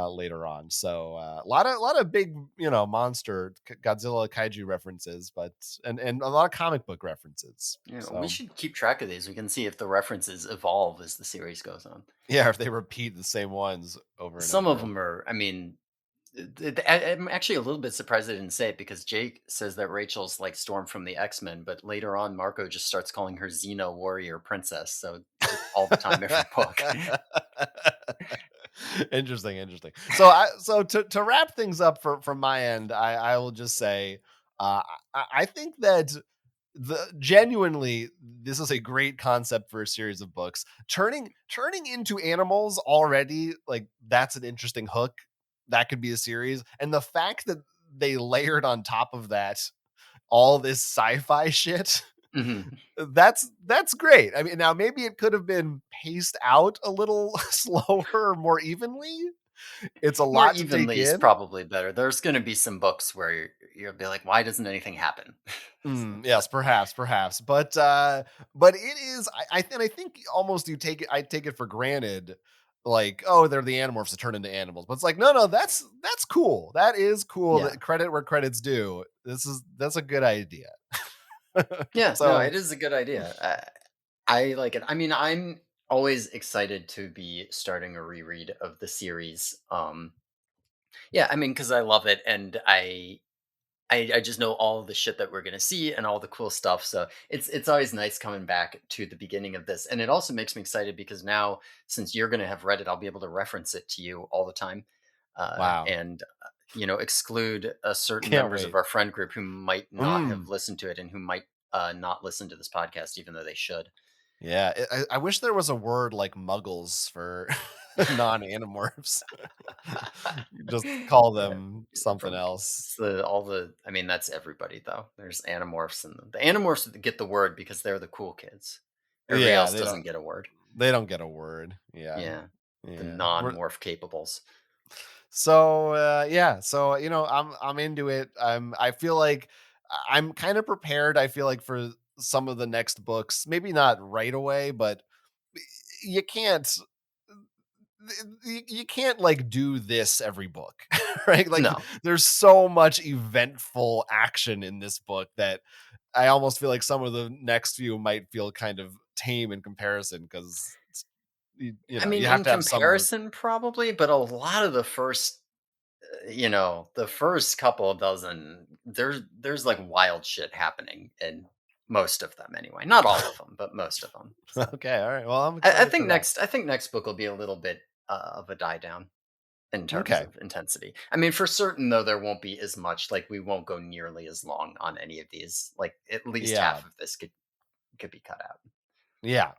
later on. So a lot of big, monster Godzilla kaiju references, but and a lot of comic book references. Yeah, we So should keep track of these. We can see if the references evolve as the series goes on. yeah, if they repeat the same ones over and Some of over. them are, I mean, I'm actually a little bit surprised they didn't say it because Jake says that Rachel's like Storm from the X-Men, but later on Marco just starts calling her Xena Warrior Princess. So just all the time, every book. Interesting, interesting. So to wrap things up from my end, I will just say I think that the genuinely this is a great concept for a series of books. Turning into animals already, like that's an interesting hook. That could be a series. And the fact that they layered on top of that all this sci-fi shit, Mhm. that's great. I mean, now maybe it could have been paced out a little slower or more evenly. It's a More lot to take evenly is in. probably better. There's going to be some books where you'll be like, why doesn't anything happen? So, Yes, perhaps, perhaps, but it is. I think almost you take it. I take it for granted, like, oh, they're the animorphs that turn into animals. But it's like, no, that's cool. That is cool. yeah. That credit where credit's due. That's a good idea. Yeah. No, So it is a good idea. I like it. I mean, I'm always excited to be starting a reread of the series. Yeah, I mean, because I love it, and I just know all of the shit that we're gonna see and all the cool stuff. So it's always nice coming back to the beginning of this, and it also makes me excited because now, since you're gonna have read it, I'll be able to reference it to you all the time, wow, and exclude certain can't members of wait. our friend group who might not have Mm. listened to it and who might not listen to this podcast, even though they should. Yeah, I wish there was a word like muggles for non-animorphs. Just call Yeah, them something from else. it's the all the I mean, that's everybody though. There's Animorphs and the Animorphs that get the word because they're the cool kids. Everybody Yeah, else doesn't get a word. they don't get a word. Yeah. Yeah, the Yeah. non-morph capables. So yeah, so I'm into it. I feel like I'm kind of prepared. I feel like for some of the next books, maybe not right away, but you can't you can't like do this every book, right? Like No. there's so much eventful action in this book that I almost feel like some of the next few might feel kind of tame in comparison because I mean, you have in to have some of comparison, probably, but a lot of the first, the first couple dozen, there's like wild shit happening in most of them anyway. Not all of them, but most of them. So okay, all right. Well, I'm I excited for think that. next book will be a little bit of a die down in terms Okay. of intensity. I mean, for certain though, there won't be as much. Like we won't go nearly as long on any of these. Like at least Yeah. half of this could be cut out. Yeah.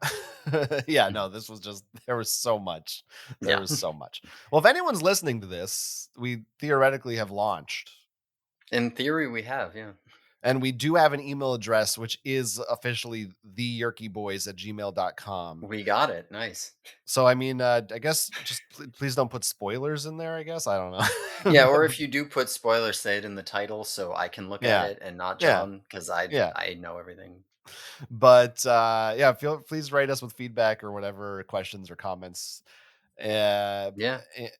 Yeah, Mhm. no, this was just there was so much. There Yeah. was so much. Well, if anyone's listening to this, we theoretically have launched. In theory, we have. Yeah, And we do have an email address, which is officially theyerkyboys@gmail.com. we got it. Nice. So, I mean, I guess just please don't put spoilers in there, I guess. I don't Yeah, or know. if you do put spoilers, say it in the title so I can look at Yeah. it and not Yeah. John because I Yeah. I know everything. But yeah, please write us with feedback or whatever questions or comments. Uh, Yeah, a-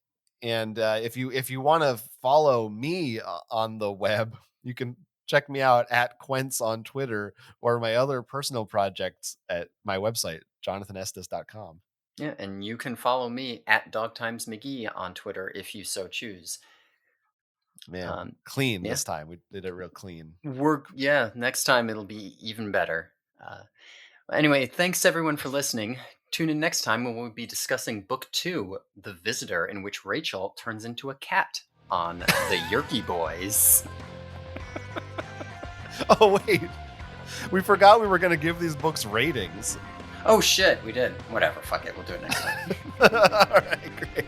and if you want to follow me on the web, you can check me out at Quince on Twitter or my other personal projects at my website, jonathanestis.com. yeah, and you can follow me at DogTimesMcGee on Twitter if you so choose. Man, Um, clean yeah, this time. We did it real clean. next time it'll be even better. Anyway, thanks everyone for listening. Tune in next time when we'll be discussing book two, The Visitor, in which Rachel turns into a cat on the Yerky Boys. Oh wait, we forgot we were going to give these books ratings. Oh shit, we did. Whatever, fuck it. We'll do it next time. All right, great.